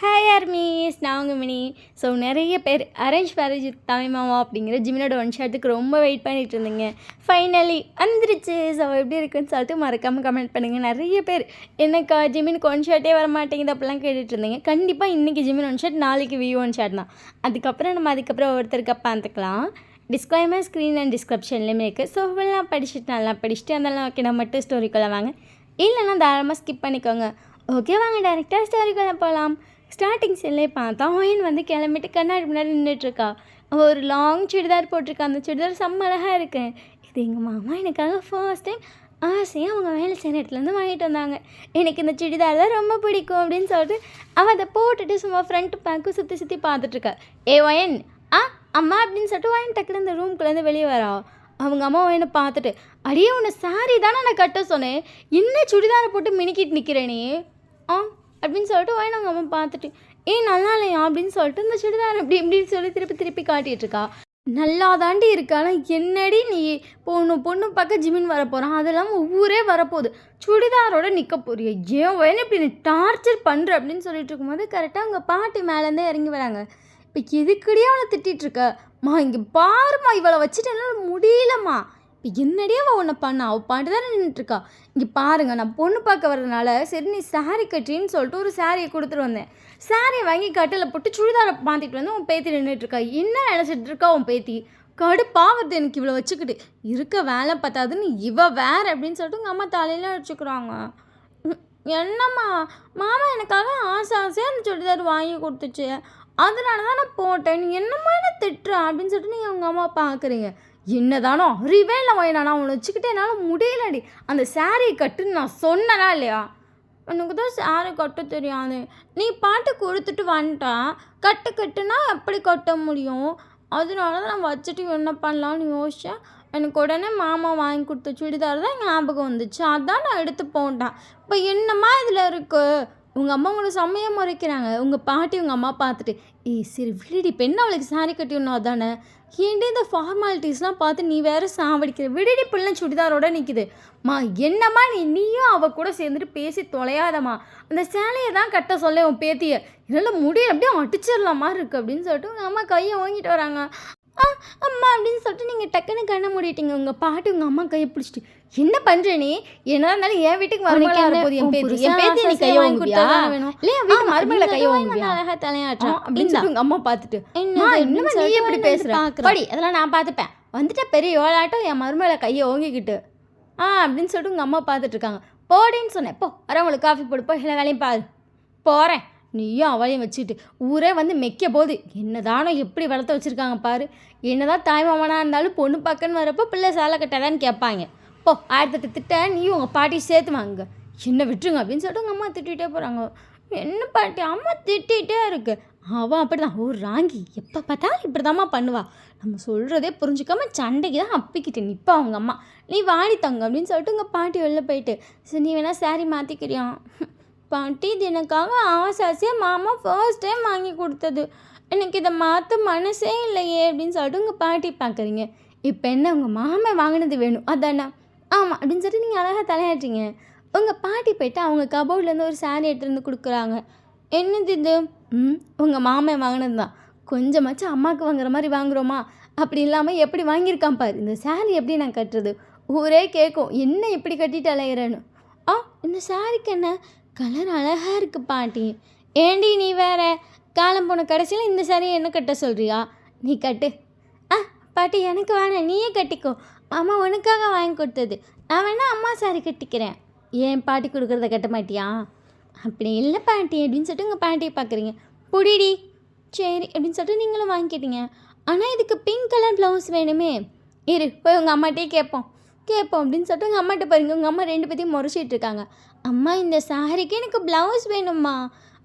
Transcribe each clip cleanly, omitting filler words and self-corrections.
Hi armies, நான் உங்கள் mini. So நிறைய பேர் அரேஞ்ச் மேரேஜ் தமிழ் மாமா அப்படிங்கிற ஜிமினோட ஒன் ஷாட்டுக்கு ரொம்ப வெயிட் பண்ணிகிட்டு இருந்தீங்க. ஃபைனலி வந்துருச்சு. ஸோ எப்படி இருக்குன்னு சொல்லிட்டு மறக்காமல் கமெண்ட் பண்ணுங்கள். நிறைய பேர் என்னக்கா ஜிமினுக்கு ஒன் ஷாட்டே வர மாட்டேங்குது அப்படிலாம் கேட்டுட்டு இருந்தீங்க. கண்டிப்பாக இன்றைக்கி ஜிமின் ஒன் ஷாட், நாளைக்கு வியூ ஒன் ஷாட் தான். அதுக்கப்புறம் ஒவ்வொருத்தருக்கு பார்த்துக்கலாம். டிஸ்க்ளைமர் ஸ்க்ரீன் அண்ட் டிஸ்கிரிப்ஷன்லேயுமே இருக்குது. ஸோ ஃபுல்லாக நல்லா படிச்சுட்டு அதெல்லாம் ஓகே நான் மட்டும் ஸ்டோரிக்குள்ளே வாங்க, இல்லைன்னா தாராளமாக ஸ்கிப் பண்ணிக்கோங்க. ஓகே வாங்க டேரெக்டாக ஸ்டோரிக்குள்ளே போகலாம். ஸ்டார்டிங் சீன்லேயே பார்த்தா ஹோயின் வந்து கிளம்பிட்டு கண்ணாடி முன்னாடி நின்றுட்டுருக்கா. ஒரு லாங் சுடிதார் போட்டிருக்கா. அந்த சுடிதார் செம்ம அழகாக இருக்கு. இது எங்கள் மாமா எனக்காக ஃபர்ஸ்ட் டைம் ஆசையாக அவங்க வேலை செய்கிற இடத்துலேருந்து வாங்கிட்டு வந்தாங்க. எனக்கு இந்த சுடிதார் தான் ரொம்ப பிடிக்கும் அப்படின்னு சொல்லிட்டு அவள் அதை போட்டுட்டு சும்மா ஃப்ரண்ட் பேக்கும் சுற்றி பார்த்துட்ருக்கா. ஒயன் அம்மா அப்படின்னு சொல்லிட்டு ஒயன் டக்குன்னு இந்த ரூம்குள்ளேருந்து வெளியே வரா. அவங்க அம்மா ஒயனை பார்த்துட்டு, அடியே உன்னை சாரி தானே நான் கட்ட சொன்னேன், இன்னும் சுடிதாரை போட்டு மினிக்கிட்டு நிற்கிறேனே அப்படின்னு சொல்லிட்டு ஒயன் அவங்க அம்மா பார்த்துட்டு, நல்லா இல்லையா அப்படின்னு சொல்லிட்டு இந்த சுடிதார் இப்படின்னு சொல்லி திருப்பி காட்டிகிட்ருக்கா. நல்லா தாண்டி இருக்கா. ஆனால் என்னடி நீ பொண்ணு பார்க்க ஜிமின் வரப்போகிறான், அதெல்லாம் ஊரே வரப்போகுது, சுடிதாரோட நிற்க போறிய, ஏன் ஒயன் இப்படி நீ டார்ச்சர் பண்ணுற அப்படின்னு சொல்லிட்டு இருக்கும்போது கரெக்டாக அவங்க பாட்டி மேலேருந்தே இறங்கி வராங்க. இப்போ எதுக்கடியே அவளை திட்டிகிட்ருக்கம்மா, இங்கே பாருமா, இவளை வச்சுட்டு என்னால் முடியலம்மா, இப்போ என்னடியே அவள் ஒன்று பண்ணா, அவள் பாட்டு தானே நின்றுட்டுருக்கா, இங்கே பாருங்கள் நான் பொண்ணு பார்க்க வர்றதுனால சரி நீ சாரீ கட்டின்னு சொல்லிட்டு ஒரு சாரியை கொடுத்துட்டு வந்தேன். சாரியை வாங்கி கட்டில் போட்டு சுடிதாரை மாற்றிட்டு வந்து உன் பேத்தி நின்றுட்டுருக்கா. என்ன நினச்சிட்டு இருக்கா உன் பேத்தி, கடுப்பாவது எனக்கு இவ்வளோ வச்சுக்கிட்டு இருக்க வேலை பார்த்தாதுன்னு இவ வேறு அப்படின்னு சொல்லிட்டு உங்கள் அம்மா தலையில் அடிச்சுக்கிறாங்க. என்னம்மா, மாமா எனக்காக ஆசையாக அந்த சுடிதார் வாங்கி கொடுத்துச்சு, அதனால தான் நான் போட்டேன், நீ என்னம்மா என்ன திட்டுறேன் அப்படின்னு சொல்லிட்டு நீங்கள் உங்கள் அம்மா பார்க்குறீங்க. என்னதானோ அறிவே இல்லை வயனா, நான் உன்னை வச்சுக்கிட்டே என்னால் முடியலடி, அந்த சாரியை கட்டுன்னு நான் சொன்னனா இல்லையா, எனக்கு தான் சாரி கட்ட தெரியாது, நீ பாட்டு கொடுத்துட்டு வந்துட்டான், கட்டுனா எப்படி கட்ட முடியும், அதனால தான் நான் வச்சுட்டு என்ன பண்ணலான்னு யோசித்தேன். எனக்கு உடனே மாமா வாங்கி கொடுத்த சுடிதார் தான் ஞாபகம் வந்துச்சு, அதான் நான் எடுத்து போட்டேன். இப்போ என்னம்மா இதில் இருக்குது, உங்கள் அம்மா உங்களை செம்மையாக முறைக்கிறாங்க. உங்கள் பாட்டி உங்கள் அம்மா பார்த்துட்டு, சரி விடுடி, பெண்ணு அவளுக்கு சாரி கட்டிடணும் அதானே, ஏன்டே இந்த ஃபார்மாலிட்டிஸ்லாம் பார்த்து நீ வேறு சாவடிக்கிற, விடுடி பிள்ளை சுடிதாரோட நிற்கிது. மா என்னம்மா நீயும் அவள் கூட சேர்ந்துட்டு பேசி தொலையாதம்மா, அந்த சேலையை தான் கட்ட சொல்ல உன் பேத்தியை, இதெல்லாம் முடியல அப்படியே அடிச்சிடலாமா இருக்குது அப்படின்னு சொல்லிட்டு உங்கள் அம்மா கையை வாங்கிட்டு வராங்க. அம்மா அப்படின்னு சொல்லிட்டு நீங்கள் டக்குன்னு கண்ணை மூடிட்டீங்க. உங்கள் பாட்டி உங்கள் அம்மா கையை பிடிச்சிட்டு, என்ன பண்ணுற நீ, என்ன இருந்தாலும் என் வீட்டுக்கு மருமகளாக போகுது, என் பேத்தி நீ கையை வாங்கி கொடுத்தா வேணும், இல்லையா வீட்டு மருமகளை கையை வாங்கி அழகாக தலையாட்டம் அப்படின்னு சொல்லி உங்கள் அம்மா பார்த்துட்டு, இன்னும் நீ எப்படி பேசுகிற படி, அதெல்லாம் நான் பார்த்துப்பேன், வந்துட்டு பெரிய ஓலாட்டம் என் மருமகளை கையை ஓங்கிக்கிட்டு அப்படின்னு சொல்லிட்டு உங்கள் அம்மா பார்த்துட்ருக்காங்க. போடின்னு சொன்னேன், போ வரவங்களுக்கு காஃபி போடுப்போ, எல்லா வேலையும் பாரு, போகிறேன், நீயும் அவளையும் வச்சுக்கிட்டு ஊரே வந்து மெக்க போகுது, என்னதானோ எப்படி வளர்த்து வச்சுருக்காங்க பாரு, என்னதான் தாய் மாமனாக இருந்தாலும் பொண்ணு பார்க்கன்னு வரப்போ பிள்ளை சேலை கட்டாதான்னு கேட்பாங்க, போ ஆயிரத்தெட்டு திட்ட நீயும் உங்கள் பாட்டி சேர்த்து வாங்க, என்ன விட்டுருங்க அப்படின்னு சொல்லிட்டு உங்கள் அம்மா திட்டிகிட்டே போகிறாங்க. என்ன பாட்டி, அம்மா திட்டிகிட்டே இருக்குது, அவன் அப்படி தான் ஒரு ராங்கி, எப்போ பார்த்தாலும் இப்படி தாம்மா பண்ணுவா, நம்ம சொல்கிறதே புரிஞ்சுக்காம சண்டைக்கு தான் அப்பிக்கிட்டு நிற்பா அவங்க அம்மா, நீ வாடி தங்க அப்படின்னு சொல்லிட்டு உங்கள் பாட்டி வெளில போயிட்டு, சரி நீ வேணால் சாரி மாற்றிக்கிறியா, பாட்டி இது எனக்காக ஆசையாக மாமா ஃபர்ஸ்ட் டைம் வாங்கி கொடுத்தது, எனக்கு இதை மாற்ற மனசே இல்லையே அப்படின்னு சொல்லிட்டு உங்கள் பாட்டி பார்க்குறீங்க. இப்போ என்ன உங்கள் மாமா வாங்கினது வேணும் அதானே, ஆமாம் அப்படின்னு சொல்லிட்டு நீங்கள் அழகாக தலையாட்டுறீங்க. உங்கள் பாட்டி போய்ட்டு அவங்க கபோர்ட்லேருந்து ஒரு சாரி எடுத்துருந்து கொடுக்குறாங்க. என்னது இது, உங்கள் மாமா வாங்கினது தான், கொஞ்சமாச்சும் அம்மாவுக்கு வாங்குற மாதிரி வாங்குகிறோமா, அப்படி இல்லாமல் எப்படி வாங்கியிருக்கான் பாரு, இந்த சாரி எப்படி நான் கட்டுறது, ஊரே கேட்கும் என்ன இப்படி கட்டிட்டு அலையிறேன்னு. இந்த சாரிக்கு என்ன கலர் அழகாக இருக்குது பாட்டி, ஏண்டி நீ வேற காலம் போன கடைசியில் இந்த சாரியை என்ன கட்ட சொல்கிறியா, நீ கட்டு. பாட்டி எனக்கு வேணாம், நீயே கட்டிக்கோ, அம்மா உனக்காக வாங்கி கொடுத்தது, நான் வேணா அம்மா சாரி கட்டிக்கிறேன், ஏன் பாட்டி கொடுக்குறத கட்ட மாட்டியா, அப்படி இல்லை பாட்டி அப்படின்னு சொல்லிட்டு உங்கள் பாட்டியை பார்க்குறீங்க. புடிடி சரி அப்படின்னு சொல்லிட்டு நீங்களும் வாங்கிக்கிட்டீங்க. ஆனால் இதுக்கு பிங்க் கலர் ப்ளவுஸ் வேணுமே, இரு போய் உங்கள் அம்மாட்டே கேட்போம் அப்படின்னு சொல்லிட்டு உங்கள் அம்மாட்ட பாருங்க. உங்கள் அம்மா ரெண்டு பேத்தையும் முறைச்சிட்டு இருக்காங்க. அம்மா இந்த சாரிக்கு எனக்கு ப்ளவுஸ் வேணும்மா.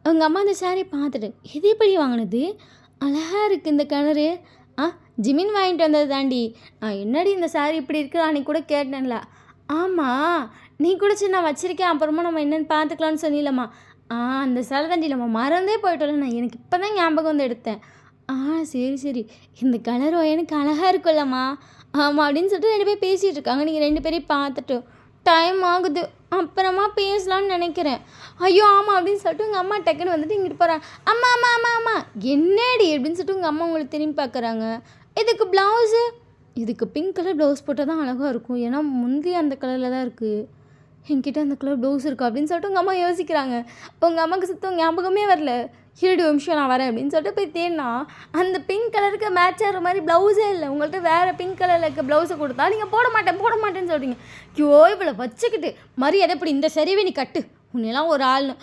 உங்கள் அம்மா இந்த சாரி பார்த்துட்டு, எது எப்படி வாங்கினது, அழகாக இருக்குது இந்த கலரு, ஜிமின் வாங்கிட்டு வந்தது தாண்டி, என்னடி இந்த சாரி இப்படி இருக்குது அன்றைக்கி கூட கேட்டேன்ல, ஆமாம் நீ கூட நான் வச்சுருக்கேன், அப்புறமா நம்ம என்னென்னு பார்த்துக்கலான்னு சொன்னிலம்மா, அந்த சாரி தாண்டி நம்ம மறந்தே போயிட்டோம்ல, நான் எனக்கு இப்போ தான் ஞாபகம் வந்து எடுத்தேன், சரி இந்த கலரோ எனக்கு அழகாக இருக்குல்லம்மா, ஆமாம் அப்படின்னு சொல்லிட்டு ரெண்டு பேர் பேசிகிட்டு இருக்காங்க. நீங்கள் ரெண்டு பேரையும் பார்த்துட்டு டைம் ஆகுது அப்புறமா பேசலான்னு நினைக்கிறேன். ஐயோ ஆமாம் அப்படின்னு சொல்லிட்டு உங்கள் அம்மா டக்குன்னு வந்துட்டு இங்கிட்டு போகிறாங்க. அம்மா அம்மா அம்மா அம்மா என்னடி அப்படின்னு சொல்லிட்டு உங்கள் அம்மா உங்களை திரும்பி பார்க்குறாங்க. இதுக்கு ப்ளவுஸு, இதுக்கு பிங்க் கலர் ப்ளவுஸ் போட்டால் தான் அழகாக இருக்கும், ஏன்னா முந்தி அந்த கலரில் தான் இருக்குது, என்கிட்ட அந்த கலர் ப்ளவுஸ் இருக்கா அப்படின்னு சொல்லிட்டு உங்கள் அம்மா யோசிக்கிறாங்க. உங்கள் அம்மாவுக்கு சுத்தம் ஞாபகமே வரல. இருடி ஒரு நிமிஷம் நான் வரேன் அப்படின்னு சொல்லிட்டு போய் தேடினா அந்த பிங்க் கலருக்கு மேட்ச் ஆகிற மாதிரி ப்ளவுஸே இல்லை. உங்கள்கிட்ட வேறு பிங்க் கலரில் இருக்க ப்ளவுஸை கொடுத்தா நீங்கள் போட மாட்டேன்னு சொல்கிறீங்க. ஐயோ இவ்வளோ வச்சுக்கிட்டு மரியாதை எப்படி இந்த சரிவே நீ கட்டு, உன்னெல்லாம் ஒரு ஆள்னு,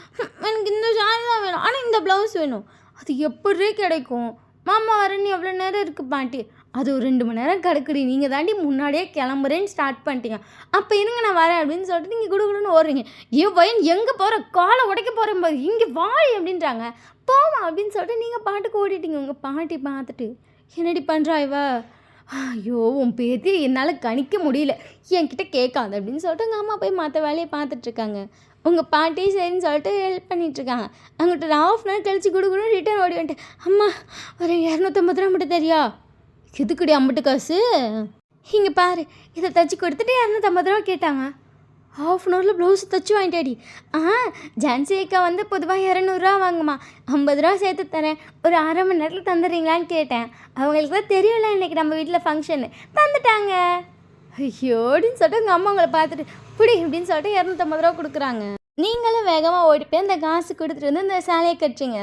எனக்கு இந்த சாரி தான் வேணும், ஆனால் இந்த ப்ளவுஸ் வேணும். அது எப்படி கிடைக்கும்? மாமா வரேன்னு எவ்வளோ நேரம் இருக்குது பாட்டி, அது ஒரு 2 மணி நேரம் கிடக்குடி, நீங்கள் தாண்டி முன்னாடியே கிளம்புறேன்னு ஸ்டார்ட் பண்ணிட்டீங்க, அப்போ இருங்க நான் வரேன் அப்படின்னு சொல்லிட்டு நீங்கள் குடுகுடுன்னு ஓடுறீங்க. ஏன் பையன் எங்கே போகிற, காலை உடைக்க போகிறேன் பாரு, இங்கே வாழி அப்படின்றாங்க. போமா அப்படின்னு சொல்லிட்டு நீங்கள் பாட்டுக்கு ஓடிட்டீங்க. உங்கள் பாட்டி பார்த்துட்டு என்னடி பண்ணுறா இவ, ஐயோ உன் பேத்தி என்னால் கணிக்க முடியல, என்கிட்ட கேட்காது அப்படின்னு சொல்லிட்டு உங்கள் அம்மா போய் மற்ற வேலையை பார்த்துட்ருக்காங்க. உங்கள் பாட்டி சரின்னு சொல்லிட்டு ஹெல்ப் பண்ணிகிட்ருக்காங்க. அங்கிட்ட ஒரு 1/2 hour கழிச்சு குடுகுடுன்னு ரிட்டர்ன் ஓடி வந்துட்டு, அம்மா ஒரு 250 ரூபா மட்டும் தெரியா? எதுக்குடி அம்பட்டு காசு? இங்கே பாரு, இதை தைச்சி கொடுத்துட்டு 250 ரூபா கேட்டாங்க. 1/2 hour ப்ளவுஸ் தைச்சி வாங்கிட்டாடி. ஜான்சி அக்கா வந்து பொதுவாக 200 வாங்குமா, 50 ரூபா சேர்த்து தரேன், ஒரு 1/2 மணி நேரத்தில் தந்துடுறீங்களான்னு கேட்டேன். அவங்களுக்கு தான் தெரியல இன்றைக்கி நம்ம வீட்டில் ஃபங்க்ஷனு, தந்துட்டாங்க. ஐயோடின்னு சொல்லிட்டு உங்கள் அம்மா உங்களை பார்த்துட்டு பிடி அப்படின்னு சொல்லிட்டு 250 ரூபா கொடுக்குறாங்க. நீங்களும் வேகமாக ஓடி போய் அந்த காசு கொடுத்துட்டு வந்து இந்த சேலையை கட்டுறீங்க.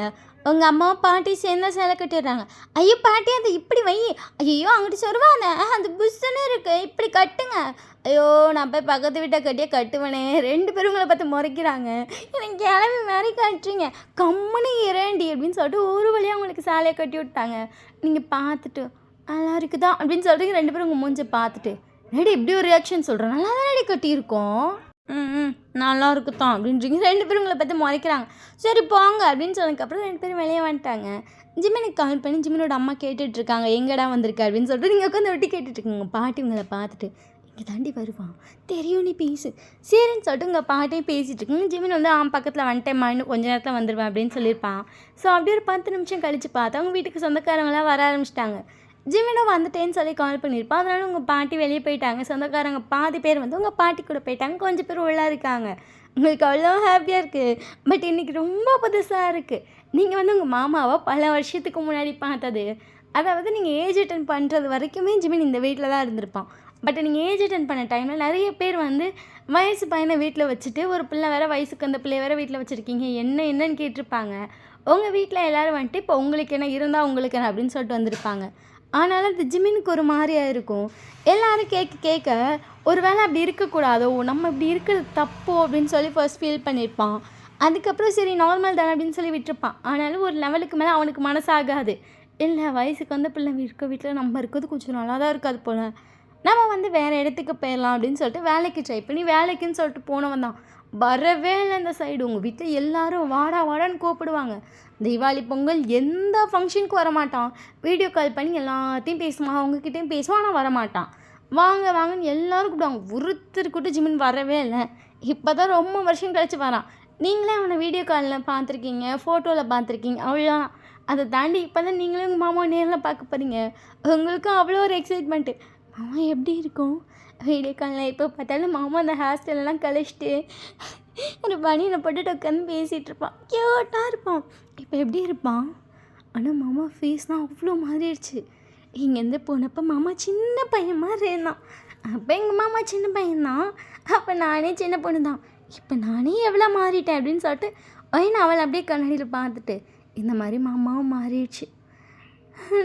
உங்கள் அம்மாவும் பாட்டி சேர்ந்து சேலை கட்டிடுறாங்க. ஐயோ பாட்டி அதை இப்படி வை, ஐயோ அங்கிட்டு சொல்லுவானே அது புஷ்ஷுன்னு இருக்குது, இப்படி கட்டுங்க. ஐயோ நான் போய் பக்கத்து வீட்டை கட்டியே கட்டுவேனே. 2 பேரும் உங்களை பார்த்து முறைக்கிறாங்க. எனக்கு கிளம்பி மாதிரி கட்டுறீங்க, கம்முனு இரண்டி அப்படின்னு சொல்லிட்டு ஒரு வழியாக உங்களுக்கு சேலையை கட்டி விட்டாங்க. நீங்கள் பார்த்துட்டு நல்லா இருக்குதா அப்படின்னு சொல்லிட்டு 2 பேரும் உங்கள் மூஞ்சை பார்த்துட்டு, ரெடி இப்படி ஒரு ரியாக்ஷன் சொல்கிறேன், நல்லா தான் ரெடி கட்டியிருக்கோம், நல்லா இருக்குத்தான் அப்படின்றீங்க. 2 பேரும் உங்களை பார்த்து முறைக்கிறாங்க. சரி போங்க அப்படின்னு சொன்னதுக்கப்புறம் 2 பேரும் வெளியே வந்துட்டாங்க. ஜிமினுக்கு கால் பண்ணி ஜிமினோட அம்மா கேட்டுட்ருக்காங்க, எங்கடா வந்திருக்க அப்படின்னு சொல்லிட்டு. நீங்கள் உட்காந்து விட்டு கேட்டுட்ருக்கீங்க. பாட்டி உங்களை பார்த்துட்டு, இங்கே தாண்டி வருவான் தெரியும், நீ பேசு சரின்னு சொல்லிட்டு உங்கள் பாட்டியும் பேசிகிட்டு இருக்குங்க. ஜிமின் வந்து பக்கத்தில் வந்துட்டேம்மா, இன்னும் கொஞ்சம் நேரத்தில் வந்துடுவேன் அப்படின்னு சொல்லியிருப்பான். ஸோ அப்படியே ஒரு 10 நிமிஷம் கழித்து பார்த்தா அவங்க வீட்டுக்கு சொந்தக்காரங்களாம் வர ஆரம்பிச்சிட்டாங்க. ஜிமினும் வந்துட்டேன்னு சொல்லி கால் பண்ணியிருப்பான். அதனால உங்கள் பாட்டி வெளியே போயிட்டாங்க. சொந்தக்காரங்க பாதி பேர் வந்து உங்கள் பாட்டி கூட போயிட்டாங்க, கொஞ்சம் பேர் உள்ளே இருக்காங்க. உங்களுக்கு அவ்வளோ ஹாப்பியாக இருக்குது. பட் இன்றைக்கி ரொம்ப புதுசாக இருக்குது. நீங்கள் வந்து உங்கள் மாமாவை பல வருஷத்துக்கு முன்னாடி பார்த்தது, அதாவது நீங்கள் ஏஜ் அட்டன் பண்ணுறது வரைக்குமே ஜிமின் இந்த வீட்டில் தான் இருந்திருப்பான். பட் நீங்கள் ஏஜ் அட்டன் பண்ண டைமில் நிறைய பேர் வந்து வயசு பையனை வீட்டில் வச்சுட்டு, ஒரு பிள்ளை வேறு வயசுக்கு அந்த பிள்ளைய வேறு வீட்டில் வச்சுருக்கீங்க, என்னன்னு கேட்டிருப்பாங்க. உங்கள் வீட்டில் எல்லோரும் வந்துட்டு இப்போ உங்களுக்கு என்ன இருந்தால் உங்களுக்கு என்ன அப்படின்னு சொல்லிட்டு வந்திருப்பாங்க. ஆனாலும் அது ஜிமினுக்கு ஒரு மாதிரியாக இருக்கும். எல்லோரும் கேட்க ஒரு வேளை அப்படி இருக்கக்கூடாதோ, நம்ம இப்படி இருக்கிறது தப்போ அப்படின்னு சொல்லி ஃபர்ஸ்ட் ஃபீல் பண்ணியிருப்பான். அதுக்கப்புறம் சரி நார்மல் தானே அப்படின்னு சொல்லி விட்டுருப்பான். ஆனாலும் ஒரு லெவலுக்கு மேலே அவனுக்கு மனசாகாது. இல்லை வயசுக்கு வந்த பிள்ளை இருக்க வீட்டில் நம்ம இருக்கிறது கொஞ்சம் நல்லா தான் இருக்காது போல், நம்ம வந்து வேறு இடத்துக்கு போயிடலாம் அப்படின்னு சொல்லிட்டு வேலைக்கு ட்ரை பண்ணி வேலைக்குன்னு சொல்லிட்டு போனவன் தான் வரவே இல்லை இந்த சைடு. உங்கள் வீட்டில் எல்லோரும் வாடா வாடான்னு கூப்பிடுவாங்க. தீபாவளி பொங்கல் எந்த ஃபங்க்ஷனுக்கு வரமாட்டான். வீடியோ கால் பண்ணி எல்லாத்தையும் பேசுவான், அவங்கக்கிட்டையும் பேசுவான், ஆனால் வரமாட்டான். வாங்க வாங்கன்னு எல்லோரும் கூப்பிடுவாங்க. ஒருத்தர் கூட ஜிமின் வரவே இல்லை. இப்போ தான் ரொம்ப வருஷம் கழிச்சு வரான். நீங்களே அவனை வீடியோ காலில் பார்த்துருக்கீங்க, ஃபோட்டோவில் பார்த்துருக்கீங்க, அவ்வளோதான். அதை தாண்டி இப்போ தான் நீங்களே உங்கள் மாமாவை நேரில் பார்க்க போகிறீங்க. உங்களுக்கும் அவ்வளோ ஒரு எக்ஸைட்மெண்ட்டு. மாமா எப்படி இருக்கும் வீடியோ காலில், எப்போ பார்த்தாலும் மாமா அந்த ஹேர் ஸ்டைலெல்லாம் கழிச்சிட்டு ஒரு பனியனை போட்டுட்டு உட்காந்து பேசிகிட்டு இருப்பான், க்யூட்டாக இருப்பான். இப்போ எப்படி இருப்பான்? ஆனால் மாமா ஃபேஸ் தான் அவ்வளோ மாறிடுச்சு. இங்கேருந்து போனப்போ மாமா சின்ன பையன் மாதிரி இருந்தான். அப்போ எங்கள் மாமா சின்ன பையன்தான், அப்போ நானே சின்ன பொண்ணு தான். இப்போ நானே எவ்வளோ மாறிட்டேன் அப்படின்னு சொல்லிட்டு நான் அவளை அப்படியே கண்ணாடியில் பார்த்துட்டு, இந்த மாதிரி மாமாவும் மாறிடுச்சு,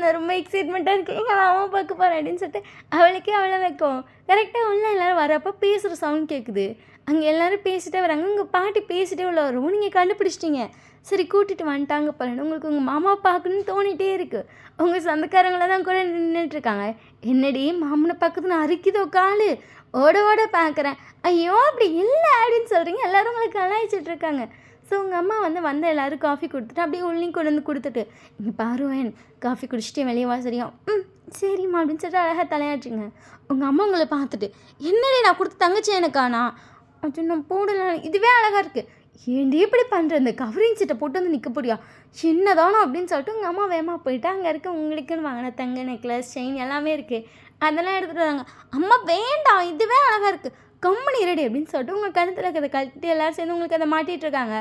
நான் ரொம்ப எக்ஸைட்மெண்ட்டாக இருக்கேன், எங்கள் மாமா பார்க்க போகிறேன் அப்படின்னு சொல்லிட்டு அவளுக்கே அவ்வளோ வைக்கும். கரெக்டாக உள்ள எல்லோரும் வரப்போ பேசுகிற சவுண்ட் கேட்குது. அங்கே எல்லோரும் பேசிகிட்டே வராங்க. உங்கள் பாட்டி பேசிகிட்டே உள்ள வரும். நீங்கள் கண்டுபிடிச்சிட்டிங்க. சரி கூட்டிகிட்டு வந்துட்டாங்க பாருங்க. உங்களுக்கு உங்கள் மாமாவை பார்க்கணுன்னு தோணிகிட்டே இருக்குது. உங்கள் சொந்தக்காரங்கள தான் கூட நின்றுட்டுருக்காங்க. என்னடி மாமனை பார்க்குதுன்னு அரிக்குதோ காலு, ஓட ஓட பார்க்குறேன், ஐயோ அப்படி இல்லை அப்படின்னு சொல்கிறீங்க. எல்லோரும் உங்களுக்கு கலாய்ச்சிட்ருக்காங்க. ஸோ உங்கள் அம்மா வந்து எல்லோரும் காஃபி கொடுத்துட்டு அப்படியே உள்ளியும் கொண்டு வந்து கொடுத்துட்டு, இங்கே பாருவேன் காஃபி குடிச்சிட்டே வெளியே வா சரியா, சரிம்மா அப்படின்னு சொல்லிட்டு அழகாக தலையாட்டுங்க. உங்கள் அம்மா உங்களை பார்த்துட்டு, என்னடி நான் கொடுத்த தங்கச்சி எனக்கானா, அது நான் போடலை, இதுவே அழகாக இருக்குது, ஏண்டி இப்படி பண்ணுற, இந்த கவரிங் சீட்டை போட்டு வந்து நிற்க போடியா சின்னதானோ அப்படின்னு சொல்லிட்டு உங்கள் அம்மா வேகமாக போயிட்டு அங்கே இருக்க உங்களுக்குன்னு வாங்கின தங்க நெக்லஸ் செயின் எல்லாமே இருக்குது, அதெல்லாம் எடுத்துகிட்டு வராங்க. அம்மா வேண்டாம், இதுவே அழகாக இருக்குது, கம்முனு இருடி அப்படின்னு சொல்லிட்டு உங்கள் கழுத்தில் இருக்கிறத கழட்டி எல்லோரும் சேர்ந்து உங்களுக்கு அதை மாட்டிகிட்டு இருக்காங்க.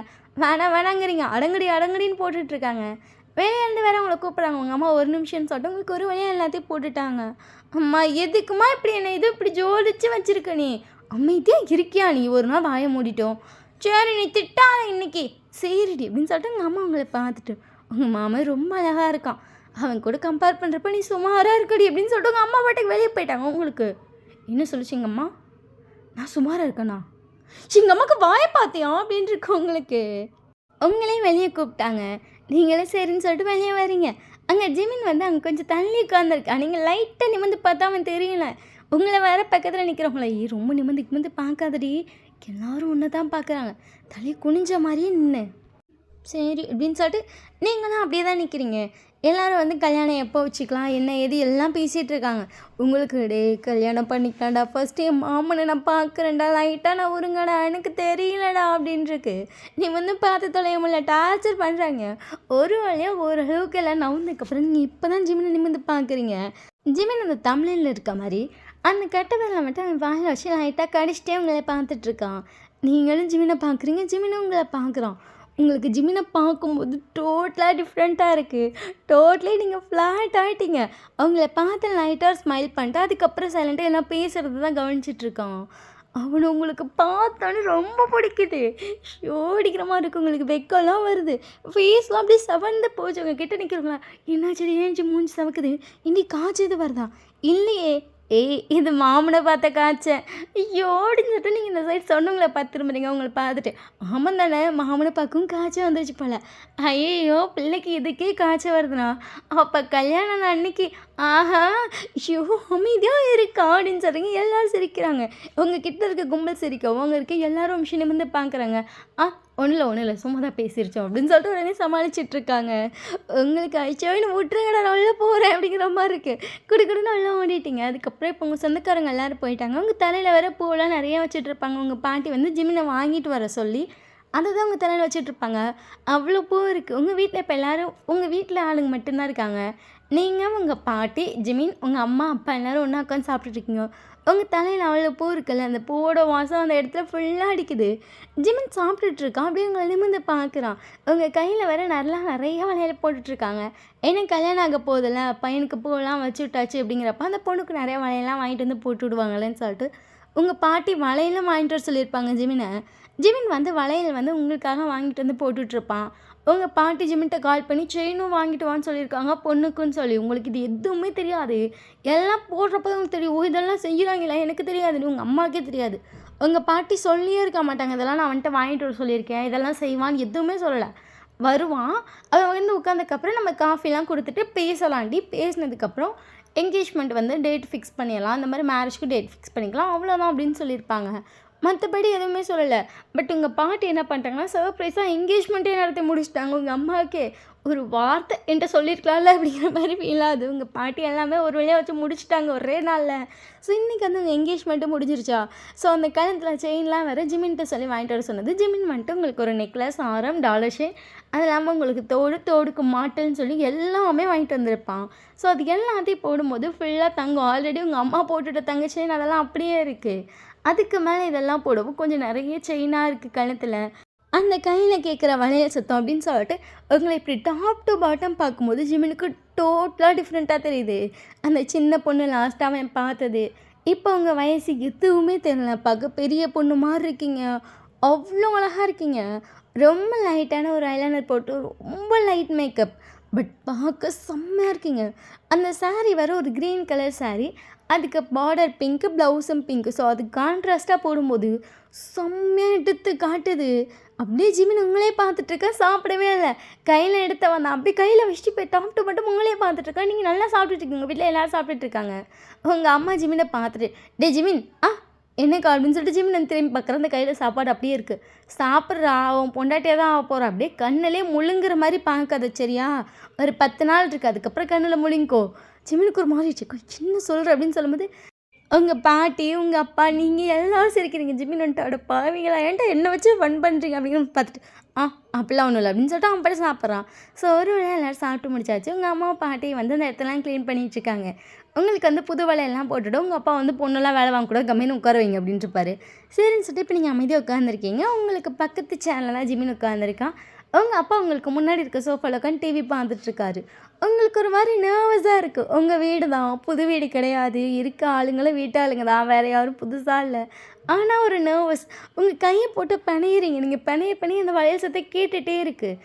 வேணாங்கிறீங்க, அடங்கடின்னு போட்டுட்ருக்காங்க. வெளியேருந்து வேற உங்களை கூப்பிட்றாங்க. உங்கள் அம்மா ஒரு நிமிஷம்னு சொல்லிட்டு உங்களுக்கு ஒரு வழியாக எல்லாத்தையும் போட்டுட்டாங்க. அம்மா எதுக்குமா இப்படி என்னை இது இப்படி ஜோடிச்சு வச்சிருக்க நீ? அமைதியாக இருக்கியா நீ? ஒரு நாள் வாயை மூடிட்டோம். சரி நீ திட்டாத இன்னைக்கு. சரிடி அப்படின்னு சொல்லிட்டு உங்கள் அம்மா உங்களை பார்த்துட்டு, உங்கள் மாமன் ரொம்ப அழகாக இருக்கான், அவன் கூட கம்பேர் பண்ணுறப்ப நீ சுமாராக இருக்கடி அப்படின்னு சொல்லிட்டு உங்கள் அம்மா பாட்டுக்கு வெளியே போயிட்டாங்க. உங்களுக்கு என்ன சொல்லிச்சு எங்கள் அம்மா? நான் சுமாராக இருக்கேண்ணா? எங்கள் அம்மாவுக்கு வாயை பார்த்தியா அப்படின்ட்டு இருக்கு உங்களுக்கு. உங்களையும் வெளியே கூப்பிட்டாங்க. நீங்களும் சரின்னு சொல்லிட்டு வெளியே வரீங்க. அங்கே ஜிமின் வந்து அங்கே கொஞ்சம் தள்ளி உட்காந்துருக்கா. நீங்கள் லைட்டாக நிமிந்து பார்த்தா அவன் தெரியல. உங்களை வேற பக்கத்தில் நிற்கிறவங்கள ரொம்ப நிமிந்து பார்க்காதடி, எல்லோரும் ஒன்று தான் பார்க்குறாங்க, தலையை குனிஞ்ச மாதிரியே நின்று. சரி அப்படின்னு சொல்லிட்டு நீங்களும் அப்படியே தான் நிற்கிறீங்க. எல்லோரும் வந்து கல்யாணம் எப்போ வச்சுக்கலாம் என்ன ஏது எல்லாம் பேசிகிட்டு இருக்காங்க. உங்களுக்கு டே கல்யாணம் பண்ணிக்கலாம்டா, ஃபஸ்ட்டு என் மாமனை நான் பார்க்குறேன்டா, லைட்டாக நான் உருங்கடா, எனக்கு தெரியலடா அப்படின்ட்டுருக்கு. நீ வந்து பார்த்து தொலைய முடியல, டார்ச்சர் பண்ணுறாங்க. ஒரு வழியாக ஓரளவுக்கு எல்லாம் நவுந்ததுக்கப்புறம் நீங்கள் இப்போ தான் ஜிமினை நிமிந்து பார்க்குறீங்க. ஜிமின் அந்த தமிழில் இருக்க மாதிரி அந்த கெட்ட விரலை மட்டும் அவன் வாயில் வச்சு லைட்டாக கடிச்சிட்டே உங்களை பார்த்துட்ருக்கான். நீங்களும் ஜிமினை பார்க்குறீங்க, ஜிமினும் உங்களை பார்க்குறான். உங்களுக்கு ஜிமினை பார்க்கும்போது டோட்டலாக டிஃப்ரெண்ட்டாக இருக்குது. டோட்டலி நீங்கள் ஃப்ளாட் ஆகிட்டீங்க. அவங்கள பார்த்து லைட்டாக ஸ்மைல் பண்ணிட்டு அதுக்கப்புறம் சைலண்ட்டாக எல்லாம் பேசுகிறது தான் கவனிச்சிட்ருக்கான். அவனை உங்களுக்கு பார்த்தோன்னே ரொம்ப பிடிக்குது. ஷோடிக்கிற மாதிரி இருக்குது. உங்களுக்கு வெக்கம்லாம் வருது, ஃபேஸ்லாம் அப்படியே செவந்து போச்சு. உங்கள் கிட்டே நிற்கிறவங்களா என்னாச்சு ஏஞ்சி மூஞ்சி சவக்குது, இன்னைக்கு காய்ச்சது வருதா? இல்லையே. ஏய் இது மாமனை பார்த்த காய்ச்சேன். ஐயோடின்னு சொல்லிட்டு நீங்கள் இந்த சைட் சொன்னவங்களை பார்த்துரும்புறீங்க. உங்களை பார்த்துட்டு ஆமாம் தானே மாமனை பார்க்கவும் காய்ச்சல் வந்துருச்சு போல. ஐயோ பிள்ளைக்கு இதுக்கே காய்ச்சல் வருதுண்ணா, அப்போ கல்யாணம் அன்னைக்கு ஆஹா ஐயோ அமைதியாக இருக்கா அப்படின்னு சொல்கிறீங்க. எல்லோரும் சிரிக்கிறாங்க. உங்கள் கிட்ட இருக்க கும்பல் சிரிக்கவும் அங்கே இருக்க எல்லாரும் விஷயம் நிமிந்து பார்க்குறாங்க. ஒன்றும் இல்லை சும்மா தான் பேசிருச்சோம் அப்படின்னு சொல்லிட்டு உடனே சமாளிச்சிட்ருக்காங்க. உங்களுக்கு ஆயிடுச்சோன்னு விட்டுருங்கடா நான் உள்ள போகிறேன் அப்படிங்கிற மாதிரி இருக்குது. குடுக்குன்னு நல்லா ஓடிட்டீங்க. அதுக்கப்புறம் இப்போ உங்கள் சொந்தக்காரங்க எல்லோரும் போயிட்டாங்க. உங்கள் தலையில் வேற பூவெல்லாம் நிறைய வச்சுட்ருப்பாங்க. உங்கள் பாட்டி வந்து ஜிமினை வாங்கிட்டு வர சொல்லி அதை தான் உங்கள் தலையில் வச்சுட்ருப்பாங்க. அவ்வளோ பூ இருக்குது உங்கள் வீட்டில். இப்போ எல்லோரும் உங்கள் வீட்டில் ஆளுங்க மட்டும்தான் இருக்காங்க. நீங்கள் உங்கள் பாட்டி ஜிமின் உங்கள் அம்மா அப்பா எல்லோரும் ஒன்றா உட்காந்து சாப்பிட்டுட்ருக்கீங்க. உங்கள் தலையில் அவ்வளோ பூ இருக்குல்ல, அந்த பூவோட வாசம் அந்த இடத்துல ஃபுல்லாக அடிக்குது. ஜிமின் சாப்பிட்டுட்ருக்கான். அப்படியே உங்களை நிமிர்ந்து பார்க்குறான். உங்கள் கையில் வேற நிறைய வளையல் போட்டுட்ருக்காங்க. ஏன்னா கல்யாணம் ஆக போதில்ல, பையனுக்கு பூவெல்லாம் வச்சு விட்டாச்சு அப்படிங்கிறப்ப அந்த பொண்ணுக்கு நிறைய வளையெல்லாம் வாங்கிட்டு வந்து போட்டு விடுவாங்களேன்னு சொல்லிட்டு உங்கள் பாட்டி வளையலும் வாங்கிட்டு வர சொல்லியிருப்பாங்க ஜிமினை. ஜிமின் வந்து வளையல் வந்து உங்களுக்காக வாங்கிட்டு வந்து போட்டுட்ருப்பான். உங்கள் பாட்டி ஜிமின்கிட்ட கால் பண்ணி செயினும் வாங்கிட்டு வான்னு சொல்லியிருக்காங்க பொண்ணுக்குன்னு சொல்லி. உங்களுக்கு இது எதுவுமே தெரியாது. எல்லாம் போடுறப்ப தான் உங்களுக்கு தெரியும். இதெல்லாம் செய்கிறாங்களா எனக்கு தெரியாதுன்னு உங்கள் அம்மாவுக்கே தெரியாது. உங்கள் பாட்டி சொல்லியே இருக்க மாட்டாங்க, இதெல்லாம் நான் வந்துட்டு வாங்கிட்டு வர சொல்லியிருக்கேன், இதெல்லாம் செய்வான்னு எதுவுமே சொல்லலை. வருவான், அவன் வந்து உட்காந்ததுக்கப்புறம் நம்ம காஃபிலாம் கொடுத்துட்டு பேசலாண்டி. பேசினதுக்கப்புறம் என்கேஜ்மெண்ட் வந்து டேட் ஃபிக்ஸ் பண்ணிடலாம், அந்த மாதிரி மேரேஜ்க்கு டேட் ஃபிக்ஸ் பண்ணிக்கலாம், அவ்வளோதான் அப்படின்னு சொல்லியிருப்பாங்க. மற்றபடி எதுவுமே சொல்லலை. பட் உங்கள் பாட்டி என்ன பண்ணிட்டாங்கன்னா சர்ப்ரைஸாக என்கேஜ்மெண்ட்டே நடத்தி முடிச்சிட்டாங்க. உங்கள் அம்மாவுக்கே ஒரு வார்த்தை என்கிட்ட சொல்லியிருக்கலாம்ல அப்படிங்கிற மாதிரி ஃபீல் ஆகுது. உங்கள் பாட்டி எல்லாமே ஒரு வழியாக வச்சு முடிச்சிட்டாங்க ஒரே நாளில். ஸோ இன்றைக்கி வந்து உங்கள் என்கேஜ்மெண்ட்டு முடிஞ்சிருச்சா. ஸோ அந்த கல்யாணத்தில் செயின்லாம் வேறு ஜிமின்கிட்ட சொல்லி வாங்கிட்டு வர சொன்னது. ஜிமின் வந்துட்டு உங்களுக்கு ஒரு நெக்லஸ், ஆரம், டாலர் செயின், அது இல்லாமல் உங்களுக்கு தோடுக்கு மாட்டுன்னு சொல்லி எல்லாமே வாங்கிட்டு வந்திருப்பான். ஸோ அது எல்லாத்தையும் போடும்போது ஃபுல்லாக தங்கம். ஆல்ரெடி உங்கள் அம்மா போட்டுட்ட தங்க செயின் அதெல்லாம் அப்படியே இருக்குது. அதுக்கு மேலே இதெல்லாம் போடவும் கொஞ்சம் நிறைய செயினாக இருக்குது கழுத்தில். அந்த கையில் கேட்குற வளையல் சத்தம் அப்படின்னு சொல்லிட்டு உங்களை இப்படி டாப் டு பாட்டம் பார்க்கும்போது ஜிமினுக்கு டோட்டலாக டிஃப்ரெண்ட்டாக தெரியுது. அந்த சின்ன பொண்ணு லாஸ்ட்டாக அவன் பார்த்தது இப்போ உங்கள் வயசு எதுவுமே தெரியல. பார்க்க பெரிய பொண்ணு மாதிரி இருக்கீங்க, அவ்வளோ அழகாக இருக்கீங்க. ரொம்ப லைட்டான ஒரு ஐலைனர் போட்டு ரொம்ப லைட் மேக்கப், பட் பார்க்க செம்மையாக இருக்கீங்க. அந்த சாரீ வர ஒரு க்ரீன் கலர் சாரீ, அதுக்கு பார்டர் பிங்க்கு, ப்ளவுஸும் பிங்க்கு. ஸோ அது கான்ட்ராஸ்ட்டாக போடும்போது செம்மையாக எடுத்து காட்டுது. அப்படியே ஜிமின் உங்களே பார்த்துட்ருக்கா, சாப்பிடவே இல்லை. கையில் எடுத்த வந்தான் அப்படியே கையில் வச்சுட்டு போய் டாப் டு மட்டும் உங்களே பார்த்துட்ருக்கா. நீங்கள் நல்லா சாப்பிட்டுட்ருக்கீங்க, வீட்டில் எல்லோரும் சாப்பிட்டுட்ருக்காங்க. உங்கள் அம்மா ஜிமினை பார்த்துட்டு டே ஜிமின் என்னக்கா அப்படின்னு சொல்லிட்டு ஜிமின் திரும்பி பார்க்குற. அந்த கையில் சாப்பாடு அப்படியே இருக்குது. சாப்பிட்றா, அவன் பொண்டாட்டியாக தான் ஆக போகிறான். அப்படியே கண்ணிலே முழுங்குற மாதிரி பார்க்காத சரியா. ஒரு 10 நாள் இருக்குது, அதுக்கப்புறம் கண்ணில் முழுங்கோ. ஜிமினுக்கு ஒரு மாதிரி சின்ன சொல்கிற அப்படின்னு சொல்லும்போது உங்கள் பாட்டி உங்கள் அப்பா நீங்கள் எல்லோரும் சிரிக்கிறீங்க. ஜிமின் வந்துட்டு அட பாவிங்களா ஏன்டா என்னை வச்சு ஃபன் பண்ணுறீங்க அப்படின்னு பார்த்துட்டு அப்படிலாம் ஒன்றும் இல்லை அப்படின்னு சொல்லிட்டு அவன் பாட்டு சாப்பிட்றான். ஸோ ஒரு வேளை எல்லோரும் சாப்பிட்டு முடிச்சாச்சு. உங்கள் அம்மா பாட்டி வந்து அந்த இடத்தெல்லாம் க்ளீன் பண்ணிகிட்ருக்காங்க. உங்களுக்கு வந்து புது வலையெல்லாம் போட்டுவிட்டு உங்கள் அப்பா வந்து பொண்ணெல்லாம் வேலை வாங்க கூட கம்மின்னு உட்கார வைங்க அப்படின்ட்டு இருப்பாரு. சரின்னு சொல்லிட்டு இப்போ நீங்கள் அமைதியாக உட்காந்துருக்கீங்க. உங்களுக்கு பக்கத்து சேனலில் ஜிமின் உட்காந்துருக்கான். உங்கள் அப்பா உங்களுக்கு முன்னாடி இருக்க சோஃபாவில் உட்காந்து டிவி பார்த்துட்ருக்காரு. உங்களுக்கு ஒரு மாதிரி நர்வஸாக இருக்குது. உங்கள் வீடு தான், புது வீடு கிடையாது, இருக்க ஆளுங்களும் வீட்டு ஆளுங்க தான், வேறு யாரும் புதுசாக இல்லை. ஆனால் ஒரு நர்வஸ். உங்கள் கையை போட்டு பிணையிறீங்க. நீங்கள் பிணைய அந்த வளையல் சத்தம் கேட்டுகிட்டே இருக்குது.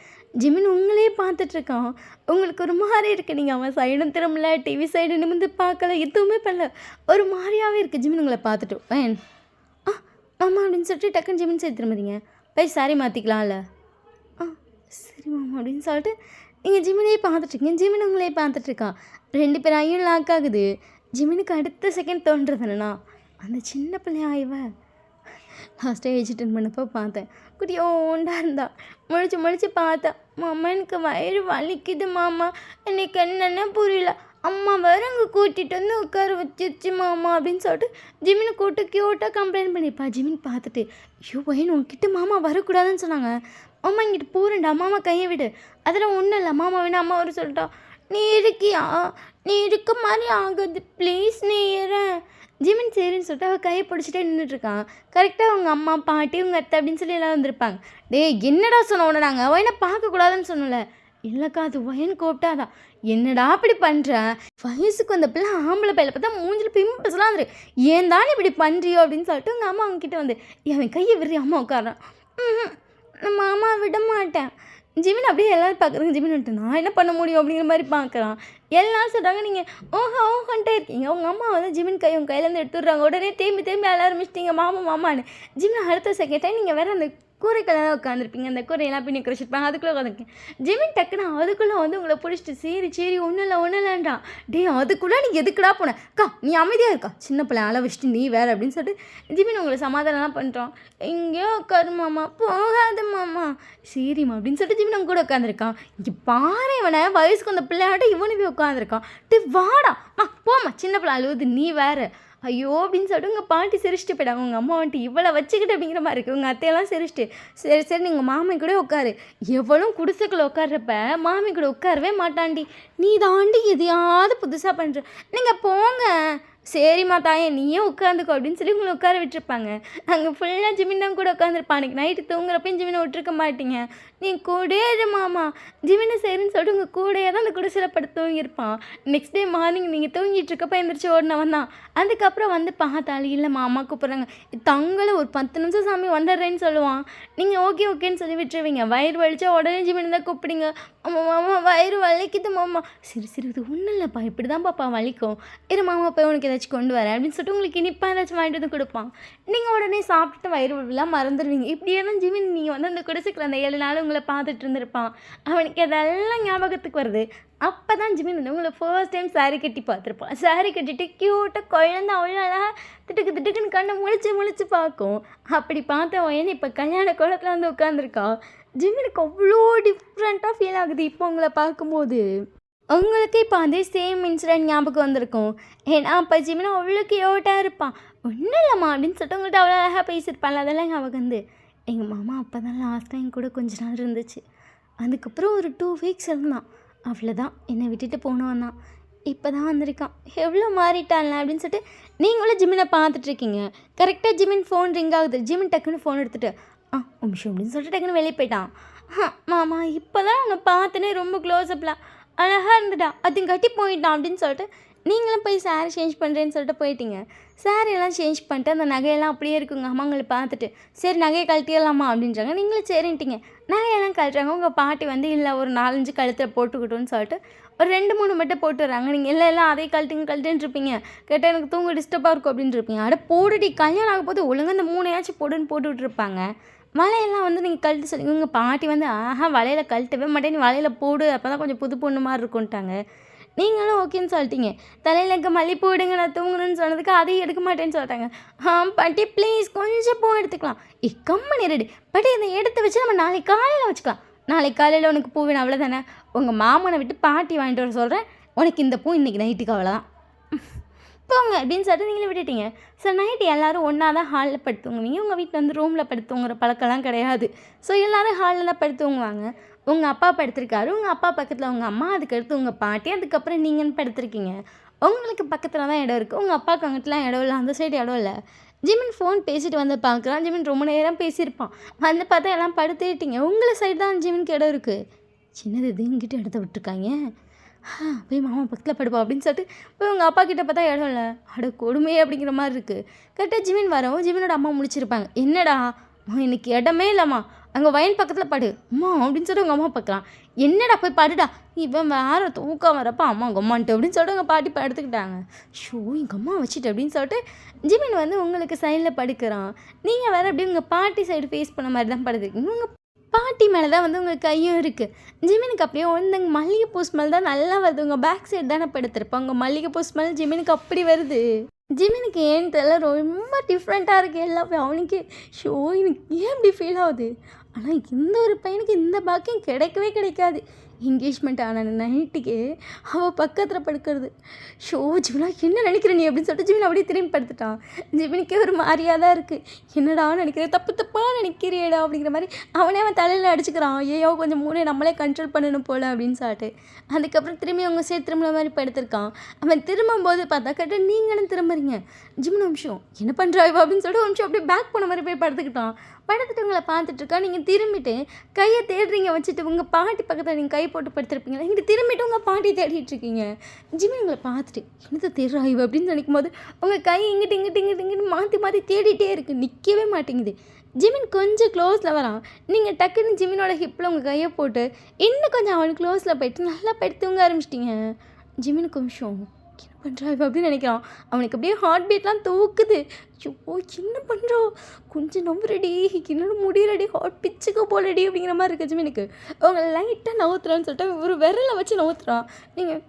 ஜிமின் உங்களே பார்த்துட்ருக்கான். உங்களுக்கு ஒரு மாதிரி இருக்குது. நீங்கள் அவன் சைடும் திரும்பல, டிவி சைடு நிமிர்ந்து பார்க்கல, எதுவுமே பண்ணல. ஒரு மாதிரியாகவே இருக்குது. ஜிமின் உங்களை பார்த்துட்டு மாமா அப்படின்னு சொல்லிட்டு டக்குன்னு ஜிமின் சைடு திரும்புறீங்க. போய் சாரி மாற்றிக்கலாம்ல. சரி மாமா அப்படின்னு சொல்லிட்டு நீங்கள் ஜிமினே பார்த்துட்ருக்கீங்க. ஜிமின் உங்களே பார்த்துட்ருக்கான். 2 பேர் ஐயும் லாக் ஆகுது. ஜிமினுக்கு அடுத்த செகண்ட் தோன்றது என்னன்னா, அந்த சின்ன பிள்ளையா இவன் லாஸ்ட்டாக ஏஜ் அட்டெண்ட் பண்ணப்போ பார்த்தேன். குட்டியோண்டா இருந்தா. முழிச்சு பார்த்தேன். மாமா எனக்கு வயிறு வலிக்குது மாமா, எனக்கு என்னென்ன புரியல, அம்மா வேறு அங்கே கூட்டிகிட்டு வந்து உட்கார வச்சிருச்சு மாமா அப்படின்னு சொல்லிட்டு ஜிமினை கூட்டு க்யூட்டாக கம்ப்ளைண்ட் பண்ணியிருப்பா. ஜிமின் பார்த்துட்டு ஐயோ பையன் உங்ககிட்ட மாமா வரக்கூடாதுன்னு சொன்னாங்க. அம்மா இங்கிட்டு போகிறேன்டா, மாமா கையை விடு, அதெல்லாம் ஒன்றும் இல்லை மாமா வேணா அம்மா வர சொல்லிட்டா. நீ இருக்கியா, நீ இருக்க மாதிரி ஆகுது ப்ளீஸ் நீ ஏறேன். ஜிமின் சரின்னு சொல்லிட்டு அவள் கையை பிடிச்சிட்டே நின்றுட்டுருக்கான். கரெக்டாக உங்கள் அம்மா பாட்டி உங்கள் அத்தை அப்படின்னு சொல்லி எல்லாம் வந்திருப்பாங்க. என்னடா சொன்ன உடனே நாங்கள் வயனை பார்க்கக்கூடாதுன்னு சொன்னல. இல்லைக்கா அது வயன் கூப்பிட்டாதான். என்னடா அப்படி பண்ணுற, வயசுக்கு வந்த பிள்ளை ஆம்பளை பையில பார்த்தா மூஞ்சில் பிம்பிள்ஸ்லாம் வந்துரு, ஏன் தானே இப்படி பண்ணுறியோ அப்படின்னு சொல்லிட்டு உங்கள் அம்மா அவங்ககிட்ட வந்து என் கையை விடுறி அம்மா உட்காரான். நம்ம அம்மா விட மாட்டேன். ஜிமின் அப்படியே எல்லோரும் பார்க்குறாங்க. ஜிமின் வந்துட்டு நான் என்ன பண்ண முடியும் அப்படிங்கிற மாதிரி பார்க்குறான். எல்லோரும் சொல்கிறாங்க நீங்கள் ஓஹோன்ட்டே இருக்கீங்க. உங்கள் அம்மா வந்து ஜிமின் உங்கள் கையிலேருந்து எடுத்துடுறாங்க. உடனே திரும்பி அழ ஆரம்பிச்சிட்டிங்க மாமான்னு. ஜிமின் அடுத்த செகண்ட் டைம் நீங்கள் வேறு அந்த கூரைக்கெல்லாம் உட்காந்துருப்பீங்க. அந்த கூரையெல்லாம் பின்னி குறைச்சிருப்பாங்க. அதுக்குள்ளே உட்காந்துருக்கேன். ஜிமின் டக்குன்னு அதுக்குள்ளே வந்து உங்களை பிடிச்சிட்டு சரி ஒன்றும் இல்லைன்றான். அதுக்குள்ளே நீ எதுக்குடா போன நீ அமைதியாக இருக்கா, சின்ன பிள்ளை அள வச்சுட்டு நீ வேறு அப்படின்னு சொல்லிட்டு ஜிமின் உங்களை சமாதானம்லாம் பண்ணுறான். எங்கேயோ உட்காரு மாமா, போகாது மாமா. சரிம்மா அப்படின்னு சொல்லிட்டு ஜிமின் அவங்க கூட உட்காந்துருக்கான். இங்கே பாரு இவனை வயசுக்கு அந்த பிள்ளையாட்ட இவனு போய் உட்காந்துருக்கான். வாடா போம்மா, சின்ன பிள்ளை அழுவுது நீ வேறு ஐயோ அப்படின்னு சொல்லிட்டு உங்கள் பாட்டி சிரிச்சிட்டு போயிட்டாங்க. உங்கள் அம்மா வந்துட்டு இவ்வளோ வச்சுக்கிட்டு அப்படிங்கிற மாதிரி இருக்குது. உங்கள் அத்தையெல்லாம் சிரிச்சிட்டு சரி நீங்கள் மாமி கூட உட்காரு. எவ்வளோ குடிசைக்குள்ளே உட்கார்றப்ப மாமி கூட உட்காரவே மாட்டாண்டி, நீ தாண்டி எதையாவது புதுசாக பண்ணுற, நீங்கள் போங்க. சரிம்மா தாயே நீயே உட்காந்துக்கோ அப்படின்னு சொல்லி உங்களை உட்கார விட்டுருப்பாங்க. அங்கே ஃபுல்லாக ஜிமின் தான் கூட உட்காந்துருப்பான். அன்றைக்கி நைட்டு தூங்குறப்பையும் ஜிமினை விட்டுருக்க மாட்டீங்க. நீ கூடயே இரு மாமா. ஜிமினை சரின்னு சொல்லிட்டு உங்கள் கூடையே தான் அந்த குடிசையில் படுத்து தூங்கியிருப்பான். நெக்ஸ்ட் டே மார்னிங் நீங்கள் தூங்கிட்டு இருக்கப்போ எந்திரிச்சு ஓடினவன் தான். அதுக்கப்புறம் வந்து பார்த்தாலும் இல்லை மாமா கூப்பிட்றாங்க, தங்களை ஒரு 10 நிமிஷம் சாமி வந்துடுறேன்னு சொல்லுவான். நீங்கள் ஓகேன்னு சொல்லி விட்டுருவீங்க. வயிறு வலிச்சா உடனே ஜிமின் தான் கூப்பிடுங்க. மாமா வயிறு வலிக்குது மாமா. சரி இது ஒன்றும் இல்லைப்பா, இப்படி தான் பாப்பா வலிக்கும், இரு மாமா போய் உனக்கு ஏதாச்சும் கொண்டு வரேன் அப்படின்னு சொல்லிட்டு உங்களுக்கு இனிப்பாக ஏதாச்சும் வாங்கிட்டு வந்து கொடுப்பான். நீங்கள் உடனே சாப்பிட்டு வயிறு வலிலாம் மறந்துடுவீங்க. இப்படியே தான் ஜிமின் நீங்கள் வந்து அந்த குடிசைக்குள்ள அந்த 7 நாள் உங்களை பார்த்துட்டு இருந்திருப்பான். அவனுக்கு அதெல்லாம் ஞாபகத்துக்கு வருது. அப்போ தான் ஜிமின் வந்து உங்களை ஃபர்ஸ்ட் டைம் சாரீ கட்டி பார்த்துருப்பான். சாரீ கட்டிட்டு க்யூட்டாக குழந்தை அவ்வளோ அழகாக திட்டுக்குன்னு கண்ணை முழிச்சு பார்க்கும். அப்படி பார்த்த வயன் இப்போ கல்யாண குளத்தில் வந்து உட்காந்துருக்கா. ஜிமினுக்கு அவ்வளோ டிஃப்ரெண்ட்டாக ஃபீல் ஆகுது இப்போ உங்களை பார்க்கும்போது. உங்களுக்கு இப்போ அதே சேம் இன்சிடென்ட் ஞாபகம் வந்திருக்கும். ஏன்னா அப்போ ஜிமின் அவ்வளோ க்யூட்டாக இருப்பான். ஒன்றும் இல்லைம்மா அப்படின்னு சொல்லிட்டு உங்கள்கிட்ட அவ்வளோ அழகாக பேசியிருப்பான்ல, அதெல்லாம் ஞாபகம் வந்து எங்கள் மாமா அப்போ தான் லாஸ்ட் டைம் கூட கொஞ்ச நாள் இருந்துச்சு. அதுக்கப்புறம் ஒரு 2 வீக்ஸ் இருந்தான். அவ்வளோதான் என்னை விட்டுட்டு போனவன் தான். இப்போ தான் வந்திருக்கான். எவ்வளோ மாறிட்டான்ல அப்படின்னு சொல்லிட்டு நீங்களும் ஜிமினை பார்த்துட்ருக்கீங்க. கரெக்டாக ஜிமின் ஃபோன் ரிங் ஆகுது. ஜிமின் டக்குன்னு ஃபோன் எடுத்துகிட்டு நிமிஷம் அப்படின்னு சொல்லிட்டு டக்குன்னு வெளியே போயிட்டான். மாமா இப்போ தான் அவனை பார்த்தனே ரொம்ப க்ளோஸ்அப்லாம் அழகாக இருந்துட்டா, அதுவும் கட்டி போயிட்டான் அப்படின்னு சொல்லிட்டு நீங்களும் போய் சாரீ சேஞ்ச் பண்ணுறேன்னு சொல்லிட்டு போயிட்டீங்க. சாரியெல்லாம் சேஞ்ச் பண்ணிட்டு அந்த நகையெல்லாம் அப்படியே இருக்குங்க. அம்மாங்களை பார்த்துட்டு சரி நகையை கழட்டிடலாமா அப்படின்றாங்க. நீங்களும் சரின்ட்டிங்க. நகையெல்லாம் கழட்டுறாங்க. உங்கள் பாட்டி வந்து இல்லை ஒரு 4-5 கழுத்தில் போட்டுக்கிட்டோன்னு சொல்லிட்டு ஒரு 2-3 மட்டும் போட்டுடுறாங்க. நீங்கள் எல்லாம் அதே கழட்டுன்னு இருப்பீங்க. கேட்டால் எனக்கு தூங்க டிஸ்டர்பாக இருக்கும் அப்படின்னு இருப்பீங்க. போடுடி கல்யாணம் ஆக போது ஒழுங்காக அந்த 3 போடுன்னு போட்டு விட்டுருப்பாங்க. வலையெல்லாம் வந்து நீங்கள் கழட்டு சொல்லுங்க. உங்கள் பாட்டி வந்து வலையில் கழட்டவே மாட்டேன், நீ வலையில் போடு, அப்போ தான் கொஞ்சம் புது பொண்ணு மாதிரி இருக்கும்ட்டாங்க. நீங்களும் ஓகேன்னு சொல்லிட்டீங்க. தலையில் இருக்க மல்லிப்பூ எடுங்க நான் தூங்குறேன்னு சொன்னதுக்கு அதையும் எடுக்க மாட்டேன்னு சொல்லிட்டாங்க. பாட்டி ப்ளீஸ் கொஞ்சம் பூ எடுத்துக்கலாம். கம்மனி ரெடி பாட்டி இதை எடுத்து வச்சு நம்ம நாளைக்கு காலையில் வச்சுக்கலாம். நாளைக்கு காலையில் உனக்கு பூ வேணும் அவ்வளோதானே. உங்கள் மாமனை விட்டு பாட்டி வாங்கிட்டு வர சொல்கிறேன். உனக்கு இந்த பூ இன்றைக்கி நைட்டுக்கு அவ்வளோதான். போங்க அப்படின்னு சொல்லிட்டு நீங்களே விட்டுட்டீங்க. ஸோ நைட்டு எல்லோரும் ஒன்றா தான் ஹாலில் படுத்துங்குவீங்க. உங்கள் வீட்டில் வந்து ரூமில் படுத்துங்கிற பழக்கம்லாம் கிடையாது. ஸோ எல்லோரும் ஹாலில் தான் படுத்துங்குவாங்க. உங்கள் அப்பா படுத்திருக்காரு, உங்கள் அப்பா பக்கத்தில் உங்கள் அம்மா, அதுக்கடுத்து உங்கள் பாட்டி, அதுக்கப்புறம் நீங்கன்னு படுத்திருக்கீங்க. உங்களுக்கு பக்கத்தில் தான் இடம் இருக்குது. உங்கள் அப்பாவுக்கு அங்கிட்டலாம் இடம் இல்லை, அந்த சைடு இடம் இல்லை. ஜிமின் ஃபோன் பேசிட்டு வந்து பார்க்குறான். ஜிமின் ரொம்ப நேரம் பேசியிருப்பான். வந்து பார்த்தா எல்லாம் படுத்துக்கிட்டீங்க. உங்களை சைடு தான் ஜிமினுக்கு இடம் இருக்குது. சின்னது இது இங்கிட்ட இடத்த விட்டுருக்காங்க. போய் மாமா பக்கத்தில் படுப்பா அப்படின்னு சொல்லிட்டு போய் உங்கள் அப்பா கிட்ட பார்த்தா இடம் இல்லை. அட கொடுமையே அப்படிங்கிற மாதிரி இருக்குது. கரெக்டாக ஜிமின் வரவும் ஜிமினோட அம்மா முடிச்சிருப்பாங்க. என்னடா இன்னைக்கு இடமே இல்லைம்மா, அங்கே வயன் பக்கத்தில் படு அம்மா அப்படின்னு சொல்லிட்டு உங்கள் அம்மா பார்க்குறான். என்னடா போய் படுடா, இவன் வேறு தூக்கம் வரப்போ அம்மா அம்மான்ட்டு அப்படின்னு சொல்லிட்டு உங்கள் பாட்டி படுத்துக்கிட்டாங்க. ஷோ எங்கள் அம்மா வச்சுட்டு அப்படின்னு சொல்லிட்டு ஜிமின் வந்து உங்களுக்கு சைடில் படுக்கிறான். நீங்கள் வேறு அப்படியே உங்கள் பாட்டி சைடு ஃபேஸ் பண்ண மாதிரி தான் படுத்துருக்கீங்க. உங்கள் பாட்டி மேலே தான் வந்து உங்கள் கையும் இருக்குது. ஜிமினுக்கு அப்படியே வந்து மல்லிகைப்பூ ஸ்மெல் தான் நல்லா வருது. உங்கள் பேக் சைடு தானே படுத்துருப்போம். உங்கள் மல்லிகைப்பூ ஸ்மெல் ஜிமினுக்கு அப்படி வருது. ஜிமினுக்கு ஏன்னு தெரியல, ரொம்ப டிஃப்ரெண்ட்டாக இருக்குது எல்லாமே. அவனுக்கு ஷோ எனக்கு ஏன் இப்படி ஃபீல் ஆகுது. ஆனால் இந்த ஒரு பையனுக்கு இந்த பாக்கியம் கிடைக்கவே கிடைக்காது. என்கேஜ்மெண்ட் ஆன நைட்டுக்கு அவள் பக்கத்தில் படுக்கிறது. ஷோ ஜிமினா என்ன நினைக்கிற நீ அப்படின்னு சொல்லிட்டு ஜிமின் அப்படியே திரும்பி படுத்துட்டான். ஜிமினுக்கே ஒரு மாதிரியாக தான் இருக்குது. என்னடா நினைக்கிறேன், தப்பு தப்பாக நினைக்கிறியடா அப்படிங்கிற மாதிரி அவனே அவன் தலையில் அடிச்சுக்கிறான். ஐயோ கொஞ்சம் மூணு நம்மளே கண்ட்ரோல் பண்ணணும் போல் அப்படின்னு சொல்லிட்டு அதுக்கப்புறம் திரும்பி அவங்க சைடு திரும்ப மாதிரி படுத்திருக்கான். அவன் திரும்பும்போது பார்த்தா கரெக்டாக நீங்களும் திரும்புறீங்க. ஜிமின் நிமிஷம் என்ன பண்ணுறா இவ அப்படின்னு சொல்லிட்டு ஒரு நிமிஷம் அப்படியே பேக் போன மாதிரி போய் படுத்துக்கிட்டான். படுத்துட்டு உங்களை பார்த்துட்ருக்கா. நீங்கள் திரும்பிட்டு கையை தேடுறீங்க வச்சுட்டு உங்கள் பாட்டி பக்கத்தில் நீங்கள் கை போட்டு படுத்துருப்பீங்களா, இங்கிட்டு திரும்பிட்டு உங்கள் பாட்டி தேடிட்டு இருக்கீங்க. ஜிமின் உங்களை பார்த்துட்டு என்னத்தை தேடுறா இவ அப்படின்னு நினைக்கும் போது உங்கள் கை இங்கிட்டு இங்கிட்டு இங்கிட்டு இங்கிட்டு மாற்றி மாற்றி தேடிட்டே இருக்குது, நிற்கவே மாட்டேங்குது. ஜிமின் கொஞ்சம் க்ளோஸில் வரான். நீங்கள் டக்குன்னு ஜிமினோட ஹிப்பில் உங்கள் கையை போட்டு இன்னும் கொஞ்சம் அவனுக்கு க்ளோஸில் போயிட்டு நல்லா படுத்து தூங்க ஆரம்பிச்சிட்டிங்க. ஜிமினுக்கு நிமிஷம் என்ன பண்ணுறா இவ அப்படின்னு நினைக்கிறான். அவனுக்கு அப்படியே ஹார்ட் பீட்லாம் தூக்குது. ஐயோ என்ன பண்ணுறோம், கொஞ்சம் நம்புறடி, என்னோட முடியலடி, ஹார்ட் பிச்சுக்க போலடி அப்படிங்கிற மாதிரி இருக்குது ஜிமினுக்கு. அவங்க லைட்டாக நவுத்துறான்னு சொல்லிட்டு ஒரு விரலை வச்சு நவுத்துறான். நீங்கள்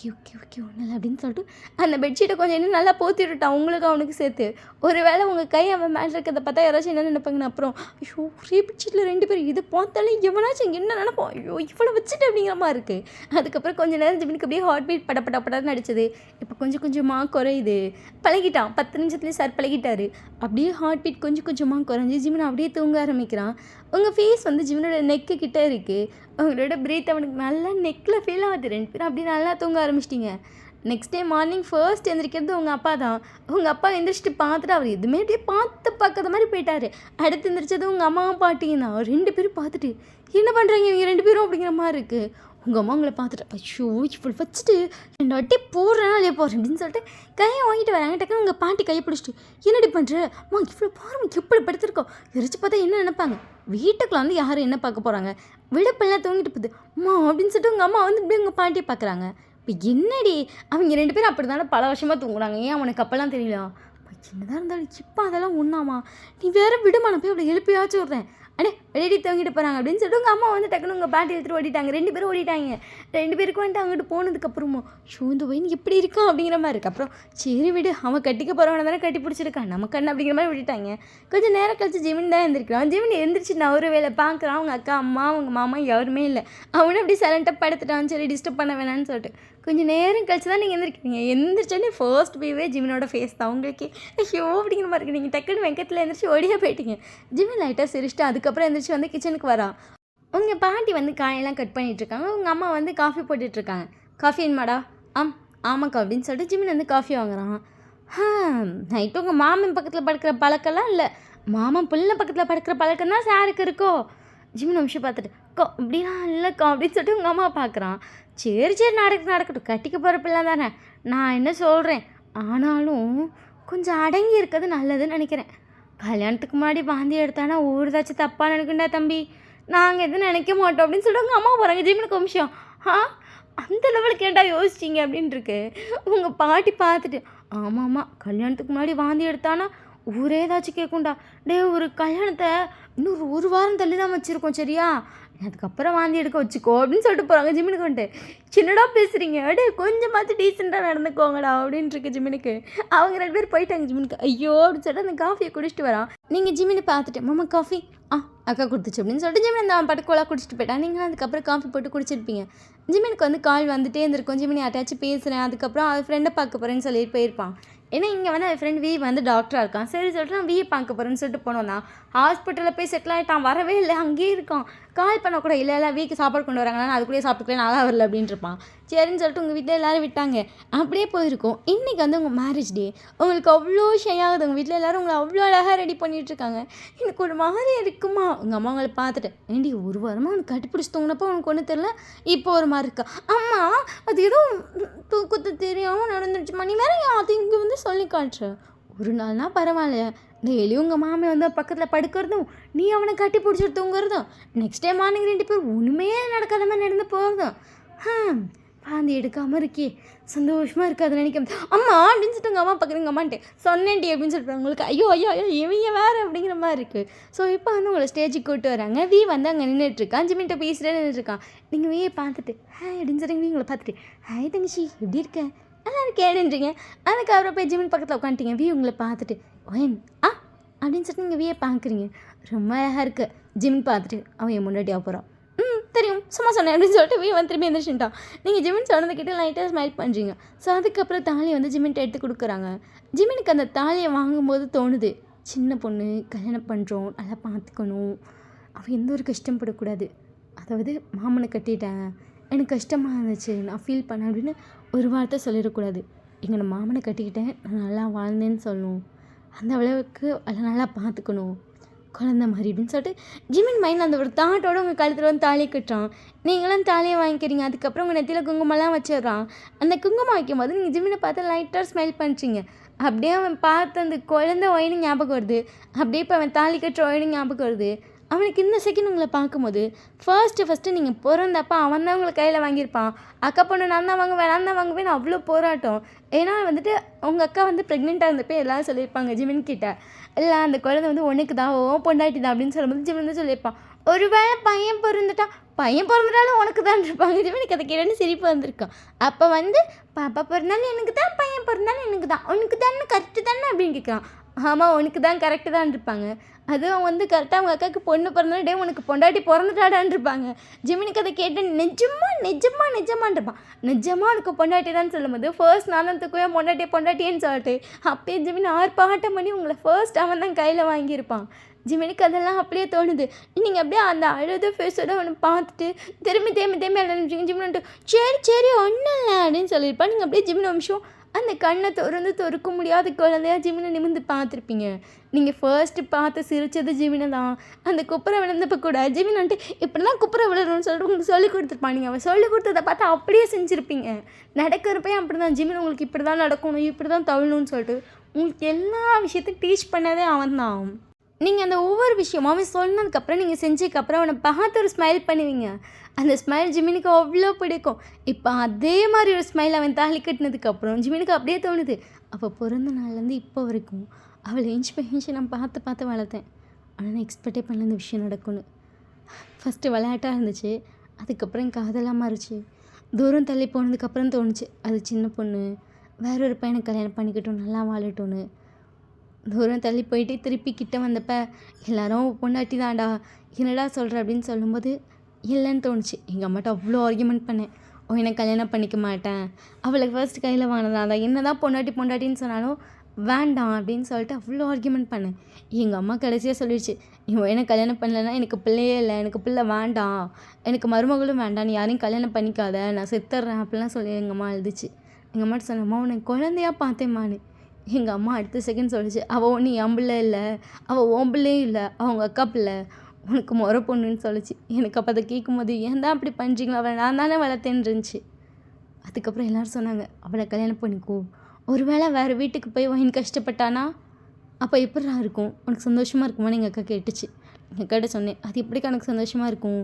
ஓகே ஓகே ஓகே ஒன்றும் இல்லை அப்படின்னு சொல்லிட்டு அந்த பெட்ஷீட்டை கொஞ்சம் இன்னும் நல்லா போத்தி விட்டுட்டான் உங்களுக்கு அவனுக்கு சேர்த்து. ஒரு வேளை உங்கள் கை அவன் மேலே இருக்கிறத பார்த்தா யாராச்சும் என்ன நினைப்பாங்கன்னு அப்புறம் ஐயோ ஒரே பெட்ஷீட்டில் 2 பேர் இது பார்த்தாலே எவனாச்சும் என்ன நினைப்போம், ஐயோ இவ்வளோ வச்சுட்டு அப்படிங்கிற மாதிரி இருக்குது. அதுக்கப்புறம் கொஞ்சம் நேரம் ஜிமினுக்கு அப்படியே ஹார்ட் பீட் படப்படப்படன்னு அடிச்சது. இப்போ கொஞ்சம் கொஞ்சமாக குறையுது. பழகிட்டான், 10 நிமிஷத்துலேயே சார் பழகிட்டாரு. அப்படியே ஹார்ட் பீட் கொஞ்சம் கொஞ்சமாக குறைஞ்சி ஜிமின் அப்படியே தூங்க ஆரம்பிக்கிறான். உங்கள் ஃபேஸ் வந்து ஜிமினோட நெக்கு கிட்டே இருக்குது. அவங்களோட பிரீத் அவனுக்கு நல்லா நெக்கில் ஃபீல் ஆகுது. 2 பேரும் அப்படி நல்லா தூங்க ஆரம்பிச்சிட்டிங்க. நெக்ஸ்ட் டே மார்னிங் ஃபர்ஸ்ட் எந்திரிக்கிறது உங்கள் அப்பா தான். உங்கள் அப்பா எந்திரிச்சிட்டு பார்த்துட்டு அவர் எதுவுமே அப்படியே பார்க்காத மாதிரி போயிட்டார். அடுத்து எந்திரிச்சது உங்கள் அம்மாவும் பாட்டியும் தான். 2 பேரும் பார்த்துட்டு என்ன பண்ணுறாங்க இவங்க 2 பேரும் அப்படிங்கிற மாதிரி இருக்குது. உங்கள் அம்மா உங்களை பார்த்துட்டு ஐயோ இவ்வளோ வச்சுட்டு 2 வாட்டி போடுறேன்னா இல்லையா போடுறேன் அப்படின்னு சொல்லிட்டு கையை வாங்கிட்டு வராங்க. டக்குன்னு உங்கள் பாட்டி கையை பிடிச்சிட்டு என்னடி பண்ணுற அம்மா இவ்வளோ பாருங்க எப்படி படுத்திருக்கோம், எரிச்சு பார்த்தா என்ன நினைப்பாங்க, வீட்டுக்குள்ள வந்து யாரும் என்ன பார்க்க போகிறாங்க, விடப்பெல்லாம் தூங்கிட்டு போகுது அம்மா அப்படின்னு சொல்லிட்டு உங்கள் அம்மா வந்து இப்படி உங்கள் பாட்டியை பார்க்குறாங்க. இப்போ என்னடி அவங்க 2 பேரும் அப்படி தானே பல வருஷமாக தூங்குறாங்க, ஏன் அவனுக்கு அப்போல்லாம் தெரியல. என்னதான் இருந்தாலும் இப்போ அதெல்லாம் ஒன்றாமா, நீ வேற விடுமா, நான் போய் அவளை எழுப்பியாச்சும் விட்றேன், அடே வெளியே தூங்கிட்டு போகிறாங்க அப்படின்னு சொல்லிட்டு உங்கள் அம்மா வந்து டக்குன்னு உங்கள் பாட்டி எடுத்துகிட்டு ஓடிட்டாங்க. 2 பேரும் ஓடிட்டாங்க. 2 பேருக்கும் வந்துட்டு அங்கிட்டு போனதுக்கப்புறமா ஷோ இந்த வயன் எப்படி இருக்கான் அப்படிங்கிற மாதிரி இருக்குது. அப்புறம் சரி விடு, அவன் கட்டிக்க போகிறவனை தானே கட்டி பிடிச்சிருக்கான், நமக்கு என்ன அப்படிங்கிற மாதிரி விட்டுட்டாங்க. கொஞ்சம் நேரம் கழிச்சு ஜிமின் தான் எழுந்திருக்கிறான். ஜிமின் எழுந்திரிச்சு நான் ஒரு வேலை பார்க்குறான். அவங்க அக்கா அம்மா அவங்க மாமா யாருமே இல்லை. அவனும் அப்படி சைலண்ட்டாக படுத்துட்டான். சரி டிஸ்டர்ப் பண்ண வேணான்னு சொல்லிட்டு கொஞ்சம் நேரம் கழிச்சு தான் நீங்கள் எந்திரிக்கிறீங்க. எந்திரிச்சோடனே ஃபர்ஸ்ட் வியூவே ஜிமினோட ஃபேஸ் தான். உங்களுக்கு ஐயோ அப்படிங்கிற மாதிரி இருக்குது. நீங்கள் டக்குன்னு வெங்கத்தில் எழுந்திரிச்சு ஓடியே போயிட்டீங்க. ஜிமின் லைட்டாக சிரிச்சிட்டு அதுக்கப்புறம் எழுந்திரிச்சு வந்து கிச்சனுக்கு வரா. உங்கள் பாட்டி வந்து காயெல்லாம் கட் பண்ணிகிட்ருக்காங்க. உங்கள் அம்மா வந்து காஃபி போட்டுட்ருக்காங்க. காஃபி என்னமாடா, ஆமாக்கா அப்படின்னு சொல்லிட்டு ஜிமின் வந்து காஃபி வாங்குறான். நைட்டு உங்கள் மாமன் பக்கத்தில் படுக்கிற பழக்கம்லாம் இல்லை, மாமன் பிள்ளை பக்கத்தில் படுக்கிற பழக்கம் தான் சாருக்கு இருக்கோ. ஜிமின் நிமிஷம் பார்த்துட்டு அக்கா இப்படிலாம் இல்லைக்கா அப்படின்னு சொல்லிட்டு உங்கள் அம்மா பார்க்குறான். சரி நடக்கட்டும், கட்டிக்க போகிற பிள்ளை தானே, நான் என்ன சொல்கிறேன், ஆனாலும் கொஞ்சம் அடங்கி இருக்கிறது நல்லதுன்னு நினைக்கிறேன். கல்யாணத்துக்கு முன்னாடி வாந்தி எடுத்தானா ஊருதாச்சும் தப்பாக நினைக்கண்டா தம்பி, நாங்கள் எதுவும் நினைக்க மாட்டோம் அப்படின்னு சொல்லிட்டு உங்கள் அம்மா போகிறாங்க. ஜிமினுக்கு நிமிஷம் அந்த லெவலுக்கு ஏன்டா யோசிச்சிங்க அப்படின்ட்டுருக்கு. உங்கள் பாட்டி பார்த்துட்டு ஆமாம் கல்யாணத்துக்கு முன்னாடி வாந்தி எடுத்தானா ஊரே ஏதாச்சும் கேட்கும்டா. டே ஒரு கல்யாணத்தை இன்னும் 1 வாரம் தள்ளி தான் வச்சுருக்கோம் சரியா, அதுக்கப்புறம் வாந்தி எடுக்க வச்சுக்கோ அப்படின்னு சொல்லிட்டு போகிறாங்க. ஜிமினுக்கு வந்துட்டு சின்னடா பேசுகிறீங்க, அடே கொஞ்சமாச்சு டீசெண்டாக நடந்துக்கோங்கடா அப்படின்ட்டு இருக்கு ஜிமினுக்கு. அவங்க 2 பேர் போயிட்டாங்க. ஜிமினுக்கு ஐயோ அப்படின்னு சொல்லிட்டு அந்த காஃபியை குடிச்சிட்டு வரான். நீங்கள் ஜிமினை பார்த்துட்டு மாமா காஃபி அக்கா கொடுத்துச்சு அப்படின்னு சொல்லிட்டு ஜிமின் அந்த பட்டுக்கோலாக குடிச்சிட்டு போயிட்டான். நீங்கள் அதுக்கப்புறம் காஃபி போட்டு குடிச்சிருப்பீங்க. ஜிமினுக்கு வந்து கால் வந்துட்டே இருந்திருக்கும். ஜிமினி யார்ட்டாச்சும் பேசுகிறேன், அதுக்கப்புறம் அவள் ஃப்ரெண்டை பார்க்க போகிறேன்னு சொல்லிட்டு போயிருப்பான். ஏன்னா இங்கே வந்து அவன் ஃப்ரெண்ட் வி வந்து டாக்டராக இருக்கான். சரி சொல்லிட்டு நான் வியை பார்க்க போகிறேன்னு சொல்லிட்டு போனோம் தான். ஹாஸ்பிட்டலில் போய் செட்டில் ஆகிட்டான். வரவே இல்லை, அங்கேயே இருக்கான். கால் பண்ணக்கூட இல்லை வீக்கு சாப்பாடு கொண்டு வராங்கன்னா அதுக்குள்ளேயே சாப்பிட்டுக்கலாம், நல்லா வரல அப்படின்ட்டு இருப்பான். சரின்னு சொல்லிட்டு உங்கள் வீட்டில் எல்லோரும் விட்டாங்க. அப்படியே போயிருக்கும். இன்றைக்கி வந்து உங்கள் மேரேஜ் டே. உங்களுக்கு அவ்வளோ ஷை ஆகுது. உங்கள் வீட்டில் எல்லோரும் உங்களை அவ்வளோ அழகாக ரெடி பண்ணிகிட்ருக்காங்க. எனக்கு ஒரு மாதிரி இருக்குமா. உங்கள் அம்மா உங்களை பார்த்துட்டு ஏண்டி ஒரு வாரமாக உனக்கு கட்டிப்பிடிச்சி தூங்கினப்போ உனக்கு ஒன்றும் தெரில, இப்போ ஒரு மாதிரி இருக்கா. அம்மா அது ஏதோ தூக்கத்தை தெரியாமல் நடந்துடுச்சுமா, நீ வேற அது இங்கே வந்து சொல்லி காட்டுற. ஒரு நாள்னா பரவாயில்ல, டெய்லி உங்கள் மாமி வந்து பக்கத்தில் படுக்கிறதும் நீ அவனை கட்டி பிடிச்சிட்டு தூங்குறதும் நெக்ஸ்ட் டே மார்னிங் 2 பேர் ஒன்றுமே நடக்காத மாதிரி நடந்து போகிறதும் பாந்தி எடுக்காமல் இருக்கே, சந்தோஷமாக இருக்காது நினைக்க. அம்மா அப்படின்னு சொல்லிட்டு உங்கள் அம்மா பார்க்குறீங்க. அம்மான்ட்டு சொன்னேன்டி அப்படின்னு சொல்லிட்டு உங்களுக்கு ஐயோ இவங்க வேறு அப்படிங்கிற மாதிரி இருக்குது. ஸோ இப்போ வந்து உங்களை ஸ்டேஜுக்கு கூப்பிட்டு வராங்க. வி வந்து அங்கே நின்றுட்டுருக்கான். ஜிமின்ட்ட பேசிட்டே நின்றுட்டுருக்கான். நீங்கள் வியை பார்த்துட்டு ஹாய் அப்படின்னு சொல்லிங்க. உங்களை பார்த்துட்டு ஹாய் தங்கச்சி எப்படி இருக்கேன், நல்லா இருக்கேன்றீங்க. அதுக்கப்புறம் போய் ஜிமின் பக்கத்தில் உட்காந்துட்டீங்க. வி உங்களை பார்த்துட்டு ஓயன் அப்படின்னு சொல்லிட்டு நீங்கள் வியை பார்க்குறீங்க. ரொம்ப அழகாக இருக்குது. ஜிமின் பார்த்துட்டு அவன் என் முன்னாடி போகிறான். தெரியும் சும்மா சொன்னேன் அப்படின்னு சொல்லிட்டு வி வந்து திரும்பி எழுந்திரிச்சுட்டான். நீங்கள் ஜிமின் சொன்னதுக்கிட்ட லைட்டாக ஸ்மைல் பண்ணுறீங்க. ஸோ அதுக்கப்புறம் தாலியை வந்து ஜிமின்ட்ட எடுத்து கொடுக்குறாங்க. ஜிமினுக்கு அந்த தாலியை வாங்கும்போது தோணுது, சின்ன பொண்ணு கல்யாணம் பண்ணுறோம், நல்லா பார்த்துக்கணும், அவள் எந்த ஒரு கஷ்டப்படக்கூடாது. அதாவது மாமனை கட்டிட்டேன், எனக்கு கஷ்டமாக இருந்துச்சு, நான் ஃபீல் பண்ணேன் அப்படின்னு ஒரு வார்த்தை சொல்லிடக்கூடாது. எங்கள் மாமனை கட்டிக்கிட்டேன், நான் நல்லா வாழ்ந்தேன்னு சொல்லணும். அந்த அளவுக்கு அதை நல்லா பார்த்துக்கணும் குழந்த மாதிரி அப்படின்னு சொல்லிட்டு ஜிமின் மைண்டில் அந்த ஒரு தாட்டோடு உங்கள் கழுத்தில் வந்து தாலி கட்டுறான். நீங்களும் தாலியை வாங்கிக்கிறீங்க. அதுக்கப்புறம் உங்கள் நெத்தியில் குங்குமம்லாம் வச்சிடுறான். அந்த குங்குமம் வைக்கும் போது நீங்கள் ஜிமினை பார்த்து லைட்டாக ஸ்மைல் பண்ணுறீங்க. அப்படியே அவன் பார்த்து அந்த குழந்தை ஒயினு ஞாபகம் வருது. அப்படியே இப்போ அவன் தாலி கட்டுற ஒயினு ஞாபகம் வருது. அவனுக்கு இந்த செகண்ட் உங்களை பார்க்கும்போது ஃபர்ஸ்ட்டு நீங்கள் பிறந்தப்போ அவன் தான் உங்களை கையில் வாங்கியிருப்பான். அக்கா பொண்ணு நான் தான் வாங்குவேன் அவ்வளோ போராட்டம். ஏன்னா வந்துட்டு உங்கள் அக்கா வந்து ப்ரெக்னெண்ட்டாக இருந்தப்போ எல்லோரும் சொல்லியிருப்பாங்க ஜிமின் கிட்ட, இல்லை அந்த குழந்தை வந்து உனக்கு தான் பொண்டாட்டி தான் அப்படின்னு சொல்லும்போது ஜிமின் வந்து சொல்லியிருப்பான், ஒரு வேளை பையன் பிறந்துட்டாலும் உனக்கு தான் இருப்பாங்க. ஜிமினுக்கு அதை கேட்டு சிரிப்பு வந்திருக்கான். அப்போ வந்து பாப்பா பிறந்தாலும் எனக்கு தான், பையன் பிறந்தாலும் எனக்கு தான், உனக்கு தானே கரெக்டு தானே அப்படின்னு கேட்குறான். ஆமாம் உனக்கு தான் கரெக்டு தான் இருப்பாங்க. அதுவும் வந்து கரெக்டாக அவங்க அக்காவுக்கு பொண்ணு பிறந்தாலும் டே உனக்கு பொண்டாட்டி பிறந்துட்டாடான்னு இருப்பாங்க. ஜிமினுக்கு அதை கேட்டு நிஜமான்னு இருப்பான். நிஜமாக உனக்கு பொண்டாட்டி தான் சொல்லும்போது ஃபர்ஸ்ட் நான் தான் தூக்குவேன் பொண்டாட்டின்னு சொல்லிட்டு அப்பயே ஜிமின் ஆர்ப்பாட்டம் பண்ணி உங்களை ஃபர்ஸ்ட் அவன் தான் கையில் வாங்கியிருப்பான். ஜிமினுக்கு அதெல்லாம் அப்படியே தோணுது. நீங்கள் அப்படியே அந்த அழுத ஃபேஸோட அவனை பார்த்துட்டு திரும்பி அழுதுச்சிங்க. ஜிமின் வந்துட்டு சரி ஒன்றும் இல்லை அப்படின்னு சொல்லியிருப்பான். நீங்கள் அப்படியே ஜிமின் நிமிஷம் அந்த கண்ணை திறக்க முடியாத குழந்தையா ஜிமினை நிமிர்ந்து பார்த்துருப்பீங்க. நீங்கள் ஃபர்ஸ்ட்டு பார்த்து சிரித்தது ஜிமினை தான். அந்த குப்புரை விழுந்தப்போ கூட ஜிமின் வந்துட்டு இப்படி தான் குப்புரை விழுறோன்னு சொல்லிட்டு உங்களுக்கு சொல்லிக் கொடுத்துருப்பான். நீங்கள் அவன் சொல்லிக் கொடுத்ததை பார்த்து அப்படியே செஞ்சுருப்பீங்க. நடக்கிறப்பே அப்படி தான் ஜிமின் உங்களுக்கு இப்படி தான் நடக்கணும், இப்படி தான் தவிழணும்னு சொல்லிட்டு உங்களுக்கு எல்லா விஷயத்தையும் டீச் பண்ணதே அவன் தான். நீங்கள் அந்த ஒவ்வொரு விஷயமும் அவன் சொன்னதுக்கப்புறம் நீங்கள் செஞ்சதுக்கப்புறம் அவனை பார்த்து ஒரு ஸ்மைல் பண்ணுவீங்க. அந்த ஸ்மைல் ஜிமினுக்கு அவ்வளோ பிடிக்கும். இப்போ அதே மாதிரி ஒரு ஸ்மைல் அவன் தாலி கட்டினதுக்கப்புறம் ஜிமினுக்கு அப்படியே தோணுது, அவள் பிறந்த நாள்லேருந்து இப்போ வரைக்கும் அவளை இன்ச் பை இன்ச் நான் பார்த்து வளர்த்தேன். ஆனால் நான் எக்ஸ்பெக்டே பண்ணல இந்த விஷயம் நடக்கும்னு. ஃபஸ்ட்டு விளையாட்டாக இருந்துச்சு, அதுக்கப்புறம் காதலாக மாறிச்சு. தூரம் தள்ளி போனதுக்கப்புறம் தோணுச்சு அது சின்ன பொண்ணு, வேற ஒரு பையனை கல்யாணம் பண்ணிக்கிட்டோம், நல்லா வாழட்டோன்னு. தூரம் தள்ளி போயிட்டு திருப்பி கிட்ட வந்தப்போ எல்லாரும் பொண்டாட்டி தான்டா என்னடா சொல்கிற அப்படின்னு சொல்லும்போது இல்லைன்னு தோணுச்சு. எங்கள் அம்மாட்ட அவ்வளோ ஆர்கியூமெண்ட் பண்ணேன், என்னை கல்யாணம் பண்ணிக்க மாட்டேன், அவளுக்கு ஃபர்ஸ்ட் கையில் வாங்கினதான் தான், என்ன தான் பொண்டாட்டின்னு சொன்னாலும் வேண்டாம் அப்படின்னு சொல்லிட்டு அவ்வளோ ஆர்கியூமெண்ட் பண்ணேன். எங்கள் அம்மா கடைசியாக சொல்லிடுச்சு, நீ என்ன கல்யாணம் பண்ணலைன்னா எனக்கு பிள்ளையே இல்லை, எனக்கு பிள்ளை வேண்டாம், எனக்கு மருமகளும் வேண்டாம், நீ யாரையும் கல்யாணம் பண்ணிக்காத, நான் செத்துட்றேன் அப்படிலாம் சொல்லி எங்கள் அம்மா எழுதிச்சு. எங்கள் அம்மாட்ட சொன்னம்மா உனக்கு குழந்தையாக பார்த்தேம்மான்னு. எங்கள் அம்மா அடுத்த செகண்ட் சொல்லிச்சு, அவள் ஒன்றும் என் பிள்ளை இல்லை, அவள் ஓன் பிள்ளையும் இல்லை, அவங்க அக்கா பிள்ளை, உனக்கு முறை பொண்ணுன்னு சொல்லிச்சு. எனக்கு அப்போ அதை கேட்கும்போது ஏன் தான் அப்படி பண்ணுறீங்களா, அவளை நான் தானே வளர்த்தேன்னு இருந்துச்சு. அதுக்கப்புறம் எல்லோரும் சொன்னாங்க அவளை கல்யாணம் பண்ணிக்கோ, ஒரு வேளை வேறு வீட்டுக்கு போய் வாங்கி கஷ்டப்பட்டானா அப்போ எப்படிடா இருக்கும், உனக்கு சந்தோஷமாக இருக்குமான்னு எங்கள் அக்கா கேட்டுச்சு. எங்கள் அக்காட்ட சொன்னேன், அது எப்படிக்கா எனக்கு சந்தோஷமாக இருக்கும்,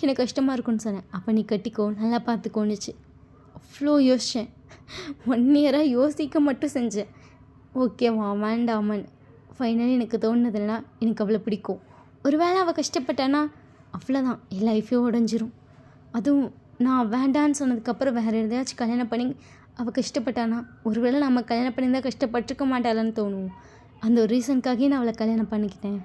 எனக்கு கஷ்டமாக இருக்கும்னு சொன்னேன். அப்போ நீ கட்டிக்கோ, நல்லா பார்த்துக்கோன்னுச்சு. அவ்வளோ யோசித்தேன், 1 இயராக யோசிக்க மட்டும் செஞ்சேன். ஓகேவா வேண்டாமன். ஃபைனலி எனக்கு தோணுனதுன்னா எனக்கு அவளை பிடிக்கும். ஒரு வேளை அவள் கஷ்டப்பட்டானா அவ்வளோதான் என் லைஃபே உடஞ்சிரும். அதுவும் நான் வேண்டான்னு சொன்னதுக்கப்புறம் வேறு எதையாச்சும் கல்யாணம் பண்ணி அவள் கஷ்டப்பட்டானா, ஒருவேளை நம்ம கல்யாணம் பண்ணியிருந்தா கஷ்டப்பட்டிருக்க மாட்டாளான்னு தோணும். அந்த ஒரு ரீசனுக்காகவே நான் அவளை கல்யாணம் பண்ணிக்கிட்டேன்.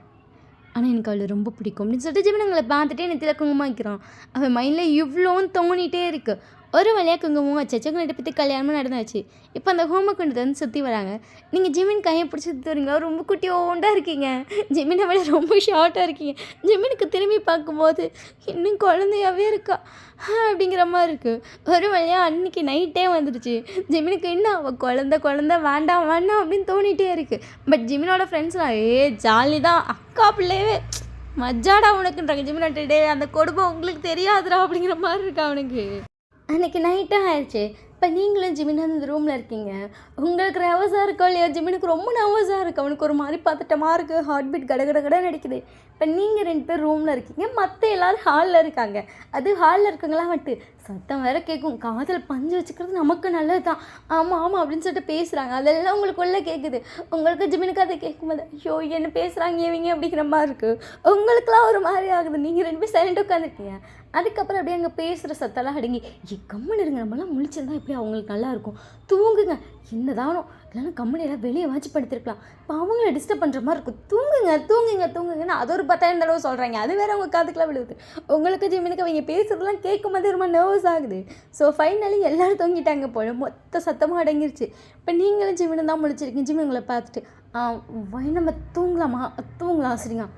ஆனால் எனக்கு அவளை ரொம்ப பிடிக்கும் அப்படின்னு சொல்லிட்டு ஜிமினங்களை பார்த்துட்டே நெத்தியில் குங்குமம் வைக்கிறான். அவன் மைண்டில் இவ்வளோன்னு தோணிகிட்டே இருக்குது. ஒரு வழியாக குங்குமம் வச்சாச்சு. உங்கள்கிட்ட பற்றி கல்யாணமும் நடந்தாச்சு. இப்போ அந்த ஹோமை கொண்டு வந்து சுற்றி வராங்க. நீங்கள் ஜிமின் கையை பிடிச்சி சுற்றி வரீங்களா, ரொம்ப குட்டியோண்டாக இருக்கீங்க. ஜிமினை விட ரொம்ப ஷார்ட்டாக இருக்கீங்க. ஜிமினுக்கு திரும்பி பார்க்கும்போது இன்னும் குழந்தையாகவே இருக்கா அப்படிங்கிற மாதிரி இருக்குது. ஒரு வழியாக அன்றைக்கி நைட்டே வந்துடுச்சு. ஜிமினுக்கு இன்னும் அவள் குழந்த வேண்டாம் வேண்டாம் அப்படின்னு தோணிகிட்டே இருக்குது. பட் ஜிமினோட ஃப்ரெண்ட்ஸ்லாம் ஜாலி தான், அக்கா பிள்ளையவே மஜாடா உனக்குன்றாங்க. ஜிமினோட டே அந்த கொடுமை உங்களுக்கு தெரியாதுடா அப்படிங்கிற மாதிரி இருக்கா அவனுக்கு. அன்றைக்கி நைட்டாக ஆயிடுச்சு. இப்போ நீங்களும் ஜிமின் அந்த ரூமில் இருக்கீங்க. உங்களுக்கு நர்வஸாக இருக்கோ இல்லையா? ஜிமினுக்கு ரொம்ப நர்வஸாக இருக்குது. அவனுக்கு ஒரு மாதிரி பதட்டமாக இருக்குது. ஹார்ட் பீட் கடகடன்னு அடிக்குது. இப்போ நீங்கள் 2 பேர் ரூமில் இருக்கீங்க, மற்ற எல்லோரும் ஹாலில் இருக்காங்க. அது ஹாலில் இருக்கவங்களாம் வந்துட்டு சத்தம் வேறு கேட்கும். காதில் பஞ்சு வச்சுக்கிறது நமக்கு நல்லது தான், ஆமாம் அப்படின்னு சொல்லிட்டு பேசுகிறாங்க. அதெல்லாம் உங்களுக்குள்ளே கேட்குது. உங்களுக்கு ஜிமினுக்கு அதை கேட்கும்போது ஐயோ என்ன பேசுகிறாங்க இவங்க அப்படிங்கிற மாதிரி இருக்குது. உங்களுக்குலாம் ஒரு மாதிரி ஆகுது. நீங்கள் 2 பேர் சைலண்டாக உட்காந்துருக்கீங்க. அதுக்கப்புறம் அப்படியே அங்கே பேசுகிற சத்தெல்லாம் அடங்கி கம்மன் இருங்க, நம்மளாம் முழிச்சிருந்தா எப்படி அவங்களுக்கு நல்லாயிருக்கும். தூங்குங்க என்னதானோ, இல்லைன்னா கம்மன் எல்லாம் வெளியே வாட்சி படுத்திருக்கலாம். இப்போ அவங்கள டிஸ்டர்ப் பண்ணுற மாதிரி இருக்கும். தூங்குங்கன்னு அது ஒரு 10,000 தடவை சொல்கிறாங்க. அது வேறு அவங்க காதுக்கெலாம் விழுவுது. உங்களுக்கு ஜிமினுக்கு அவங்க பேசுறதுலாம் கேட்கும் போது ரொம்ப நர்வஸ் ஆகுது. ஸோ ஃபைனலி எல்லோரும் தூங்கிட்டாங்க போல, மொத்த சத்தமாக அடங்கிருச்சு. இப்போ நீங்களும் ஜிமினு தான் முழிச்சிருக்கீங்க. ஜிமின் உங்களை பார்த்துட்டு நம்ம தூங்கலாம் சரிங்க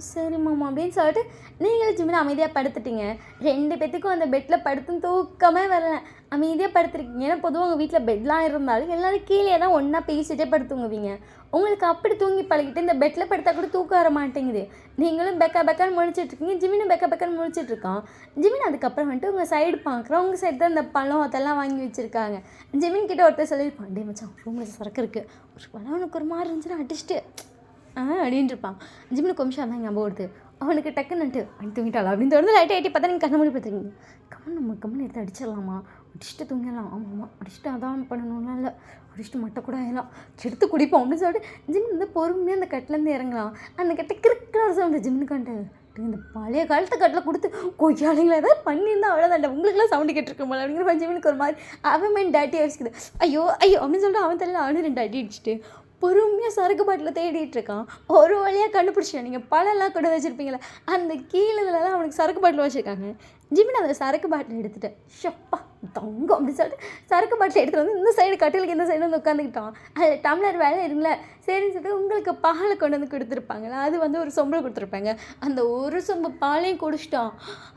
சரி மாமா அப்படின்னு சொல்லிட்டு நீங்களும் ஜிமின் அமைதியாக படுத்துட்டீங்க. 2 பேத்துக்கும் அந்த பெட்டில் படுத்தும் தூக்கமே வரல. அமைதியாக படுத்துருக்கீங்க. ஏன்னா பொதுவாக உங்கள் வீட்டில் பெட்லாம் இருந்தாலும் எல்லோரும் கீழே தான் ஒன்றா பேசிகிட்டே படுத்துங்குவீங்க. உங்களுக்கு அப்படி தூங்கி பழகிட்டு இந்த பெட்டில் படுத்தா கூட தூக்கம் வர மாட்டேங்குது. நீங்களும் பெக்கான்னு முழிச்சிட்ருக்கீங்க. ஜிமினும் பெக்கான்னு முழிச்சிட்ருக்கான். ஜிமின் அதுக்கப்புறம் வந்துட்டு உங்கள் சைடு பார்க்குறோம். உங்கள் சைடு தான் இந்த பழம் அதெல்லாம் வாங்கி வச்சுருக்காங்க. ஜிமின் கிட்டே ஒருத்தர் சொல்லியிருப்பான், டே மச்சான் ரூமில் சரக்கு இருக்குது, ஒரு பழம் உனக்கு ஒரு மாதிரி இருந்துச்சுன்னா அடிச்சுட்டு அப்படின்ட்டு இருப்பான். ஜிமினுக்கு கொஞ்சம் அதான் ஞாபகம் வருது. அவனுக்கு டக்குன்னுட்டு அடி தூங்கிட்டாளா அப்படின்னு தோணுது. லைட்டாக பார்த்தா நீங்கள் கண்ண மூடி பார்த்துருக்கீங்க. கம்மன் எடுத்து அடிச்சிடலாமா, அடிச்சுட்டு தூங்கிடலாம். ஆமாம் அடிச்சுட்டு அதான் பண்ணணும்லாம் இல்லை, அடிச்சுட்டு மட்டை கூட ஆகலாம், எடுத்து குடிப்போம் அப்படின்னு சொல்லிட்டு ஜிமின் வந்து பொறுமையாக அந்த கட்டிலேருந்து இறங்கலாம். அந்த கட்டை கிறுக்கிற ஒரு சவுண்டு ஜிமினுக்கான்ட்டு. இந்த பழைய காலத்து கட்டில் கொடுத்து கொய்யாளிங்களை ஏதாவது பண்ணியிருந்தா அவ்வளோதான்டா, உங்களுக்குலாம் சவுண்டு கேட்டிருக்கோம் போல அப்படிங்கிற மாதிரி ஜிமினுக்கு ஒரு மாதிரி அவன் மேன் டாட்டி அடிச்சுக்குது. ஐயோ அப்படின்னு சொல்லிட்டு அவன் தலையில் அவனு 2 அடி அடிச்சுட்டு பொறுமையாக சரக்கு பாட்டில் தேடிட்டு இருக்கான். ஒரு வழியாக கண்டுபிடிச்சேன். நீங்கள் பழம்லாம் கொண்டு வச்சுருப்பீங்களே அந்த கீழே தான் அவனுக்கு சரக்கு பாட்டில் வச்சுருக்காங்க. ஜிமின் அந்த சரக்கு பாட்டில் எடுத்துகிட்டு ஷப்பா தங்கம் அப்படின்னு சொல்லிட்டு சரக்கு பாட்டில் எடுத்துகிட்டு வந்து இந்த சைடு கட்டிலுக்கு இந்த சைடு வந்து உட்காந்துக்கிட்டான். அதில் டம்ளர் வேலை இருங்கள சரின்னு சொல்லிட்டு உங்களுக்கு பாலை கொண்டு வந்து கொடுத்துருப்பாங்களா, அது வந்து ஒரு சொம்பில் கொடுத்துருப்பாங்க. அந்த ஒரு சொம்பு பாலையும் குடிச்சிட்டான்.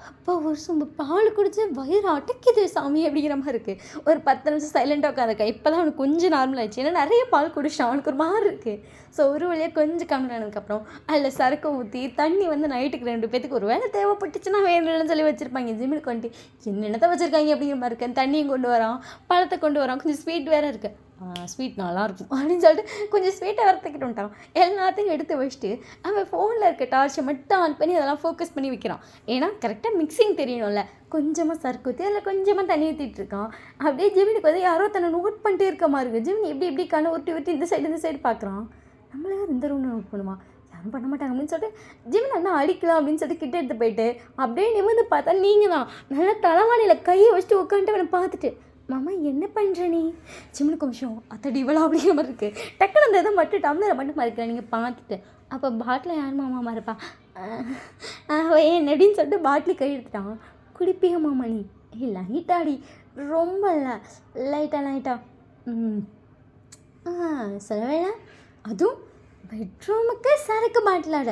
அப்போ ஒரு சொம்பு பால் குடிச்சு வயிறு அடைக்கிது சாமி அப்படிங்கிற மாதிரி இருக்குது. ஒரு 10 நிமிஷம் சைலண்ட்டாக உட்காந்துருக்கேன். இப்போ தான் அவனுக்கு கொஞ்சம் நார்மல் ஆயிடுச்சு. ஏன்னா நிறைய பால் குடிச்சிட்டான். அவனுக்கு ஒரு மாதிரி இருக்குது. ஸோ ஒரு வழியாக கொஞ்சம் கம்மியானதுக்கப்புறம் அதில் சரக்கு ஊற்றி தண்ணி வந்து நைட்டுக்கு 2 பேத்துக்கு ஒரு வேலை தேவைப்பட்டுச்சுன்னா வேணும்னு சொல்லி வச்சுருப்பாங்க. ஜிமினுக்கு வந்துட்டு என்னென்னத்தை வச்சுருக்காங்க அப்படிங்கிற மாதிரி இருக்கேன். தண்ணியும் கொண்டு வரான், பழத்தை கொண்டு வரான், கொஞ்சம் ஸ்வீட் வேறு இருக்குது. ஸ்வீட் நல்லாயிருக்கும் அப்படின்னு சொல்லிட்டு கொஞ்சம் ஸ்வீட்டை வறுத்துக்கிட்டு வந்துட்டான். எல்லாத்தையும் எடுத்து வச்சுட்டு அவன் ஃபோனில் இருக்க டார்ச்சை மட்டும் ஆன் பண்ணி அதெல்லாம் ஃபோக்கஸ் பண்ணி வைக்கிறான். ஏன்னா கரெக்டாக மிக்சிங் தெரியணும்ல. கொஞ்சமாக சரக்கு ஊற்றி அதில் கொஞ்சமாக தண்ணி ஊற்றிட்டு இருக்கான். அப்படியே ஜிமினுக்கு வந்து யாரோ தன்னை நோட் பண்ணிட்டே இருக்க மாதிரி இருக்குது. ஜிமின் எப்படி கண்ணை ஊட்டி இந்த சைடு பார்க்குறான். நம்மளே இந்த ரூம் நோட் பண்ணுமா, யாரும் பண்ண மாட்டாங்க அப்படின்னு சொல்லிட்டு ஜிமின் அண்ணா அடிக்கலாம் அப்படின்னு சொல்லிட்டு கிட்ட எடுத்து போயிட்டு அப்படியே நிமிர்ந்து பார்த்தா நீங்கள் தான் நல்லா தலைவாணியில் கையை வச்சுட்டு உட்காந்துட்டு அவனை பார்த்துட்டு மாமா என்ன பண்ணுற நீ? ஜிமினுக்கு கொஞ்சம் அத்தடி இவளா அப்படிங்கிற மாதிரி இருக்குது. டக்குன்னு அந்த இதை மட்டும் டம்ளரை மட்டும் மறைக்கிறேன் நீங்கள் பார்த்துட்டு. அப்போ பாட்டில் யார் மாமா மறைப்பா ஏன் அப்படின்னு சொல்லிட்டு பாட்டில் கை எடுத்துட்டான். குடிப்பியா மாமா நீ? லைட்டாடி, ரொம்ப இல்லை, லைட்டாக சொல்ல வேணாம். அதுவும் பெட்ரூமுக்கு சரக்கு பாட்டிலாட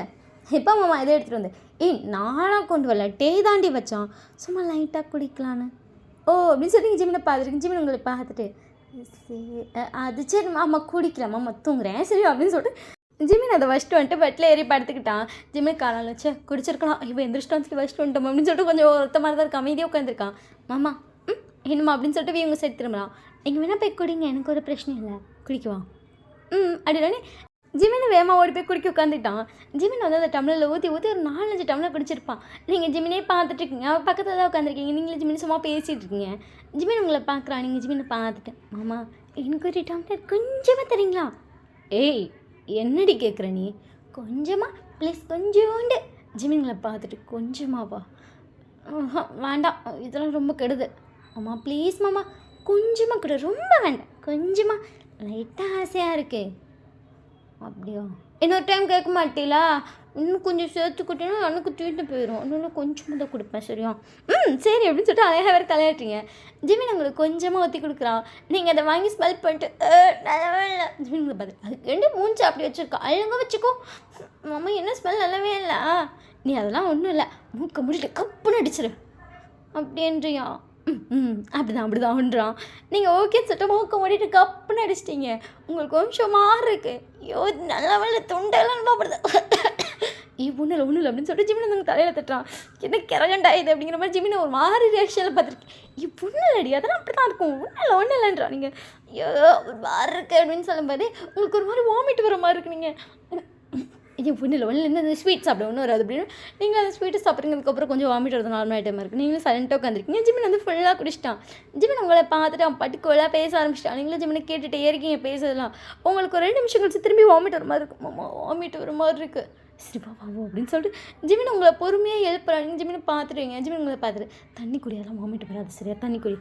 எப்போ மாமா இதை எடுத்துகிட்டு வந்து நானாக கொண்டு வரல, டே தாண்டி வச்சான், சும்மா லைட்டாக குடிக்கலான்னு அப்படின்னு சொல்லி ஜிமினை பார்த்துருக்கு. ஜிமின் உங்களை பார்த்துட்டு சரி அது சரி மாமா குடிக்கலாம் மாமா தூங்குறேன் சரி அப்படின்னு சொல்லிட்டு ஜிமின் அதை வச்சுட்டு வந்துட்டு பெட்டில் ஏறி படுத்துக்கிட்டான். ஜிமின் காலையில் வச்சு குடிச்சிருக்கலாம், இப்போ எந்திரிச்சிட்டோம் சொல்லி வச்சுட்டு வந்துட்டோம் அப்படின்னு சொல்லிட்டு கொஞ்சம் ஒருத்த மாதிரி தான் இருக்கான். அமைதியாக உட்காந்துருக்கான். மாமா என்னம்மா அப்படின்னு சொல்லிட்டு இவங்க சேர்த்து திரும்பலாம். நீங்கள் வேணால் போய் குடிங்க, எனக்கு ஒரு பிரச்சனை இல்லை, குடிக்குவான் அப்படின்னே ஜிமின் வேகமாக ஓடி போய் குடிக்க உட்காந்துட்டான். ஜிமின் வந்து அந்த டம்ளரில் ஊற்றி ஒரு 4-5 டம்ளர் குடிச்சிருப்பான். நீங்கள் ஜிமினே பார்த்துட்ருக்கீங்க, அவள் பக்கத்தில் தான் உட்காந்துருக்கீங்க. நீங்களும் ஜிமின் சும்மா பேசிகிட்டு இருக்கீங்க. ஜிமின் உங்களை பார்க்குறான். நீங்கள் ஜிமினை பார்த்துட்டு மாமா எனக்கு ஒரு டம்ளர் கொஞ்சமாக தரீங்களா? என்னடி கேட்குற நீ? கொஞ்சமாக ப்ளீஸ் கொஞ்சோண்டு ஜிமின்களை பார்த்துட்டு கொஞ்சமாவா வேண்டாம் இதெல்லாம் ரொம்ப கெடுது அம்மா ப்ளீஸ் மாமா கொஞ்சமாக கூட ரொம்ப வேண்டாம் கொஞ்சமாக லைட்டாக ஆசையாக இருக்கு அப்படியா இன்னொரு டைம் கேட்க மாட்டீங்களா இன்னும் கொஞ்சம் சேர்த்துக்கிட்டேன்னா எனக்கு தூக்கிட்டு போயிடும் இன்னும் கொஞ்சமாக தான் கொடுப்பேன் சரியா சரி அப்படின்னு சொல்லிட்டு அழகாக வேறு தலையாட்டுறீங்க ஜிமின் உங்களுக்கு கொஞ்சமாக ஊற்றி கொடுக்குறான் நீங்கள் அதை வாங்கி ஸ்மெல் பண்ணிட்டு நல்லாவே இல்லை ஜிமின் பார்த்து அதுக்கு ரெண்டு மூஞ்சி அப்படி வச்சுருக்கா அழகாக வச்சுக்கோ மாமா என்ன ஸ்மெல் நல்லாவே இல்லை நீ அதெல்லாம் ஒன்றும் இல்லை மூக்க முடிட்டு கப்புன்னு அடிச்சிரு அப்படின்றியா அப்படிதான்ன்றான் நீங்கள் ஓகே சொல்லிட்டு மூக்க மூடிட்டு கப்புன்னு அடிச்சிட்டிங்க உங்களுக்கு கொஞ்சம் மாறு இருக்கு ஐயோ நல்லா வேலை தொண்டெல்லாம் பாப்படுது ஒன்றும் இல்லை அப்படின்னு சொல்லிட்டு ஜிமின் வந்து தலையில் தட்டுறான் என்ன கிரகண்டா இது அப்படிங்கிற மாதிரி ஜிமின் ஒரு மாறி ரியாக்ஷனில் பார்த்துருக்கேன் ஒன்றும் இல்லடி அதெல்லாம் அப்படி தான் இருக்கும் ஒன்றும் இல்லைன்றா நீங்கள் ஐயோ ஒரு மாறு இருக்கு அப்படின்னு சொல்லும்போது உங்களுக்கு ஒரு மாதிரி வாமிட் வர மாதிரி இருக்கு நீங்கள் ஒன்றும் இல்லை இந்த ஸ்வீட் சாப்பிட ஒன்றும் வராது அப்படின்னு நீங்கள் அந்த ஸ்வீட்டு சாப்பிட்றதுக்கப்புறம் கொஞ்சம் வாமிட் வரது நார்மல் ஐட்டமாக இருக்குது நீங்களும் சைலண்ட்டாக உட்காந்துருக்கீங்க ஜிமின் வந்து ஃபுல்லாக குடிச்சிட்டான் ஜிமின் உங்களை பார்த்துட்டு அவன் பட்டுக்கோலாக பேச ஆரம்பிச்சிட்டான் நீங்களும் ஜிமினை கேட்டுகிட்டே இருக்கீங்க பேசுறதுலாம் உங்களுக்கு ஒரு 2 நிமிஷம் கழிச்சு திரும்பி வாமிட் வர மாதிரி இருக்கும் மாமா வாமிட் வர மாதிரி இருக்குது சரி பாவம் அப்படின்னு சொல்லிட்டு ஜிமின் உங்களை பொறுமையாக எழுப்புறாங்க ஜிமினை பார்த்துடுவீங்க ஜிமின் உங்களை பார்த்துட்டு தண்ணி குடியெல்லாம் வாமிட் வராது சரியா தண்ணி குடி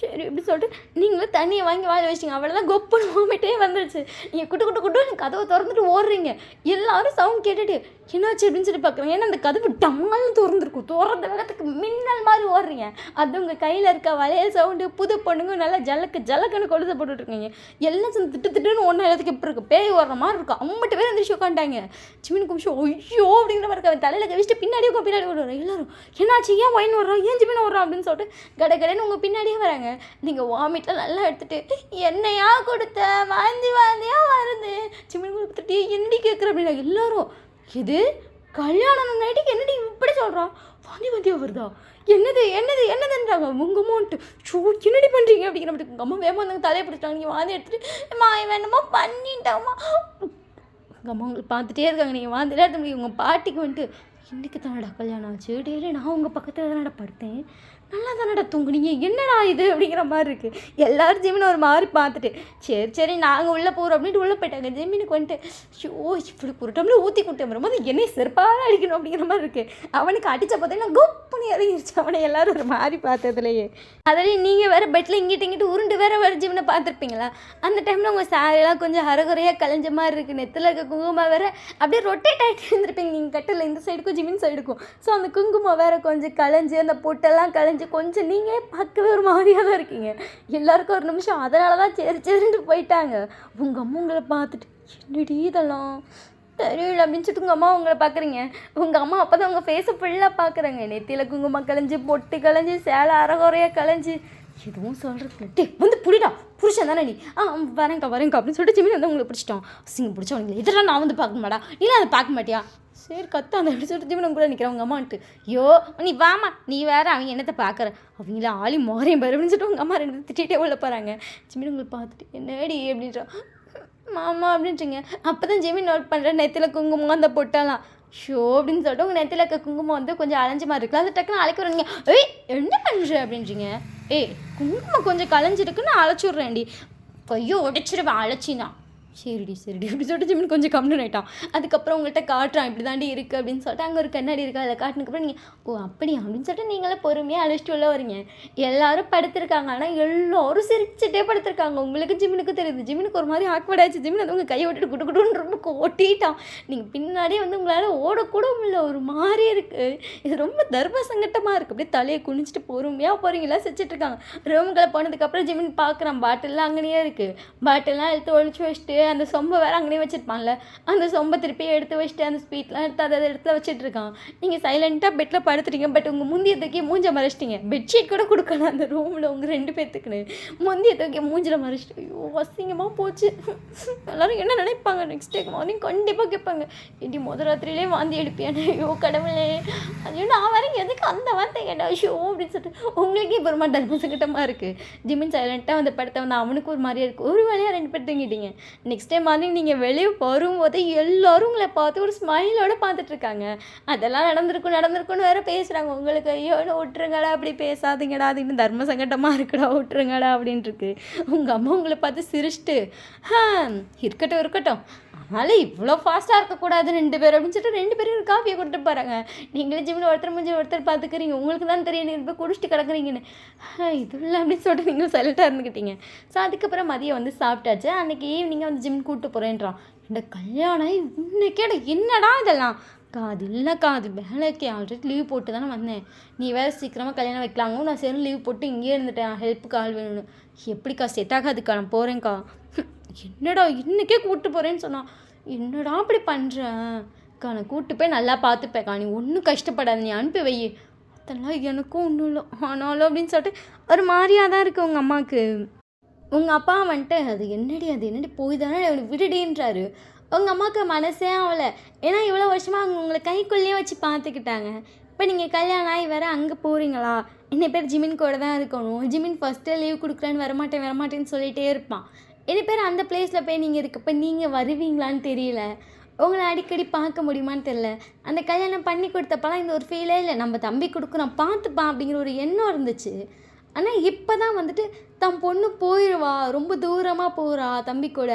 சரி இப்படி சொல்லிட்டு நீங்களும் தண்ணியை வாங்கி வாயில் வச்சிங்க அவ்வளோதான் கொப்புன்னு வாமிட்டே வந்துடுச்சு நீங்கள் குட்டு கதவை திறந்துட்டு ஓடுறீங்க எல்லாரும் சவுண்ட் கேட்டுட்டு என்னாச்சு அப்படின்னு சொல்லி பார்க்குறேன் ஏன்னா அந்த கதவு டம்மாலும் திறந்துருக்கும் திறந்த வேகத்துக்கு மின்னல் மாதிரி ஓடுறீங்க அது உங்கள் கையில் இருக்க வளையல் சவுண்டு புது பொண்ணுங்க நல்லா ஜலக்குன்னு கொலுசை போட்டுட்ருக்கீங்க எல்லாம் சேர்ந்து திட்டுன்னு ஒன்றா இடத்துக்கு எப்படி இருக்குது பேய் ஓடுற மாதிரி இருக்கும் 50 பேர் எந்திரிச்சு உட்காண்டாங்க சிமின் குமிஷம் ஐயோ அப்படிங்கிற மாதிரி இருக்க தலையில் கவிச்சிட்டு பின்னாடி ஓடுறோம் எல்லாரும் என்னாச்சு ஏன் ஒயின் வர்றோம் ஏன் ஜிமின் வர்றோம் அப்படின்னு சொல்லிட்டு கடைன்னு உங்கள் பின்னாடியே வராங்க நீங்கள் வாமிட்டெலாம் நல்லா எடுத்துகிட்டு என்னையா கொடுத்த வாந்தியாக வருது சிமின் கொடுத்துட்டு என்னடி கேட்குற அப்படின்னா எல்லாரும் இது கல்யாணம் நைட்டுக்கு என்னடி இப்படி சொல்கிறான் வாந்தியாக வருதா என்னதுன்றாங்க உங்கள் அம்மான்ட்டு ஷோ என்னடி பண்ணுறீங்க அப்படிங்கிற மாதிரி உங்கள் அம்மா வேகமாக வந்தாங்க தலையை பிடிச்சிட்டாங்க நீங்கள் வாந்தி எடுத்துகிட்டு வேணுமா பண்ணிட்டாமா உங்கள் அம்மா உங்களை பார்த்துட்டே இருக்காங்க நீங்கள் வாந்திலாம் எடுத்த முடியும் உங்கள் பாட்டிக்கு வந்துட்டு இன்றைக்கி தானடா கல்யாணம் ஆச்சு டெய்லி நான் உங்கள் பக்கத்தில் தானடா படுத்தேன் நல்லா தானடா தூங்குனீங்க என்னடா இது அப்படிங்கிற மாதிரி இருக்குது எல்லோரும் ஜிமின் ஒரு மாதிரி பார்த்துட்டு சரி நாங்கள் உள்ளே போகிறோம் அப்படின்ட்டு உள்ளே போயிட்டாங்க ஜிமினுக்கு வந்துட்டு ஷோ இப்படி ஒரு டம்ளர் ஊற்றி கொடுத்தேன் வரும்போது என்னை செருப்பாக அடிக்கணும் அப்படிங்கிற மாதிரி இருக்குது அவனுக்கு அடித்த பார்த்தீங்கன்னா குப்புன்னு இறங்கிருச்சு அவனை எல்லோரும் ஒரு மாதிரி பார்த்ததுலையே அதில் நீங்கள் வேறு பெட்டில் இங்கிட்டு உருண்டு வேறு ஜிமினை பார்த்துருப்பீங்களா அந்த டைமில் உங்கள் சாரியெல்லாம் கொஞ்சம் அரைகுறையாக கலைஞ்ச மாதிரி இருக்குது நெத்தில் இருக்க குங்குமம் வேறு அப்படியே ரொட்டேட் ஆகிட்டு இருந்திருப்பீங்க நீங்கள் கட்டில் இந்த சைடுக்கும் ஜிமின் சைடுக்கும் ஸோ அந்த குங்குமம் வேறு கொஞ்சம் கலைஞ்சி அந்த பொட்டெல்லாம் கலைஞ்சி கொஞ்சம் நீங்களே பார்க்கவே ஒரு மாதிரியாக தான் இருக்கீங்க எல்லாருக்கும் ஒரு நிமிஷம் அதனால தான் சரின்ட்டு போயிட்டாங்க உங்கள் அம்மா உங்களை பார்த்துட்டு என்னடி இதெல்லாம் தெரியல அப்படின்னு சொல்லிட்டு உங்கள் அம்மா உங்களை பார்க்குறீங்க உங்கள் அம்மா அப்போ தான் உங்கள் ஃபேஸை ஃபுல்லாக பார்க்குறாங்க நெத்தியில் குங்குமம் கலைஞ்சி பொட்டு கலைஞ்சி சேலை அரைகுறையாக கலைஞ்சி எதுவும் சொல்கிறது டே வந்து புடிடா புருஷன் தானே நீ வரேங்க்கா அப்படின்னு சொல்லிட்டு ஜிமின் வந்து உங்களை பிடிச்சிட்டோம் சிங்க பிடிச்சவங்களே இதெல்லாம் நான் வந்து பார்க்க மாட்டா நீலாம் அதை பார்க்க மாட்டியா சரி கத்த அந்த எப்படி சொல்லிட்டு ஜிமின் கூட நிற்கிறேன் உங்கள் அம்மான்ட்டு ஐயோ நீ வாமா நீ வேறு அவங்க என்னத்தை பார்க்குற அவங்கள ஆளி மோரையும் பாரு அப்படின்னு சொல்லிட்டு உங்கள் அம்மா 2 திட்டிகிட்டே உள்ள போகிறாங்க ஜிமின் உங்களை பார்த்துட்டு என்னடி அப்படின்றா மாமா அப்படின்றீங்க அப்போ தான் ஜிமின் நோட் பண்ணுறேன் நெத்தியில் குங்குமம் அந்த பொட்டெல்லாம் ஷோ அப்படின்னு சொல்லிட்டு உங்கள் நெத்தியில் இருக்க குங்குமம் வந்து கொஞ்சம் அலைஞ்ச மாதிரி இருக்குல்ல அது டக்குன்னு அழைக்க வருவீங்க என்ன பண்ணுற அப்படின்றீங்க குங்குமம் கொஞ்சம் கலைஞ்சிருக்குன்னு அழைச்சி விட்றேன்டி கையோ உடைச்சிருவேன் அழைச்சினா சரிடி அப்படி சொல்லிட்டு ஜிமின் கொஞ்சம் கம்மின்னு ஆகிட்டான் அதுக்கப்புறம் உங்கள்கிட்ட காட்டுறான் இப்படி தாண்டி இருக்குது அப்படின்னு சொல்லிட்டு அங்கே ஒரு கண்ணாடி இருக்குது அதில் காட்டினதுக்கப்புறம் நீங்கள் அப்படியா அப்படின்னு சொல்லிட்டு நீங்களே பொறுமையாக அழைச்சிட்டு உள்ள வரீங்க எல்லோரும் படுத்திருக்காங்க ஆனால் எல்லோரும் சிரிச்சுட்டே படுத்திருக்காங்க உங்களுக்கு ஜிமினுக்கு தெரியுது ஜிமினுக்கு ஒரு மாதிரி ஆக்வர்ட் ஆயிடுச்சு ஜிமின் வந்து உங்கள் கையை விட்டுட்டு குட்டுன்னு ரொம்ப ஓட்டிட்டான் நீங்கள் பின்னாடியே வந்து உங்களால் ஓடக்கூட முடியல ஒரு மாதிரி இருக்குது இது ரொம்ப தர்ம சங்கட்டமாக இருக்குது அப்படியே தலையை குனிச்சிட்டு பொறுமையாக போகிறீங்களா சிரிச்சிட்ருக்காங்க ரூம்களை போனதுக்கப்புறம் ஜிமின் பார்க்குறான் பாட்டில்லாம் அங்கேயே இருக்குது பாட்டில்லாம் எடுத்து ஒழிச்சு வச்சுட்டு அந்த சொம்பை வேறு அங்கேயே வச்சுருப்பான்ல அந்த சொம்பை திருப்பி எடுத்து வச்சுட்டு அந்த ஸ்வீட்லாம் எடுத்து அதை இடத்துல வச்சுட்ருக்கான் நீங்கள் சைலண்ட்டாக பெட்டில் படுத்துட்டீங்க பட் உங்கள் முந்தியை தூக்கி மூஞ்சை மறைச்சிட்டிங்க பெட்ஷீட் கூட கொடுக்கல அந்த ரூமில் உங்கள் 2 பேர்த்துக்குன்னு முந்தியை தூக்கி மூஞ்சில் மறைச்சிட்டு ஐயோ அசிங்கமாக போச்சு எல்லோரும் என்ன நினைப்பாங்க நெக்ஸ்ட் டே மார்னிங் கண்டிப்பாக கேட்பாங்க இடி ராத்திரியிலே வாந்தி எடுப்பியானே ஐயோ கடவுளே ஐயோ நான் வேறு எதுக்கு அந்த வார்த்தை கேட்டா ஐயோ அப்படின்னு சொல்லிட்டு உங்களுக்கே இப்போ ஒரு மாதிரி தர்மசங்கட்டமாக இருக்குது ஜிமின் சைலண்ட்டாக வந்து படத்தை வந்து அவனுக்கு ஒரு மாதிரியாக இருக்குது ஒரு வேலையாக 2 பேர் தூங்கிட்டீங்க நெக்ஸ்ட் டே மார்னிங் நீங்கள் வெளியே வரும்போது எல்லோரும் உங்களை பார்த்து ஒரு ஸ்மைலோடு பார்த்துட்ருக்காங்க அதெல்லாம் நடந்திருக்குன்னு வேறு பேசுகிறாங்க உங்களுக்கு ஐயோ விட்டுருங்கடா அப்படி பேசாதீங்கடா அது இன்னும் தர்ம சங்கட்டமாக இருக்குடா விட்டுருங்கடா அப்படின்ட்டுருக்கு உங்கள் அம்மா உங்களை பார்த்து சிரிச்சிட்டு இருக்கட்டும் அதனால் இவ்வளோ ஃபாஸ்ட்டாக இருக்கக்கூடாது 2 பேர் அப்படின்னு சொல்லிட்டு 2 பேரும் ஒரு காஃபியை கொடுத்துட்டு போகிறாங்க. நீங்களே ஜிம்மில் ஒருத்தர் முடிஞ்சு ஒருத்தர் பார்த்துக்கிறீங்க, உங்களுக்கு தான் தெரியும் நீங்கள் போய் குடிச்சிட்டு கிடக்குறீங்கன்னு. இது இல்லை அப்படின்னு சொல்லிட்டு நீங்களும் சைலண்ட்டாக இருந்துக்கிட்டீங்க. ஸோ அதுக்கப்புறம் மதியம் வந்து சாப்பிட்டாச்சு. அன்றைக்கி ஈவினிங்காக வந்து ஜிம் கூப்பிட்டு போகிறேன்றான். இந்த கல்யாணம் இன்னைக்கேட என்னடா இதெல்லாம் அது இல்லைக்கா, அது வேலைக்கு ஆல்ரெடி லீவ் போட்டு தானே வந்தேன், நீ வேறு சீக்கிரமாக கல்யாணம் வைக்கலாங்க, நான் சரி லீவ் போட்டு இங்கேயே இருந்துட்டேன், ஹெல்ப்புக்கு ஆள் வேணும்னு. எப்படிக்கா செட் ஆகாதுக்கா, நான் போகிறேன்க்கா. என்னடா இன்றைக்கே கூப்பிட்டு போகிறேன்னு சொன்னான். என்னடா அப்படி பண்ணுறேன்க்கா, நான் கூப்பிட்டு போய் நல்லா பார்த்துப்பேக்கா, நீ ஒன்றும் கஷ்டப்படாது, நீ அனுப்பி வை. அதெல்லாம் எனக்கும் ஒன்றும் இல்லை ஆனாலும் அப்படின்னு சொல்லிட்டு ஒரு மாதிரியாக தான் இருக்குது உங்கள் அம்மாவுக்கு. உங்கள் அப்பா வந்துட்டு அது என்னடி போய் தானே விடுடின்றாரு. உங்கள் அம்மாவுக்கு மனசே ஆகலை. ஏன்னா இவ்வளோ வருஷமாக அவங்க உங்களை கைக்குள்ளேயே வச்சு பார்த்துக்கிட்டாங்க. இப்போ நீங்கள் கல்யாணம் ஆகி வேறு அங்கே போகிறீங்களா, என்ன பேர் ஜிமின் கூட தான் இருக்கணும், ஜிமின் ஃபஸ்ட்டு லீவ் கொடுக்குறேன்னு வரமாட்டேன்னு சொல்லிகிட்டே இருப்பான். என்ன பேர் அந்த பிளேஸில் போய் நீங்கள் இருக்கப்போ நீங்கள் வருவீங்களான்னு தெரியல, உங்களை அடிக்கடி பார்க்க முடியுமான்னு தெரியல. அந்த கல்யாணம் பண்ணி கொடுத்தப்பெல்லாம் இந்த ஒரு ஃபீலே இல்லை, நம்ம தம்பி கொடுக்குறோம் பார்த்துப்பான் அப்படிங்கிற ஒரு எண்ணம் இருந்துச்சு. ஆனால் இப்போ தான் வந்துட்டு தன் பொண்ணு போயிடுவா, ரொம்ப தூரமாக போகிறா தம்பி கூட,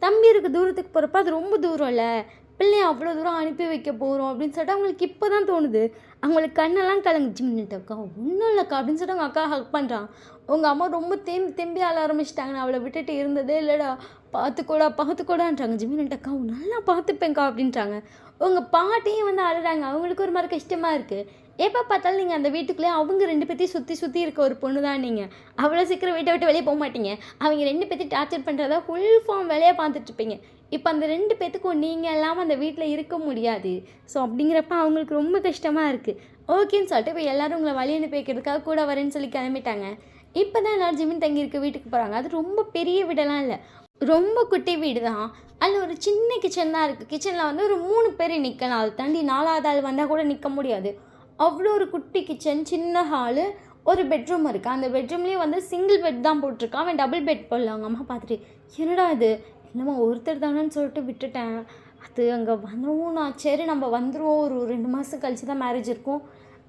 தம்பி இருக்க தூரத்துக்கு போகிறப்ப அது ரொம்ப தூரம் இல்லை, பிள்ளைய அவ்வளோ தூரம் அனுப்பி வைக்க போகிறோம் அப்படின்னு சொல்லிட்டு அவங்களுக்கு இப்போ தான் தோணுது. அவங்களுக்கு கண்ணெல்லாம் கலங்குச்சுக்கா, ஒன்றும் இல்லைக்கா அப்படின்னு சொல்லிட்டு அவங்க அக்கா ஹக் பண்ணுறான். உங்கள் அம்மா ரொம்ப தேம்பி ஆள ஆரம்பிச்சிட்டாங்க, நான் அவளை விட்டுட்டு இருந்ததே இல்லைடா, பார்த்துக்கூடான்றாங்க. ஜிமின்ட்டக்கா நல்லா பார்த்துப்பேங்க்கா அப்படின்றாங்க. உங்கள் பாட்டியும் வந்து அழுறாங்க, அவங்களுக்கு ஒரு மாதிரி கஷ்டமாக இருக்குது. எப்போ பார்த்தாலும் நீங்கள் அந்த வீட்டுக்குள்ளே அவங்க 2 பேர்த்தையும் சுற்றி இருக்க ஒரு பொண்ணு தான் நீங்கள். அவ்வளோ சீக்கிரம் வீட்டை விட்டு வெளியே போக மாட்டீங்க. அவங்க 2 பேர்த்தையும் டார்ச்சர் பண்ணுறதா ஃபுல் ஃபார்ம் வேலையாக பார்த்துட்ருப்பீங்க. இப்போ அந்த 2 பேர்த்துக்கும் நீங்கள் இல்லாமல் அந்த வீட்டில் இருக்க முடியாது. ஸோ அப்படிங்கிறப்ப அவங்களுக்கு ரொம்ப கஷ்டமாக இருக்குது. ஓகேன்னு சொல்லிட்டு இப்போ எல்லோரும் உங்களை வழி அனுப்பி வைக்கிறதுக்காக கூட வரேன்னு சொல்லி கிளம்பிட்டாங்க. இப்போ தான் எல்லோரும் ஜிமின் தங்கி இருக்க வீட்டுக்கு போகிறாங்க. அது ரொம்ப பெரிய வீடெல்லாம் இல்லை, ரொம்ப குட்டி வீடு தான். அதில் ஒரு சின்ன கிச்சன் தான் இருக்குது. கிச்சனில் வந்து ஒரு 3 பேர் நிற்கலாம், அது தாண்டி 4வது ஆள் வந்தால் கூட நிற்க முடியாது. அவ்வளோ ஒரு குட்டி கிச்சன், சின்ன ஹாலு, ஒரு பெட்ரூம் இருக்குது. அந்த பெட்ரூம்லேயே வந்து சிங்கிள் பெட் தான் போட்டிருக்கான், அவன் டபுள் பெட் போடல. அவங்க அம்மா பார்த்துட்டு என்னடா இது, இல்லைம்மா ஒருத்தர் தானேன்னு சொல்லிட்டு விட்டுட்டேன், அது அங்கே வந்தவும் நான் சரி நம்ம வந்துடுவோம், ஒரு 2 மாதம் கழிச்சு தான் மேரேஜ் இருக்கும்,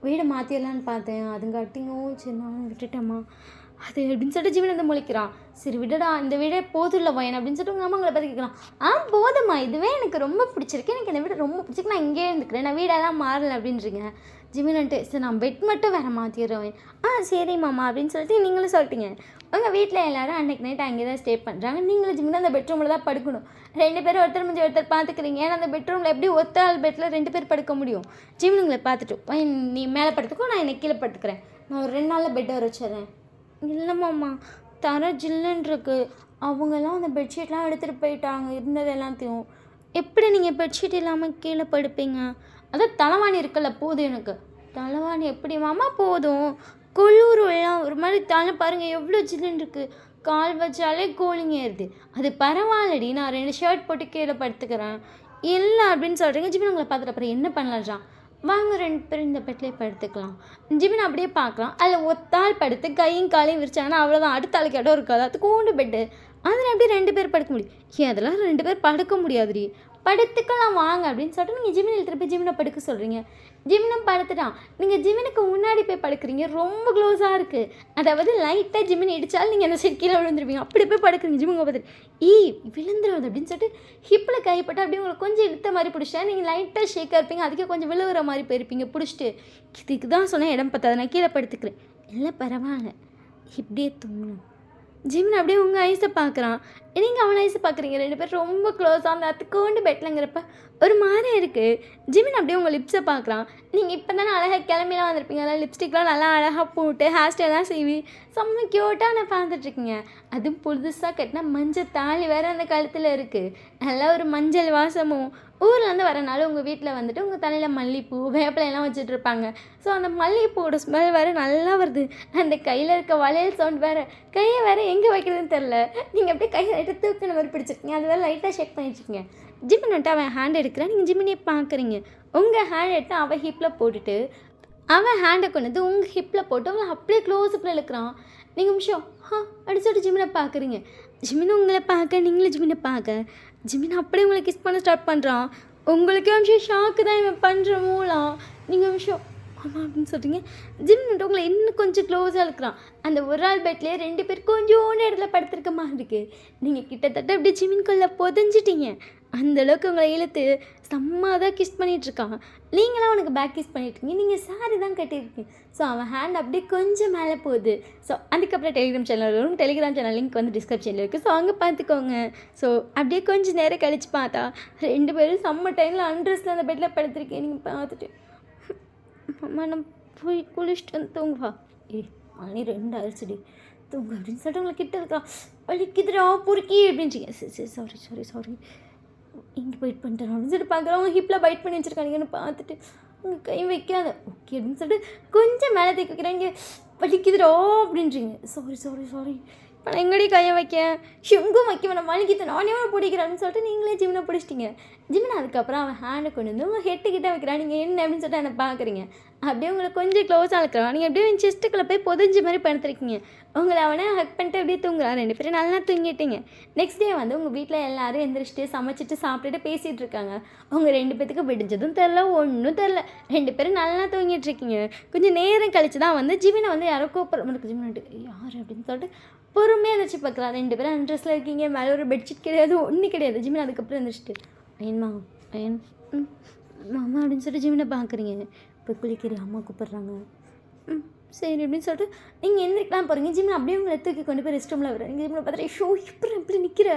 வீடு மாற்றிடலான்னு பார்த்தேன், அதுங்காட்டியும் சரி நான் விட்டுட்டேம்மா அது அப்படின்னு சொல்லிட்டு ஜிமின் வந்து முழிக்கிறான். சரி விடடா, இந்த வீடே போதும் இல்லை வயன் அப்படின்னு சொல்லிட்டு உங்கள் அம்மாங்களை பார்த்து கேட்கலாம். போதும்மா, இதுவே எனக்கு ரொம்ப பிடிச்சிருக்கு, எனக்கு இந்த வீடு ரொம்ப பிடிச்சிருக்கு, நான் இங்கேயே இருந்துக்கிறேன், நான் வீடெல்லாம் மாறலை அப்படின்றீங்க. ஜிமின்ட்டு சரி நான் பெட் மட்டும் வேறு மாற்றிடுவேன். சரி மாமா அப்படின்னு சொல்லிட்டு நீங்களும் சொல்லிட்டீங்க. உங்கள் வீட்டில் எல்லோரும் அன்றைக்கி நைட்டு அங்கே தான் ஸ்டே பண்ணுறாங்க. நீங்களும் ஜிமின் அந்த பெட்ரூமில் தான் படுக்கணும். 2 பேரும் ஒருத்தர் முடிஞ்சு ஒருத்தர் பார்த்துக்கிறீங்க. ஏன்னா அந்த பெட்ரூமில் எப்படி ஒத்த ஆள் பெட்டில் 2 பேர் படுக்க முடியும். ஜிமின் உங்களை பார்த்துட்டு நீ மேலே படுத்துக்கோ, நான் என்னை கீழே படுத்துக்கிறேன், நான் ஒரு 2 நாளில் பெட்டை வச்சிடுறேன். இல்லைம்மாம்மா தர ஜில்லுன்னு இருக்குது, அவங்கெல்லாம் அந்த பெட்ஷீட்லாம் எடுத்துகிட்டு போயிட்டாங்க இருந்தது எல்லாத்தையும், எப்படி நீங்கள் பெட்ஷீட் இல்லாமல் கீழே படுப்பீங்க? அதான் தலைவாணி இருக்குல்ல போதும் எனக்கு. தலைவாணி எப்படி மாமா போதும், குளிர் எல்லாம் ஒரு மாதிரி தலை பாருங்கள் எவ்வளோ ஜில்லுன்னு இருக்குது, கால் வச்சாலே கூலிங் ஏறுது, அது பரவாயில்லடி, நான் 2 ஷர்ட் போட்டு கீழே படுத்துக்கிறேன். இல்லை அப்படின்னு சொல்கிறீங்க. ஜிமின் உங்களை பார்த்துட்டு அப்புறம் என்ன பண்ணலாம்றான், வாங்க 2 பேரும் இந்த பெட்லேயே படுத்துக்கலாம். ஜிமின் அப்படியே பார்க்கலாம், அதில் ஒத்தாள் படுத்து கையும் காலையும் விரிச்சாங்கன்னா அவ்வளோதான், அடுத்த ஆளுக்கு இடம் இருக்காது, அது கூண்டு பெட்டு, அதில் அப்படியே 2 பேர் படுக்க முடியும். அதெல்லாம் 2 பேர் படுக்க முடியாதுடி, படுத்துக்கலாம் வாங்க அப்படின்னு சொல்லிட்டு நீங்கள் ஜிமின் எடுத்துகிட்டு போய் ஜிமினை படுக்க சொல்கிறீங்க. ஜிமினும் படுத்துட்டான், நீங்கள் ஜிமினுக்கு முன்னாடி போய் படுக்கிறீங்க, ரொம்ப க்ளோஸாக இருக்குது, அதாவது லைட்டாக ஜிமின் இடித்தாலும் நீங்கள் அந்த சைட் கீழே விழுந்துருவீங்க, அப்படி போய் படுக்குறீங்க. ஜிமின் பார்த்துட்டு விழுந்துருவது அப்படின்னு சொல்லிட்டு ஹிப்பில் கைப்பட்டு அப்படியே உங்களுக்கு கொஞ்சம் இழுத்த மாதிரி பிடிச்சா நீங்கள் லைட்டாக ஷேக்காக இருப்பீங்க, அதுக்கே கொஞ்சம் விழுவுற மாதிரி போயிருப்பீங்க. பிடிச்சிட்டு இதுக்கு தான் சொன்னேன் இடம் பத்தாது, நான் கீழே படுத்துக்கிறேன். இல்லை பரவாயில்ல இப்படியே தூங்கணும். ஜிமின் அப்படியே உங்கள் ஐஸை பார்க்குறான், நீங்கள் அவனை ஐஸை பார்க்குறீங்க, 2 பேர் ரொம்ப க்ளோஸாக அந்த அத்துக்கோண்டு பெட்லங்கிறப்ப ஒரு மாதிரி இருக்குது. ஜிமின் அப்படியே உங்கள் லிப்ஸை பார்க்குறான். நீங்கள் இப்போ தானே அழகாக கிளம்பிலாம் வந்திருப்பீங்க, அதெல்லாம் லிப்ஸ்டிக்லாம் நல்லா அழகாக போட்டு ஹேர் ஸ்டைலாம் செய்வி செம்ம க்யூட்டாக நான் பார்த்துட்ருக்கீங்க. அதுவும் புதுசாக கட்டினா மஞ்சள் தாலி வேறு அந்த கழுத்தில் இருக்குது, நல்லா ஒரு மஞ்சள் வாசமும். ஊர்லேருந்து வரனால உங்கள் வீட்டில் வந்துட்டு உங்கள் தலையில் மல்லிகைப்பூ வேப்பிலையெல்லாம் வச்சுட்ருப்பாங்க. ஸோ அந்த மல்லிகைப்பூவோட ஸ்மெல் வேறு நல்லா வருது, அந்த கையில் இருக்க வளையல் சவுண்ட் வேறு, கையை வேறு எங்கே வைக்கிறதுன்னு தெரில, நீங்கள் அப்படியே கையை லைட்டாக தூக்கின மாதிரி பிடிச்சிருக்கீங்க, அது வேறு லைட்டாக ஷேக் பண்ணிட்டுருக்கீங்க. ஜிமின் வந்துட்டு அவன் ஹேண்ட் எடுக்கிறான், நீங்கள் ஜிமினே பார்க்குறீங்க. உங்கள் ஹேண்ட் எடுத்து அவள் ஹிப்பில் போட்டுட்டு அவன் ஹேண்டை கொண்டு வந்து உங்கள் ஹிப்பில் போட்டு அவளை அப்படியே க்ளோஸப்பில் இழுக்கிறான். நீங்கள் நிமிஷம் அடிச்சுட்டு ஜிமினை பார்க்குறீங்க. ஜிமின் உங்களை பார்க்க, நீங்களும் ஜிமினை பார்க்க, ஜிமின் அப்படியே உங்களை கிஸ் பண்ண ஸ்டார்ட் பண்ணுறான். உங்களுக்கு நிமிஷம் ஷாக்கு தான் இவன் பண்ணுற மூலம். நீங்கள் நிமிஷம் ஆமாம் அப்படின்னு சொல்கிறீங்க. ஜிம் வந்துட்டு உங்களை இன்னும் கொஞ்சம் க்ளோஸாக இருக்கிறான். அந்த ஒரு ஆள் பெட்லேயே 2 பேர் கொஞ்சோண்டு இடத்துல படுத்திருக்க மாதிரி இருக்குது. நீங்கள் கிட்டத்தட்ட அப்படியே ஜிமின்குள்ளே புதஞ்சிட்டீங்க. அந்தளவுக்கு உங்களை இழுத்து செம்மாதான் கிஸ் பண்ணிகிட்ருக்கான். நீங்களாம் அவனுக்கு பேக் கிஸ் பண்ணிட்டுருக்கீங்க. நீங்கள் சாரி தான் கட்டியிருக்கீங்க. ஸோ அவன் ஹேண்ட் அப்படியே கொஞ்சம் மேலே போகுது. ஸோ அதுக்கப்புறம் டெலிகிராம் சேனல் வரும். டெலிகிராம் சேனல் லிங்க் வந்து டிஸ்கிரிப்ஷனில் இருக்குது. ஸோ அங்கே பார்த்துக்கோங்க. ஸோ அப்படியே கொஞ்சம் நேரம் கழித்து பார்த்தா 2 பேரும் செம்ம டைமில் அண்ட்ரெஸ்ட்டில் அந்த பெட்டில் படுத்திருக்கேன். நீங்கள் பார்த்துட்டு அம்மா நான் போய் குளிச்சுட்டு வந்து தூங்குவா. மணி 2 ஆயிடுச்சுடி தூங்கு அப்படின்னு சொல்லிட்டு உங்களை கிட்ட இருக்கலாம். வலிக்குதுடா பொறுக்கி அப்படின்ச்சிங்க. சரி சாரி இங்கே பைட் பண்ணிட்டேன் அப்படின்னு சொல்லிட்டு பார்க்குறேன். அவங்க ஹிப்பில் பைட் பண்ணி வச்சுருக்கானுங்கன்னு பார்த்துட்டு உங்கள் கை வைக்காத ஓகே அப்படின்னு சொல்லிட்டு கொஞ்சம் மேலே தூக்கி வைக்கிறாங்க. வலிக்குதுடா அப்படின்றீங்க. சாரி இப்போ நான் எங்கடி கையை வைக்கேன் எங்கும் வைக்க வேணாம் வலிக்குது நானே பிடிக்கிறேன்னு சொல்லிட்டு நீங்களே ஜிம்னை பிடிச்சிட்டிங்க. ஜிம்னா அதுக்கப்புறம் அவன் ஹேண்டை கொண்டு வந்து உங்கள் ஹெட்டுக்கிட்ட வைக்கிறான். நீங்கள் என்ன அப்படின்னு சொல்லிட்டு என்னை பார்க்குறீங்க. அப்படியே உங்களை கொஞ்சம் க்ளோஸாக இருக்கிறான். நீங்கள் அப்படியே செஸ்ட்டுக்குள்ளே போய் புதஞ்ச மாதிரி படுத்துருக்கீங்க. உங்களை அவனை ஹக் பண்ணிட்டு அப்படியே தூங்குறான். 2 பேரும் நல்லா தூங்கிட்டீங்க. நெக்ஸ்ட் டே வந்து உங்கள் வீட்டில் எல்லோரும் எந்திரிச்சிட்டு சமைச்சிட்டு சாப்பிட்டுட்டு பேசிகிட்டு இருக்காங்க. உங்கள் 2 பேத்துக்கு விடிஞ்சதும் தெரில ஒன்றும் தெரில. 2 பேரும் நல்லா தூங்கிட்டுருக்கீங்க. கொஞ்சம் நேரம் கழிச்சு தான் வந்து ஜிமினை வந்து யாரோ கூப்பிட்ற ஜிமினாட்டு யார் அப்படின்னு சொல்லிட்டு பொறுமையாக எழுந்திரிச்சு பார்க்கலாம். 2 பேரும் அண்ட்ரெஸ்ட்டில் இருக்கீங்க. மேலே ஒரு பெட்ஷீட் கிடையாது ஒன்றும் கிடையாது. ஜிமின் அதுக்கப்புறம் எழுந்திரிச்சிட்டு ஐயன் மாமா அப்படின்னு சொல்லிட்டு ஜிமினை பார்க்குறீங்க. இப்போ குளிக்கிற அம்மா கூப்பிட்றாங்க. சரி அப்படின்னு சொல்லிட்டு நீங்கள் எந்திரிக்கலாம் போகிறீங்க. ஜிம்மில் அப்படியே உங்களை தூக்கி கொண்டு போய் ரெஸ்ட் ரூமில் வர்றீங்க. ஜிம்மில் பார்த்துட்டு ஷோ இப்படி நிற்கிற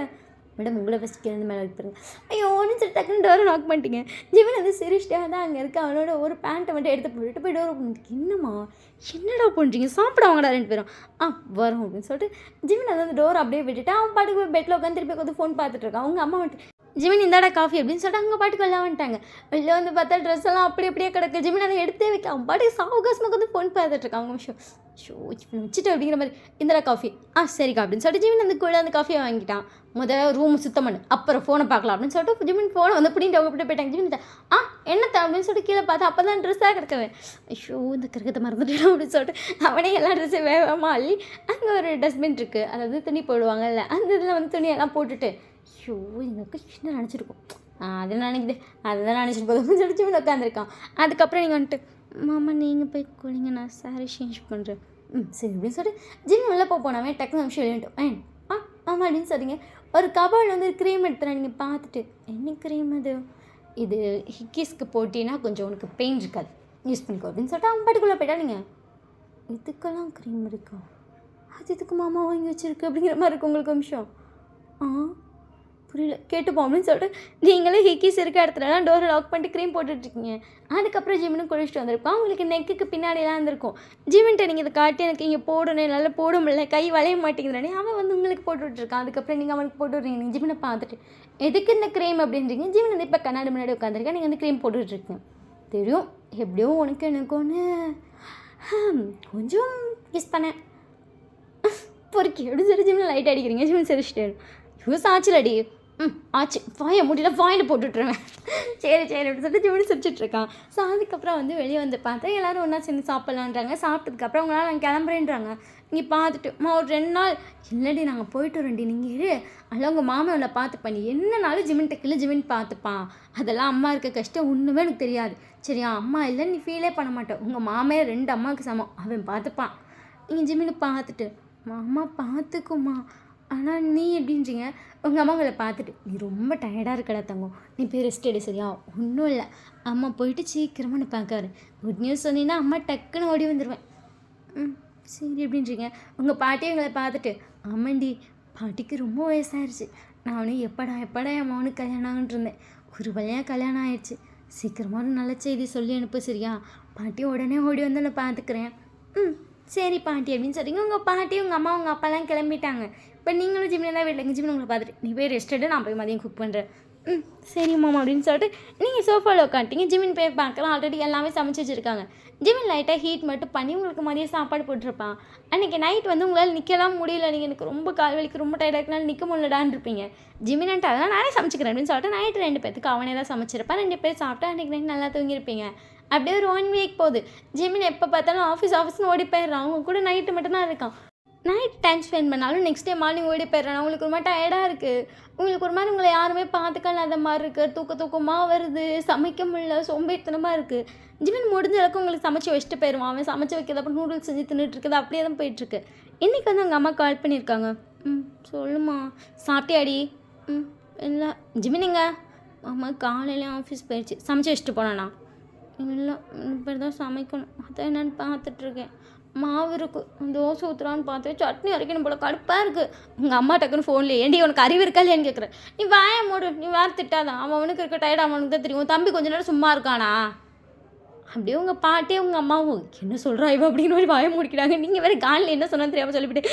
மேடம் உங்களை ஃபஸ்ட் கிழந்து மேலே வைப்பாருங்க. ஐயோன்னு சொல்லி டக்குன்னு டோரை நாக் பண்ணிட்டீங்க. ஜிமின் வந்து சிரிச்சிட்டாக தான் அங்கே இருக்க அவனோட ஒரு பேண்ட்டை மட்டும் எடுத்து போட்டுட்டு போய் டோரை பண்ணிட்டு என்னம்மா என்னடா பண்ணுறீங்க சாப்பிட வாங்கடா 2 பேரும் வரும் அப்படின்னு சொல்லிட்டு ஜிமின் வந்து டோரை அப்படியே விட்டுட்டு அவன் பாட்டுக்கு பெட்டில் உட்காந்து திருப்பி உட்காந்து ஃபோன் பார்த்துட்டு இருக்கான். அவங்க அம்மா வந்துட்டு ஜிமின் இந்தாடா காஃபி அப்படின்னு சொல்லிட்டு அவங்க பாட்டுக்கு எல்லாம் வந்துட்டாங்க. வெளில வந்து பார்த்தா ட்ரெஸ் எல்லாம் அப்படியே கிடக்கு. ஜிமின் அதை எடுத்தே வைக்க அவன் பாட்டுக்கு சாவகாசமாக வந்து ஃபோன் பார்த்துட்டு இருக்கான். அவங்க விஷயம் வச்சுட்டு அப்படிங்கிற மாதிரி இந்தடா காஃபி சரிக்கா அப்படின்னு சொல்லிட்டு ஜிமின் அந்த கூட அந்த காஃபியை வாங்கிட்டான். ரூம் சுத்தம் பண்ணு அப்புறம் ஃபோனை பார்க்கலாம் அப்படின்னு சொல்லிட்டு ஜிமின் ஃபோனை வந்து பிடிங்கிட்டு அவங்க போய் போயிட்டாங்க. ஜிமின் என்னத்த அப்படின்னு சொல்லிட்டு கீழே பார்த்தா அப்போ தான் ட்ரெஸ்ஸாக கிடக்குவேன். இந்த கிரகத்தை மறந்துட்டேன் அப்படின்னு சொல்லிட்டு அவனே எல்லா ட்ரெஸ்ஸையும் வேகமாக அள்ளி அங்கே ஒரு டஸ்ட்பின் இருக்குது. அதாவது துணி போடுவாங்கல்ல அந்த இதில் வந்து துணியெல்லாம் போட்டுட்டு எங்கள் அக்கா என்ன நினச்சிருக்கோம் அதெல்லாம் நினைக்குது அதுதான் நினச்சிட்டு போதும்னு சொல்லிட்டு ஜிமின் உட்காந்துருக்கான். அதுக்கப்புறம் நீங்கள் வந்துட்டு மாமா நீங்கள் போய் குளிங்க நான் சாரி சேஞ்ச் பண்ணுறேன். சரி அப்படின்னு சொல்லிட்டு ஜிம் உள்ளே போனாவே டக்குனு நிமிஷம் விளையாண்டோம். ஆமாம் அப்படின்னு சொல்லிங்க. ஒரு கபோர்டில் வந்து க்ரீம் எடுத்துகிறேன். நீங்கள் பார்த்துட்டு என்ன க்ரீம் அது இது ஹிக்கீஸ்க்கு போட்டின்னா கொஞ்சம் உனக்கு பெயின் இருக்காது யூஸ் பண்ணிக்கோ அப்படின்னு சொல்லிட்டு அவன் பாட்டுக்குள்ளே போயிட்டா. நீங்கள் இதுக்கெல்லாம் க்ரீம் இருக்கா அது இதுக்கு மாமா வாங்கி வச்சுருக்கு அப்படிங்கிற மாதிரி இருக்கும் உங்களுக்கு நிமிஷம். புரியல கேட்டுப்போம் அப்படின்னு சொல்லிட்டு நீங்களே ஹிக்கீஸ் இருக்க இடத்துலலாம் டோரை லாக் பண்ணிட்டு க்ரீம் போட்டுட்ருக்கீங்க. அதுக்கப்புறம் ஜிமினும் குளிச்சுட்டு வந்திருப்பான். உங்களுக்கு நெக்குக்கு பின்னாடியெல்லாம் இருந்திருக்கும். ஜிமின்ட்ட நீங்கள் இதை காட்டி எனக்கு இங்கே போடணும் என்னால் போட முடியல கை வளைய மாட்டேங்கிறானே அவன் வந்து உங்களுக்கு போட்டு விட்டுருக்கான். அதுக்கப்புறம் நீங்கள் அவனுக்கு போட்டு விட்றீங்க. நீங்கள் ஜிமினை பார்த்துட்டு எதுக்கு இந்த க்ரீம் அப்படின்றீங்க. ஜிமின் வந்து இப்போ கண்ணாடி முன்னாடி உட்காந்துருக்கேன். நீங்கள் வந்து க்ரீம் போட்டுட்ருக்கீங்க. தெரியும் எப்படியோ உனக்கு எனக்கு ஒன்று கொஞ்சம் யூஸ் பண்ணேன் பொறுக்கி எப்படி சொல்லி ஜிமின் லைட் அடிக்கிறீங்க. ஜிமின் சிரிச்சிட்டே யூஸ் ஆச்சுலடி ஆச்சு வாயை மூட்டில வாயில் போட்டுட்ருவேன். சரி அப்படின்னு சொல்லிட்டு ஜிமின் சிரிச்சிட்ருக்கான். ஸோ அதுக்கப்புறம் வந்து வெளியே வந்து பார்த்தா எல்லோரும் ஒன்றா சேர்ந்து சாப்பிட்லான்றாங்க. சாப்பிட்டதுக்கப்புறம் அவங்களால நாங்கள் கிளம்புறேன்றாங்க. இங்கே பார்த்துட்டு ஒரு 2 நாள் இல்லடி நாங்கள் போயிட்டு வரோண்டி நீங்கள் இரு அதில் உங்கள் மாமனில் பார்த்துப்பேன். நீ என்னனாலும் ஜிமின்ட்ட கீழே ஜிமின் பார்த்துப்பான். அதெல்லாம் அம்மா இருக்க கஷ்டம் ஒன்றுமே எனக்கு தெரியாது சரியா. அம்மா இல்லைன்னு நீ ஃபீலே பண்ண மாட்டேன். உங்கள் மாமே 2 அம்மாவுக்கு சமம் அவன் பார்த்துப்பான். நீங்கள் ஜிமினை பார்த்துட்டு மாமா பார்த்துக்குமா ஆனால் நீ எப்படின்றீங்க. உங்கள் அம்மா உங்களை பார்த்துட்டு நீ ரொம்ப டயர்டாக இருக்கடா தங்கம் நீ போய் ரெஸ்ட் எடு சரியா. ஒன்றும் இல்லை அம்மா போயிட்டு சீக்கிரமாக நீ பார்க்காரு குட் நியூஸ் சொன்னீங்கன்னா அம்மா டக்குன்னு ஓடி வந்துடுவேன். சரி அப்படின்றீங்க. உங்கள் பாட்டியை எங்களை பார்த்துட்டு ஆமாண்டி பாட்டிக்கு ரொம்ப வயசாகிடுச்சு நானும் எப்படா என் மகனுக்கு கல்யாணம் ஆகிட்டு இருந்தேன். ஒரு வழியாக கல்யாணம் ஆகிடுச்சு சீக்கிரமாக ஒரு நல்ல செய்தி சொல்லி அனுப்பு சரியா. பாட்டி உடனே ஓடி வந்து நான் பார்த்துக்கிறேன். சரி பாட்டி அப்படின்னு சொல்லிங்க. உங்கள் பாட்டி உங்கள் அம்மா உங்கள் அப்பாலாம் கிளம்பிட்டாங்க. இப்போ நீங்களும் ஜிம்மில் தான் வீட்டில் ஜிம்மில் உங்களை பார்த்துட்டு நீ போய் ரெஸ்ட் எடு நான் போய் மதியம் குக் பண்ணுறேன். சரி மாமா அப்படின்னு சொல்லிட்டு நீங்கள் சோஃபாவில் உட்காந்துட்டீங்க. ஜிமின் போய் பார்க்கலாம் ஆல்ரெடி எல்லாமே சமைச்சு வச்சுருக்காங்க. ஜிமின் லைட்டாக ஹீட் மட்டும் பண்ணி உங்களுக்கு மதியம் சாப்பாடு போட்டிருப்பான். அன்றைக்கி நைட் வந்து உங்களால் நிற்கலாம் முடியல. நீங்கள் எனக்கு ரொம்ப கால் வலிக்கு ரொம்ப டயர்டாக இருக்கனால நிற்க முடியலடான்னு இருப்பீங்க. ஜிமின்ட்டு அதெல்லாம் நானே சமைச்சிக்கிறேன் அப்படின்னு சொல்லிட்டு நைட்டு 2 பேத்துக்கு அவனே தான் சமைச்சிருப்பான். 2 பேர் சாப்பிட்டா அன்றைக்கி நைட் நல்லா தூங்கியிருப்பீங்க. அப்படியே ஒரு 1 வீக் போகுது. ஜிமின் எப்போ பார்த்தாலும் ஆஃபீஸ்னு ஓடி போயிடுறான். அவங்க கூட நைட்டு மட்டும் தான் இருக்கான். நைட் டைம் ஸ்பெண்ட் பண்ணாலும் நெக்ஸ்ட் டே மார்னிங் ஓடி போயிடுறேன். உங்களுக்கு ஒரு மாதிரி டயர்டாக இருக்குது, உங்களுக்கு ஒரு மாதிரி உங்களை யாருமே பார்த்துக்காத மாதிரி இருக்குது, தூக்கமாக வருது, சமைக்க முடியல, சோம்பேறித்தனமாக இருக்குது. ஜிமின் முடிஞ்ச அளவுக்கு உங்களுக்கு சமைச்சு வச்சுட்டு போயிடுவான். அவன் சமைச்சு வைக்கிறது அப்புறம் நூடுல்ஸ் செஞ்சு தின்னுட்டு இருக்குது, அப்படியே தான் போயிட்டுருக்கு. இன்றைக்கி வந்து எங்கள் அம்மா கால் பண்ணியிருக்காங்க. சொல்லுமா, சாப்பிட்டியாடி? இல்லை. ஜிமினிங்க? அம்மா காலையிலே ஆஃபீஸ் போயிடுச்சு, சமைச்சு வச்சுட்டு போனாண்ணா? இல்லை, இப்படி தான் சமைக்கணும், அதான் என்னென்னு பார்த்துட்ருக்கேன். மாவு இருக்குது, தோசை ஊற்றுறான்னு பார்த்து சட்னி அரைக்கணும் போல், கடுப்பாக இருக்குது. உங்கள் அம்மா டக்குன்னு ஃபோனில் ஏண்டி உனக்கு அறிவு இருக்கா இல்லையான்னு கேட்குறேன். நீ வாய மூடு, நீ வேறு திட்டாதான், அவனுக்கு இருக்க டயர்ட் அவனுக்கு தான் தெரியும். தம்பி கொஞ்ச நேரம் சும்மா இருக்கானா? அப்படியே உங்கள் பாட்டே உங்கள் அம்மாவும் என்ன சொல்கிறா இவ அப்படின்னு ஒரு வாய மூடிக்கிறாங்க. நீங்கள் வேறு காலில் என்ன சொன்னான்னு தெரியாமல் சொல்லிவிட்டு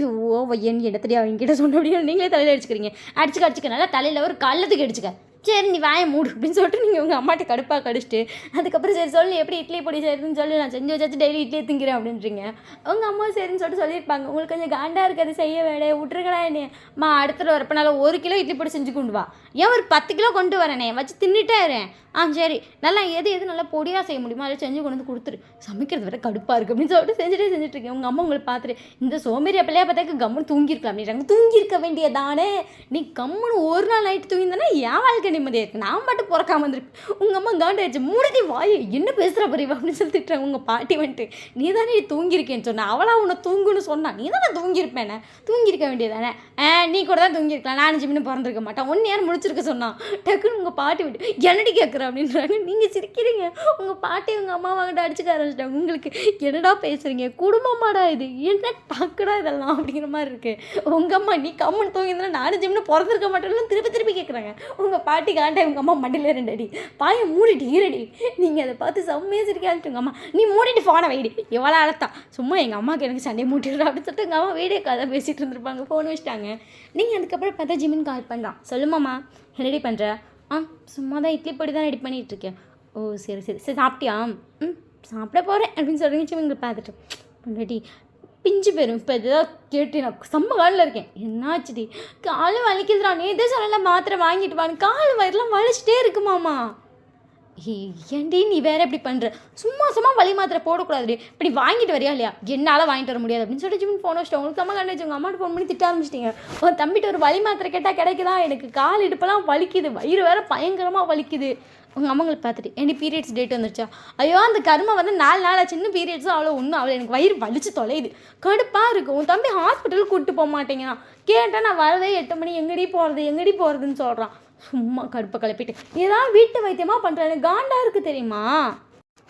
ஓ வையன் இடத்துலையா அவங்ககிட்ட சொன்ன அப்படின்னு நீங்களே தலையில் அடிச்சுக்கிறீங்க. அடிச்சுக்க நல்லா தலையில் ஒரு கள்ளத்துக்கு அடிச்சுக்க. சரி நீ வாய மூடு அப்படின்னு சொல்லிட்டு நீங்கள் உங்கள் அம்மாட்ட கடுப்பாக கடிச்சிட்டு அதுக்கப்புறம் சரி சொல்லி எப்படி இட்லி பொடி செய்யுதுன்னு சொல்லி நான் செஞ்சு வச்சாச்சு டெய்லி இட்லியே திங்கிறேன் அப்படின்றீங்க. உங்கள் அம்மா சரின்னு சொல்லிட்டு சொல்லியிருப்பாங்க. உங்களுக்கு கொஞ்சம் காண்டாக இருக்குது, செய்ய வேலையை விட்டுருக்கடா என்னையம்மா, அடுத்த வரப்பனால 1 கிலோ இட்லி பொடி செஞ்சு கொண்டு வா, ஏன் ஒரு 10 கிலோ கொண்டு வரேனே, வச்சு தின்னுட்டே இருறேன். சரி நல்லா எது நல்லா பொடியாக செய்ய முடியுமோ அதை செஞ்சு கொண்டு வந்து கொடுத்துரு, சமைக்கிறது வேறு கடுப்பாக இருக்குது அப்படின்னு சொல்லிட்டு செஞ்சுட்ருக்கேன். உங்கள் அம்மா உங்களை பார்த்துட்டு இந்த சோம்பேறி பிள்ளையா பார்த்தாக்க கம்முன்னு தூங்கியிருக்கலாம் அப்படின்றாங்க. தூங்கியிருக்க வேண்டியதானே, நீ கம்முன்னு ஒரு நாள் நைட்டு தூங்கியிருந்தானே என் வாழ்க்கை நிம்மதியாக இருக்குது, நான் மட்டும் பிறக்காம வந்துருப்பேன். உங்கள் அம்மா காண்டாயிடுச்சு, மூடி வாய் என்ன பேசுகிற பெரியவா அப்படின்னு சொல்லி திட்டுறாங்க. உங்கள் பாட்டி வந்துட்டு நீ தானே தூங்கியிருக்கேன்னு சொன்ன, அவளா உன்னை தூங்குன்னு சொன்னா, நீ தானே தூங்கியிருப்பேனே, தூங்கியிருக்க வேண்டியதானே, நீ கூட தான் தூங்கியிருக்கலாம், நான் 5 மினிட் பிறந்திருக்க மாட்டேன், 1 இயர் முடிச்சிருக்க சொன்னான். டக்குன்னு உங்கள் பாட்டி விட்டு என்னடி கேட்குற அப்படின்றாங்க. நீங்கள் சிரிக்கிறீங்க. உங்கள் பாட்டி உங்கள் அம்மா வாங்கிட்டு அடிச்சுக்க ஆரம்பிச்சிட்டாங்க. உங்களுக்கு என்னடா பேசுகிறீங்க, குடும்பமாடா இது, என்ன டாக்குடா இதெல்லாம் அப்படிங்கிற மாதிரி இருக்குது. உங்கள் அம்மா நீ கம்மன் தூங்கினா நானும் ஜிம்னு பிறந்திருக்க மாட்டேன்னு திருப்பி கேட்குறாங்க. உங்கள் பாட்டி காண்டா உங்கள் அம்மா மண்டியில் 2 அடி, பாயை மூடிட்டு ஈரடி. நீங்கள் அதை பார்த்து செம்மையாக சிரிக்காதுட்டு உங்கள் அம்மா நீ மூடிட்டு ஃபோனை வைடி, எவ்வளோ அழத்தா சும்மா எங்கள் அம்மாவுக்கு எனக்கு சண்டை மூட்டிடுறா அப்படின்னு சொல்லிட்டு எங்கள் அம்மா வீடியோ கதை பேசிகிட்டு இருந்திருப்பாங்க, ஃபோன் வச்சுட்டாங்க. நீங்கள் அதுக்கப்புறம் பார்த்தா ஜிமின் கால் பண்ணுறான். சொல்லுமாம்மா ரெடி பண்ணுற? சும்மா தான் இட்லி பொடி தான் ரெடி பண்ணிகிட்ருக்கேன். ஓ சரி சாப்பிட்டியா? சாப்பிட போகிறேன் அப்படின்னு சொல்கிறீங்க. ஜிமின் பார்த்துட்டு ரெடி பிஞ்சு போயிடும். இப்போ எதாவது கேட்டு நான் செம்ம காலில் இருக்கேன். என்னாச்சுடி? கால் வலிக்குதுடா, நேதே சொல்லலை மாத்திரை வாங்கிட்டு வான்னு, கால் வயிறுலாம் வலிச்சிட்டே இருக்குமாம்மா. ஏன்டி நீ வேறு எப்படி பண்ணுற, சும்மா வலி மாத்திரை போடக்கூடாதுடி, இப்படி வாங்கிட்டு வரியா இல்லையா? என்னால் வாங்கிட்டு வர முடியாது அப்படின்னு சொல்லிட்டு ஜிமின் ஃபோன் வச்சுட்டு உங்களுக்கு அம்மா கண்டு உங்கள் அம்மாட்ட ஃபோன் பண்ணி திட்ட ஆரம்பிச்சிட்டிங்க. உன் தம்பிட்டு ஒரு வலி மாத்திரை கேட்டால் கிடைக்குதா? எனக்கு கால் இடுப்பெல்லாம் வலிக்குது, வயிறு வேறு பயங்கரமாக வலிக்குது. உங்கள் அம்மாங்களை பார்த்துட்டு ஏன்டி பீரியட்ஸ் டேட் வந்துருச்சா? ஐயோ அந்த கர்மை வந்து 4 நாள் ஆச்சு, இன்னும் பீரியட்ஸும் அவ்வளோ ஒன்றும் அவ்வளோ, எனக்கு வயிறு வலிச்சு தொலையுது, கடுப்பாக இருக்குது. உன் தம்பி ஹாஸ்பிட்டலுக்கு கூப்பிட்டு போக மாட்டேங்கிறான். கேட்டால் நான் வரதே 8 மணி, எங்கடி போகிறதுன்னு சொல்கிறான். சும்மா கடுப்பை கிளப்பிட்டு ஏதாவது வீட்டு வைத்தியமாக பண்ணுறாரு, காண்டாக இருக்குது தெரியுமா?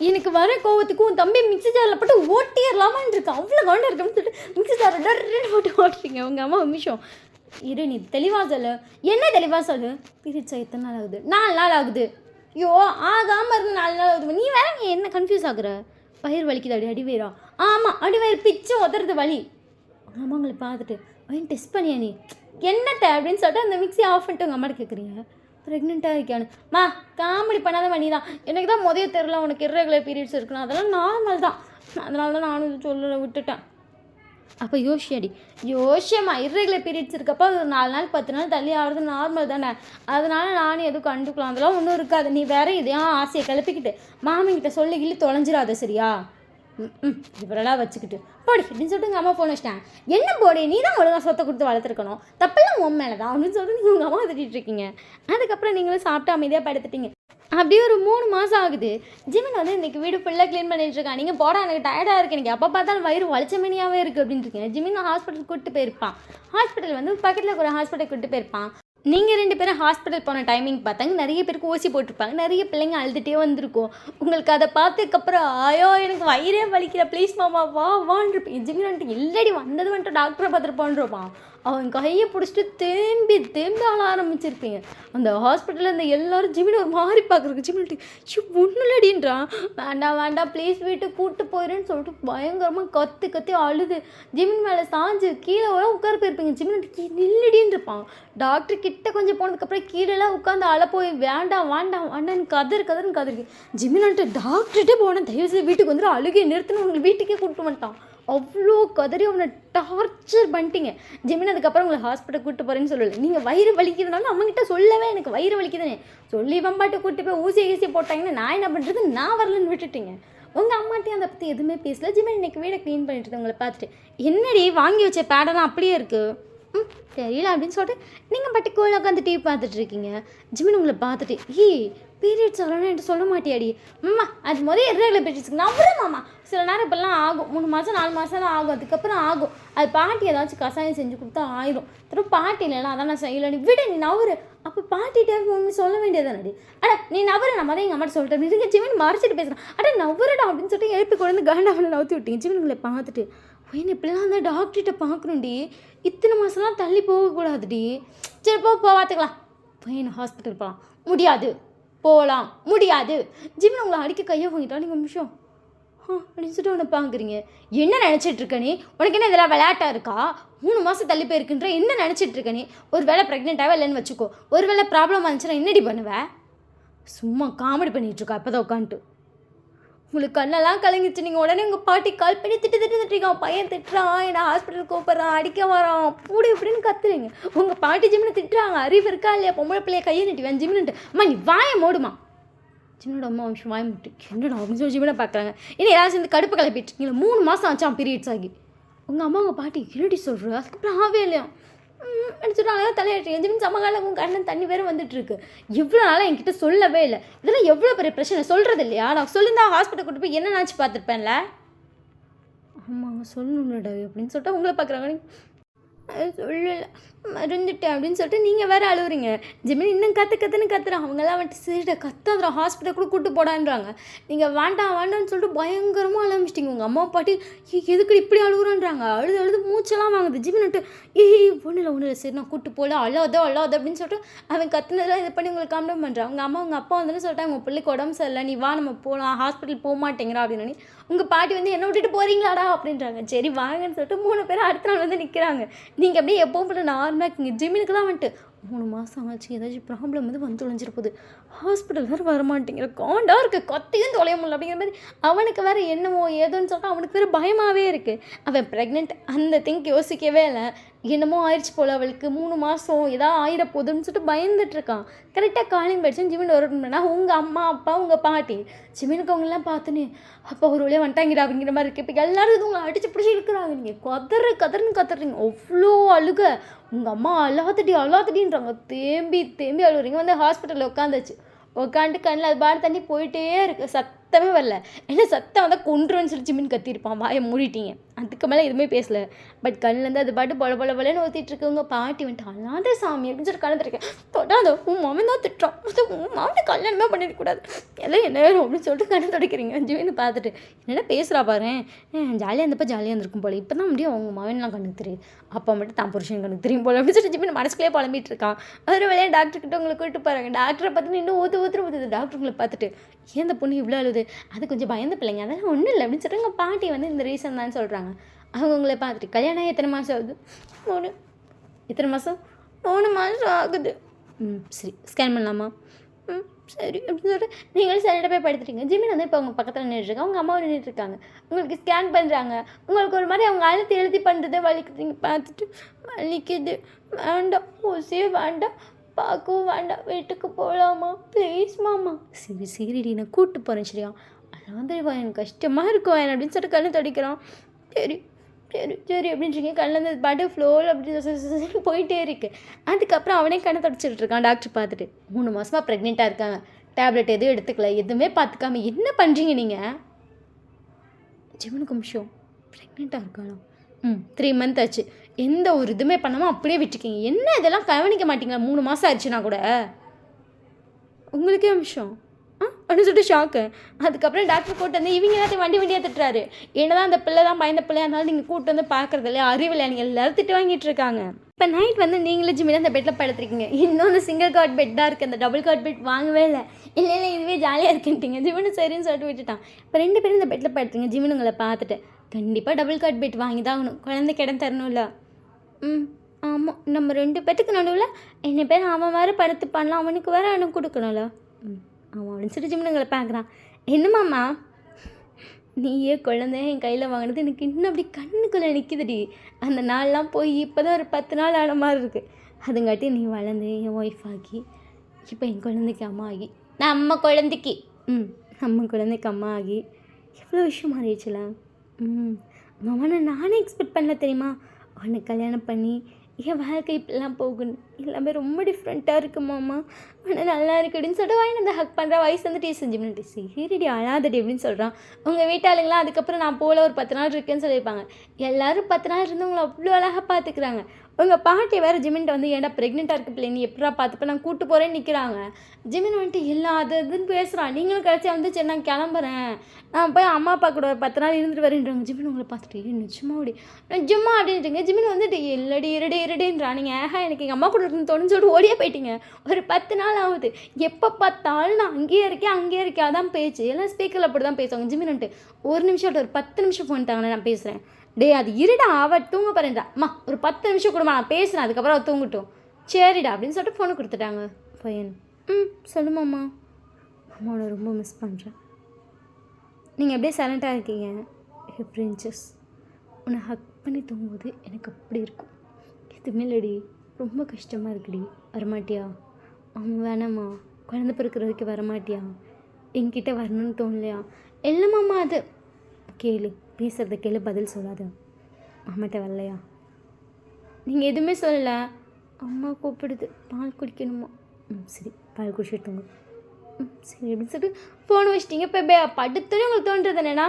எனக்கு வர கோவத்துக்கு உன் தம்பி மிக்ஸி ஜாரில் போட்டு ஓட்டிடலாமான்னு இருக்கு, அவ்வளோ காண்டாக இருக்குன்னு சொல்லிட்டு மிக்ஸி ஜாரில் டர்ன்னு போட்டு ஓட்டுறீங்க. உங்கள் அம்மா ஒரு நிமிஷம் இரு, நீ தெளிவாக சொல்லு, என்ன தெளிவாக சொல்லு, பீரியட்ஸா எத்தனை நாள் ஆகுது? 4 நாள் ஆகுது. ஐயோ ஆகாமல் இருந்து 4 நாள் ஆகுது. நீ வேற நீ என்ன கன்ஃபியூஸ் ஆகுற? வயிறு வலிக்குது, அடிவயிறா? ஆமாம் அடிவயிறு பிச்சு உதறது வலி. அம்மாங்களை பார்த்துட்டு அவன் டெஸ்ட் பண்ணியா நீ என்னட்ட அப்படின்னு சொல்லிட்டு அந்த மிக்ஸி ஆஃப் பண்ணிட்டு உங்கள் அம்மாட்ட கேட்குறீங்க. ப்ரெக்னெண்ட்டாக இருக்கான்னு காமெடி பண்ணாத பண்ணி தான். எனக்கு தான் முதல் தெரியல உனக்கு இர்ரெகுலர் பீரியட்ஸ் இருக்குன்னு, அதெல்லாம் நார்மல் தான், அதனால தான் நானும் இது சொல்ல விட்டுட்டேன். அப்போ யோசியம்மா இர்ரெகுலர் பீரியட்ஸ் இருக்கப்போ அது 4 நாள் 10 நாள் தள்ளி ஆகிறது நார்மல் தானே, அதனால் நானும் எதுவும் கண்டுக்கலாம், அதெல்லாம் ஒன்றும் இருக்காது. நீ வேற இதையும் ஆசையை கிளப்பிக்கிட்டு மாமிங்கிட்ட சொல்லி தொலைஞ்சிடாத சரியா? இவரெல்லாம் வச்சுக்கிட்டு போடி அப்படின்னு சொல்லிட்டு எங்கள் அம்மா ஃபோன் வச்சிட்டாங்க. என்ன போடி, நீ தான் ஒழுங்காக சொத்தை கொடுத்து வளர்த்துருக்கணும், தப்பெல்லாம் உன் மேலே தான் அப்படின்னு சொல்லிட்டு நீங்கள் உங்கள் அம்மா திட்டிகிட்டு இருக்கீங்க. அதுக்கப்புறம் நீங்களும் சாப்பிட்டு அமைதியாக படுத்துட்டீங்க. அப்படியே ஒரு 3 மாதம் ஆகுது. ஜிமின் வந்து இன்றைக்கி வீடு ஃபுல்லாக க்ளீன் பண்ணிட்டு இருக்கான். நீங்கள் போட எனக்கு டயர்டாக இருக்குது, எனக்கு எப்போ பார்த்தாலும் வயிறு வலிச்ச மணியாகவே இருக்குது அப்படின்னு இருக்கீங்க. ஜிமின் ஹாஸ்பிட்டல் கூப்பிட்டு போயிருப்பான். ஹாஸ்பிட்டல் வந்து பக்கத்தில் இருக்கிற ஹாஸ்பிட்டல் கூப்பிட்டு போயிருப்பான். நீங்கள் 2 பேரும் ஹாஸ்பிட்டல் போன டைமிங் பார்த்தாங்க நிறைய பேருக்கு ஊசி போட்டிருப்பாங்க, நிறைய பிள்ளைங்க அழுதுகிட்டே வந்திருக்கும். உங்களுக்கு அதை பார்த்ததுக்கப்புறம் ஐயோ எனக்கு வயிறே வலிக்கிற ப்ளீஸ் மாமா வான்னு இருப்பேன். ஜிமின் வந்துட்டு இல்லடி வந்தது வந்துட்டு டாக்டரை பார்த்துருப்பான்ருப்பான். அவன் கையை பிடிச்சிட்டு தேம்பி ஆள ஆரம்பிச்சிருப்பீங்க. அந்த ஹாஸ்பிட்டலில் இந்த எல்லோரும் ஜிமின் ஒரு மாதிரி பார்க்குறக்கு. ஜிமின்ட்டு ஒன்றும் இல்லடின்றான். வேண்டாம் ப்ளீஸ் வீட்டுக்கு கூப்பிட்டு போயிடுன்னு சொல்லிட்டு பயங்கரமாக கத்தி அழுது ஜிமின் மேலே சாஞ்சு கீழே உட்கார போயிருப்பீங்க. ஜிமின்ட்டு நில்லடின்னு இருப்பான். டாக்டர் கிட்ட கொஞ்சம் போனதுக்கப்புறம் கீழெல்லாம் உட்காந்து அழ போய் வேண்டாம் கதருக்கு. ஜிமின் வந்துட்டு டாக்டர்கிட்டே போனேன், தயவுசெய்து வீட்டுக்கு வந்துட்டு அழுகையை நிறுத்தினு உங்களுக்கு வீட்டுக்கே கூப்பிட்டு வந்துட்டான். அவ்வளோ கதறி அவனை டார்ச்சர் பண்ணிட்டீங்க. ஜிமின் அதுக்கப்புறம் உங்களை ஹாஸ்பிட்டல் கூப்பிட்டு போகிறேன்னு சொல்லலை. நீங்கள் வயிறு வலிக்குதுனாலும் அவங்ககிட்ட சொல்லவே எனக்கு வயிறு வலிக்குதுன்னு சொல்லி வம்பாட்டு கூப்பிட்டு போய் ஊசி போட்டாங்கன்னா நான் என்ன பண்ணுறது, நான் வரலன்னு விட்டுட்டீங்க. உங்கள் அம்மாட்டையும் அதை பற்றி எதுவுமே பேசல. ஜிமின் இன்னைக்கு வீடை க்ளீன் பண்ணிட்டு இருந்தவங்களை பார்த்துட்டு, என்னடி வாங்கி வச்ச பேடெல்லாம் அப்படியே இருக்குது, தெரியல அப்படின்னு சொல்லிட்டு நீங்கள் பட்டி கோயில் உட்காந்து டிவி பார்த்துட்டு இருக்கீங்க. ஜிமின் உங்களை பார்த்துட்டு, பீரியட்ஸ் ஆகலன்னா என்கிட்ட சொல்ல மாட்டியாடி? அம்மா அது முதல் இர்ரெகுலர் பீரியட்ஸ்க்கு நம்புறேன் மாமா. சில நேரம் இப்போல்லாம் ஆகும், 3 மாதம் 4 மாதம் தான் ஆகும், அதுக்கப்புறம் ஆகும். அது பாட்டி ஏதாச்சும் கசாயம் செஞ்சு கொடுத்தா ஆயிரும். திரும்ப பாட்டி இல்லைனா அதான் நான் செய்யலை, விட நீ நவரு. அப்போ பாட்டிகிட்டே ஒன்று சொல்ல வேண்டியதானடி. நீ நவரு, நான் எங்கள் அம்மாட்ட சொல்லிட்டேன். இதுங்க ஜிமின் மறைச்சிட்டு பேசுகிறேன். நவருடா அப்படின்னு சொல்லிட்டு எழுப்பி கொண்டு வந்து கண்டாவில் நவுத்தி விட்டீங்க. ஜிமின் உங்களை பார்த்துட்டு, ஒயின் இப்படிலாம் அந்த டாக்டர்கிட்ட பார்க்கணும்டி, இத்தனை மாதம்லாம் தள்ளி போகக்கூடாதுடி. சரி போ பார்த்துக்கலாம். ஒயின் ஹாஸ்பிட்டல் போகலாம். முடியாது. போகலாம் முடியாது. ஜிமின் உங்களை அடிக்க கையை வாங்கிட்டா நீங்கள் நிமிஷம் அப்படின்னு சொல்லிட்டு உன்னை பார்க்குறீங்க. என்ன நினச்சிட்டு இருக்க நீ? உனக்கு என்ன இதெல்லாம் விளையாட்டாக இருக்கா? 3 மாதம் தள்ளி போயிருக்குன்ற என்ன நினச்சிட்டு இருக்க நீ? ஒரு வேளை ப்ரெக்னெண்ட்டாகவே இல்லைன்னு வச்சுக்கோ, ஒரு வேளை ப்ராப்ளம் வந்துச்சுன்னா என்னடி பண்ணுவேன்? சும்மா காமெடி பண்ணிகிட்ருக்கா அப்போ தான் உட்காந்துட்டு. உங்களுக்கு கண்ணெல்லாம் கலங்கிச்சு. நீங்கள் உடனே உங்கள் பாட்டி கால் பண்ணி திட்டுறீங்க. பையன் திட்டுறான், என்னை ஹாஸ்பிட்டல் கூப்பிட்றான், அடிக்க வரான், அப்படி இப்படின்னு கத்துறீங்க. உங்கள் பாட்டி ஜிமினை திட்டுறாங்க. அறிவு இருக்கா இல்லையா? பொம்பளை பிள்ளைய கையை நீட்டுவேன் ஜிமின்ட்டு. அம்மா நீ வாயை மூடுமா. ஜிமினோட அம்மா விஷயம் வாய் முட்டு என்னடா அப்படின்னு சொல்லி ஜிமினை பார்க்குறாங்க. இன்னும் எல்லாரும் சேர்ந்து கடுப்பு கிளப்பிட்டுருக்கீங்களா? 3 மாதம் ஆச்சான் பீரியட்ஸ் ஆகி. உங்கள் அம்மா உங்கள் பாட்டி என்னடி சொல்கிற? அதுக்கப்புறம் ஆவே இல்லையா சொல்லிட்டு அழகாக தலையாட்டுறீங்க. ஜிமின் சமகாலம் உங்கள் கண்ணன் தண்ணி வேறு வந்துட்டுருக்கு. இவ்வளோ நாளாக என்கிட்ட சொல்லவே இல்லை. இதெல்லாம் எவ்வளோ பெரிய பிரச்சனை சொல்கிறது இல்லையா? நான் சொல்லியிருந்தா ஹாஸ்பிட்டல் கூட்டு போய் என்னன்னாச்சு பார்த்துருப்பேன்ல. ஆமாங்க சொல்லணும்லடா அப்படின்னு சொல்லிட்டு உங்களை பார்க்குறாங்க. சொல்லலை மறந்துட்டேன் அப்படின்னு சொல்லிட்டு நீங்கள் வேறு அழுவுறீங்க. ஜிமின் இன்னும் கற்றுன்னு கத்துறான். அவங்கெல்லாம் வந்துட்டு சரிடா கத்தாதுறான், ஹாஸ்பிட்டல் கூட கூப்பிட்டு போடான்றாங்க. நீங்கள் வேண்டான்னு சொல்லிட்டு பயங்கரமாக அலம்பிச்சிட்டிங்க. உங்கள் அம்மா பாட்டி எதுக்கு இப்படி அழுகுறான்றாங்க. அழுது மூச்செல்லாம் வாங்குது. ஜிமின் வந்துட்டு ஒன்றும் இல்லை சரி நான் கூப்பிட்டு போகல, அழாதோ அப்படின்னு சொல்லிட்டு அவன் கத்துனதெல்லாம் இது பண்ணி உங்களுக்கு கம்ப்ளைண்ட் பண்ணுறான். உங்கள் அப்பா வந்து சொல்லிட்டாங்க உங்கள் பிள்ளைக்கு உடம்பு சரியில்லை, நீ வா நம்ம போகலாம், ஹாஸ்பிட்டல் போக மாட்டேங்கிறா அப்படின்னு. உங்கள் பாட்டி வந்து என்ன விட்டுட்டு போகிறீங்களாடா அப்படின்றாங்க. சரி வாங்கன்னு சொல்லிட்டு 3 பேரும் அடுத்த நாள் வந்து நிற்கிறாங்க. நீங்கள் அப்படியே எப்பவும் போல நார்மலாக இருக்கீங்க. ஜிமினுக்கு தான் வந்துட்டு 3 மாதம் ஆச்சு, ஏதாச்சும் ப்ராப்ளம் வந்து தொலைஞ்சிட போகுது, ஹாஸ்பிட்டல் வேறு வரமாட்டேங்கிற, காண்டாக இருக்குது, கொத்தையும் தொலைய முடியல அப்படிங்கிற மாதிரி அவனுக்கு வேறு என்னமோ ஏதோன்னு சொல்லிட்டு அவனுக்கு வேறு பயமாகவே இருக்குது. அவன் ப்ரெக்னென்ட் அந்த திங்க் யோசிக்கவே இல்லை. என்னமோ ஆயிடுச்சு போல் அவளுக்கு, 3 மாதம் ஏதாவது ஆயிட போதுன்னு சொல்லிட்டு பயந்துட்டுருக்கான். கரெக்டாக காலிங் படிச்சுன்னு ஜிமின் வரணும்னா உங்கள் அம்மா அப்பா உங்கள் பாட்டி ஜிமினுக்கு அவங்களாம் பார்த்துன்னு அப்போ ஒரு வழியாக வந்துட்டாங்கடா அப்படிங்கிற மாதிரி இருக்குது. இப்போ எல்லோரும் இது உங்களை அடிச்சு பிடிச்சி இருக்கிறாங்க. நீங்கள் கதறுன்னு அவ்வளோ அழுக. உங்கள் அம்மா அழாதடின்றாங்க. தேம்பி அழுகுறீங்க. வந்து ஹாஸ்பிட்டலில் உட்காந்துட்டு கண்ணில் அது பாடு தண்ணி போயிட்டே இருக்குது. சத்தமே வரல. என்ன சத்தம் வந்தால் கொண்டுருன்னு சொல்லி ஜிமின் கத்திருப்பான். வாயை மூடிட்டீங்க. அதுக்கு மேலே எதுவுமே பேசலை. பட் கண்ணிலேருந்து அது பாட்டு பொலன்னு ஊற்றிட்டுருக்கு. உங்கள் பாட்டி வந்துட்டு அல்லாத சாமி அப்படின்னு சொல்லி கலந்துருக்கேன். தொடாத உன் மாமன் தான் திட்டுறான், உன் மாமனை கல்யாணமே பண்ணிடக்கூடாது, எல்லாம் என்ன அப்படின்னு சொல்லிட்டு கண்ணை துடைக்கிறீங்க. ஜிமின் பார்த்துட்டு என்னென்ன பேசுகிறா பாரு, ஜாலியாக இருந்தப்போ ஜாலியாக இருந்திருக்கும் போல், இப்போ தான் முடியும் அவங்க மாமன்லாம் கண்ணுக்கு தெரியும், அப்பா மட்டும் தான் புருஷன் கண்ணுக்கு தெரியும் போல் அப்படின்னு சொல்லி ஜிமின் மனசுக்குள்ளே புலம்பிட்டு இருக்கான். ஒரு வேலையாக டாக்டர்கிட்ட உங்களை கூப்பிட்டு போகிறாங்க. டாக்டரை பார்த்துட்டு இன்னும் ஊற்றுது. டாக்டர் உங்களை பார்த்துட்டு ஏன் இந்த பொண்ணு இவ்வளோ அழுது, அது கொஞ்சம் பயந்த பிள்ளைங்க, அதெல்லாம் ஒன்றும் இல்லை அப்படின்னு சொல்லிட்டு எங்கள் பாட்டி வந்து இந்த ரீசன் தான் சொல்கிறாங்க. அவங்க உங்களை பார்த்துட்டு கல்யாணம் எத்தனை மாதம் ஆகுது? 3 எத்தனை மாதம்? 3 மாதம் ஆகுது. சரி ஸ்கேன் பண்ணலாமா? சரி அப்படின்னு சொல்லிட்டு நீங்களும் சரியாக போய் படுத்துட்டீங்க. ஜிமின் வந்து இப்போ அவங்க பக்கத்தில் நின்றுருக்காங்க, அவங்க அம்மாவும் நின்றுட்டுருக்காங்க. உங்களுக்கு ஸ்கேன் பண்ணுறாங்க. உங்களுக்கு ஒரு மாதிரி அவங்க எழுதி பண்ணுறது வலிக்குதுங்க. பார்த்துட்டு வலிக்குது, வேண்டாம் ஊசியே வேண்டாம், பார்க்கவும் வேண்டாம், வீட்டுக்கு போகலாமா ப்ளீஸ் மாமா? சரிடி நான் கூப்பிட்டு போகிறேன் சரியா, அதான் எனக்கு கஷ்டமாக இருக்கும் அப்படின்னு சொல்லிட்டு கண்ணு துடைக்கிறான். சரி அப்படின்றீங்க. கண்ணில் பாட்டு ஃப்ளோவில் அப்படி போயிட்டே இருக்குது. அதுக்கப்புறம் அவனே கண்ணை துடைச்சிட்டு இருக்கான். டாக்டர் பார்த்துட்டு 3 மாதமாக ப்ரெக்னெண்ட்டாக இருக்காங்க, டேப்லெட் எதுவும் எடுத்துக்கல, எதுவுமே பார்த்துக்காம என்ன பண்ணுறீங்க நீங்கள்? ஜிமினுக்கு நிமிஷம் ப்ரெக்னெண்ட்டாக இருக்காளா? 3 மந்த் ஆச்சு, எந்த ஒரு இதுவுமே பண்ணாமல் அப்படியே விட்டுருக்கீங்க. என்ன இதெல்லாம் கவனிக்க மாட்டீங்களா? 3 மாதம் ஆயிடுச்சுன்னா கூட உங்களுக்கே நிமிஷம் அப்படின்னு சொல்லிட்டு ஷாக்கு. அதுக்கப்புறம் டாக்டர் கூப்பிட்டு வந்து இவங்க எல்லாத்தையும் வண்டியாக திட்டுறாரு. என்னதான் அந்த பிள்ளை தான் பயந்த பிள்ளையாக இருந்தாலும் நீங்கள் கூப்பிட்டு வந்து பார்க்குறது இல்லையா, அறிவில்லை, நீங்கள் எல்லோரும் திட்டு வாங்கிட்டு இருக்காங்க. இப்போ நைட் வந்து நீங்களே ஜிமின் அந்த பெட்டில் படுத்துருக்கீங்க. இன்னும் அந்த சிங்கிள் கார்ட் பெட் தான் இருக்குது, அந்த டபுள் கார்ட் பெட் வாங்கவே இல்லை இதுவே ஜாலியாக இருக்குன்ட்டீங்க. ஜிமினு சரின்னு சொல்லிட்டு விட்டுட்டான். இப்போ 2 பேரும் இந்த பெட்டில் படுத்துங்க. ஜிமின் உங்களை பார்த்துட்டு கண்டிப்பாக டபுள் கார்ட் பெட் வாங்கி தான் ஆகணும், குழந்தைக்கு இடம் தரணும்ல. ஆமாம், நம்ம 2 பேத்துக்கு நடுவில் என்ன பேர் அவன் வேறு படுத்து பண்ணலாம், அவனுக்கு வேறு எனக்கு கொடுக்கணும்ல. ஆமாம் அப்படின்னு சொல்லிட்டு ஜிமின் உங்களை பார்க்குறான். என்னம்மாம்மா நீயே குழந்தை என் கையில் வாங்கினது எனக்கு இன்னும் அப்படி கண்ணுக்குள்ளே நிற்கிதுடி. அந்த நாள்லாம் போய் இப்போ தான் ஒரு 10 நாள் ஆன மாதிரி இருக்குது. அதுங்காட்டி நீ வளர்ந்து என் ஒய்ஃப் ஆகி இப்போ என் குழந்தைக்கு அம்மா ஆகி நம்ம குழந்தைக்கு அம்மா ஆகி எவ்வளோ விஷயம் மாறிடுச்சுல. மாமா நானே எக்ஸ்பெக்ட் பண்ணல தெரியுமா? அவனை கல்யாணம் பண்ணி என் வாழ்க்கை இப்படிலாம் போகணும், எல்லாமே ரொம்ப டிஃப்ரெண்ட்டாக இருக்குது மாமா, ஆனால் நல்லா இருக்குடின்னு சொல்லிட்டு வாங்கி அந்த ஹக் பண்ணுற வயசு வந்துட்டு செஞ்சு சரிடி அழாதடி அப்படின்னு சொல்கிறான். உங்கள் வீட்டாளுங்களாம் அதுக்கப்புறம் நான் போல ஒரு 10 நாள் இருக்கேன்னு சொல்லியிருப்பாங்க. எல்லோரும் 10 நாள் இருந்தவங்களை அவ்வளோ அழகாக பார்த்துக்குறாங்க. உங்கள் பாட்டி வேறு ஜிமின்ட்ட வந்து ஏன்டா ப்ரெக்னெண்ட்டாக இருக்க பிள்ளை நீ எப்படா பார்த்துப்ப நான் கூட்டு போகிறேன்னு நிற்கிறாங்க. ஜிமின் வந்துட்டு எல்லாம் அது இதுன்னு பேசுகிறான். நீங்களும் கிடச்சா வந்து சரி நான் கிளம்புறேன், நான் போய் அம்மா அப்பா கூட ஒரு 10 நாள் இருந்துட்டு வரேன்றாங்க. ஜிமின் உங்களை பார்த்துட்டு நிஜமா அப்படின்ட்டுங்க. ஜிமின் வந்துட்டு இல்லடி இருடேன்றான். நீங்கள் எனக்கு எங்கள் அம்மா கூட இருக்குன்னு தோணுன்னு சொல்லிட்டு ஓடியே போயிட்டீங்க. ஒரு 10 நாள் ஆகுது, எப்போ பார்த்தாலும் நான் அங்கேயே இருக்கேன் அதான் பேச்சு. எல்லாம் ஸ்பீக்கரில் அப்படி தான் பேசுவாங்க. ஜிமின் வந்துட்டு ஒரு நிமிஷம் ஒரு 10 நிமிஷம் ஃபோன் தாங்கண்ணே நான் பேசுகிறேன். டே அது இருடா அவள் தூங்க போகிறேன்டா. அம்மா ஒரு 10 நிமிஷம் கொடுமா நான் பேசுகிறேன், அதுக்கப்புறம் அவள் தூங்கட்டும். சரிடா அப்படின்னு சொல்லிட்டு ஃபோனை கொடுத்துட்டாங்க பையன். சொல்லுமாம்மா. அம்மாவோட ரொம்ப மிஸ் பண்ணுறேன். நீங்கள் அப்படியே சைலண்ட்டாக இருக்கீங்க. பிரின்சஸ் உன்னை ஹக் பண்ணி தூங்கும்போது எனக்கு அப்படி இருக்கும். எதுவுமே இல்லடி, ரொம்ப கஷ்டமாக இருக்குடி, வரமாட்டியா? வேணாம்மா, குழந்தை பிறக்கிற வரைக்கும் வரமாட்டியா? என்கிட்ட வரணும்னு தோணலையா? இல்லைம்மாம்மா அது கேளு, பேசுகிறத கேளு, பதில் சொல்லாத. அம்மாட்ட வரலையா? நீங்கள் எதுவுமே சொல்லலை. அம்மா கூப்பிடுது, பால் குடிக்கணுமா? சரி பால் குடிச்சிட்டுங்க. சரி அப்படின்னு சொல்லிட்டு ஃபோன் வச்சிட்டிங்க. இப்போ படுத்தோன்னே உங்களுக்கு தோன்றது என்னென்னா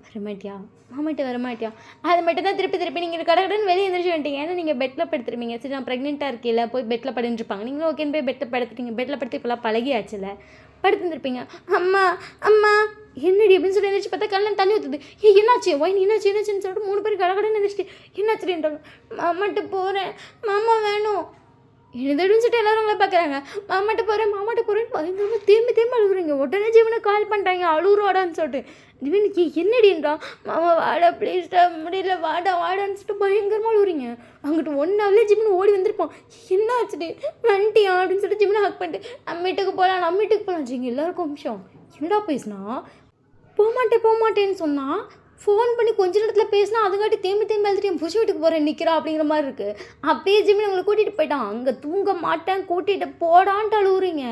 வரமாட்டியா, மாமாட்ட வரமாட்டியா? அது மட்டும் தான் திருப்பி நீங்கள் கடகடன்னு வெளியே எழுந்திரிச்சு வந்துட்டீங்க. ஏன்னா நீங்கள் பெட்டில் படுத்துருப்பீங்க. சரி நான் ப்ரெக்னெண்ட்டாக இருக்கீல்ல, போய் பெட்டில் படுத்துருப்பாங்க. நீங்களும் ஓகேன்னு போய் பெட்டில் படுத்துட்டீங்க. பெட்டில் படுத்து இப்போலாம் பழகியாச்சுல, படுத்துருந்துருப்பீங்க. அம்மா அம்மா என்னடி அப்படின்னு சொல்லி எழுந்திரிச்சு பார்த்தா கண்ணில் தண்ணி ஊற்றுது. என்னாச்சு ஒயின் என்னாச்சுன்னு சொல்லிட்டு 3 பேர் கடகடன்னு எழுந்திரிச்சிட்டு என்னாச்சுன்றாங்க. மாமாட்ட போகிறேன், மாமா வேணும் என்னதுன்னு சொல்லிட்டு எல்லோரும் உங்களை பார்க்குறாங்க. மாமாட்ட போகிறேன்னு பயங்கரமாக திரும்பி அழுகுறீங்க. உடனே ஜீவனை கால் பண்ணுறாங்க, அழுகுறாடான்னு சொல்லிட்டு. ஜீவனுக்கு என்னடின்றா, மாமா வாடா ப்ளீஸ்டா முடியல வாடான்னு சொல்லிட்டு பயங்கரமாக அழுகுறீங்க. அங்கிட்டு 1 ஹவர்லேயே ஜிம்னு ஓடி வந்திருப்போம். என்ன ஆச்சுட்டு வந்துட்டியா அப்படின்னு சொல்லிட்டு ஜிம்னை ஹக் பண்ணிட்டு நம்ம வீட்டுக்கு போகலாம் ஜிங்க. எல்லாருக்கும் நிமிஷம் என்னடா பேசுனா போகமாட்டேன்னு சொன்னால் ஃபோன் பண்ணி கொஞ்ச நேரத்தில் பேசினா அதுக்காட்டி திரும்பி எழுதிட்டு என் புருஷன் வீட்டுக்கு போகிறேன் நிற்கிறா அப்படிங்கிற மாதிரி இருக்குது. அப்பயே ஜிமின் உங்களை கூட்டிகிட்டு போயிட்டான். அங்கே தூங்க மாட்டேன் கூட்டிகிட்டு போடான்ட்டு அழுகுறீங்க.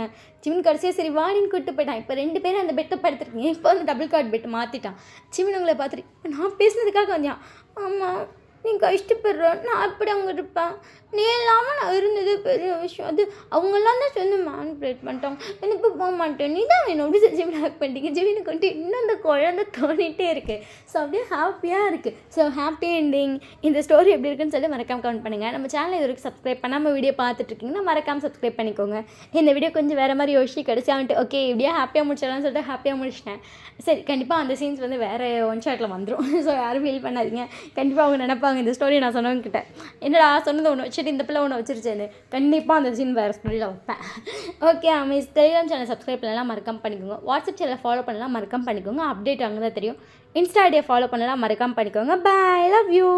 ஜிமின் கடைசியாக சரி வாடின்னு கூப்பிட்டு போயிட்டான். இப்போ 2 பேரும் அந்த பெட்டை படுத்துருக்கீங்க. இப்போ வந்து டபுள் கார்ட் பெட்டு மாற்றிட்டான். ஜிமின் உங்களை பார்த்துட்டு நான் பேசுனதுக்காக வந்தான். ஆமாம் நீ கஷ்டப்படுற, நான் அப்படி அவங்க இருப்பேன், நீ இல்லாமல் நான் இருந்தது பெரிய விஷயம். அது அவங்கெல்லாம் தான் சொல்லி மேனிபுலேட் பண்ணிட்டாங்க. எனக்கு போக மாட்டேன், நீ தான் வேணும் அப்படி சொல்லி ஜிமின் ஹேக் பண்ணிட்டீங்க. ஜிமினுக்கு வந்துட்டு இன்னும் அந்த குழந்தை தோணிகிட்டே இருக்குது. ஸோ அப்படியே ஹாப்பியாக இருக்குது. So happy ending. இந்த ஸ்டோரி எப்படி இருக்குன்னு சொல்லி மறக்காமல் கமெண்ட் பண்ணுங்கள். நம்ம சேனலை இது வரைக்கும் சப்ஸ்கிரைப் பண்ணாமல் வீடியோ பார்த்துட்ருக்கீங்கன்னா மறக்காமல் சப்ஸ்கிரைப் பண்ணிக்கோங்க. இந்த வீடியோ கொஞ்சம் வேறு மாதிரி யோசிச்சு கிடச்சி வந்துட்டு ஓகே இப்படியே ஹாப்பியாக முடிச்சிடலாம்னு சொல்லிட்டு ஹாப்பியாக முடிச்சிட்டேன். சரி கண்டிப்பாக அந்த சீன்ஸ் வந்து வேறு ஒன் ஷாட்டில் வந்துடும். ஸோ யாரும் ஃபீல் பண்ணாதீங்க. கண்டிப்பாக அவங்க நினைப்பாங்க இந்த ஸ்டோரி நான் சொன்னவங்கிட்ட என்னடா சொன்னது ஒன்று வச்சுட்டு இந்த பிள்ளை ஒன்று வச்சிருச்சேன்னு. கண்டிப்பாக அந்த சீன் வேறு ஸ்டோரியில் வைப்பேன். Okay miss Telegram channel subscribe பண்ணலாம் மறக்காம பண்ணிக்கோங்க. வாட்ஸ்அப் சேனலை ஃபாலோ பண்ணலாம் மறக்காம பண்ணிக்கோங்க. அப்டேட் அங்கே தான் தெரியும். இன்ஸ்டா ஐடியை ஃபாலோ பண்ணலாம் மறக்காம பண்ணிக்கோங்க. Bye, love you.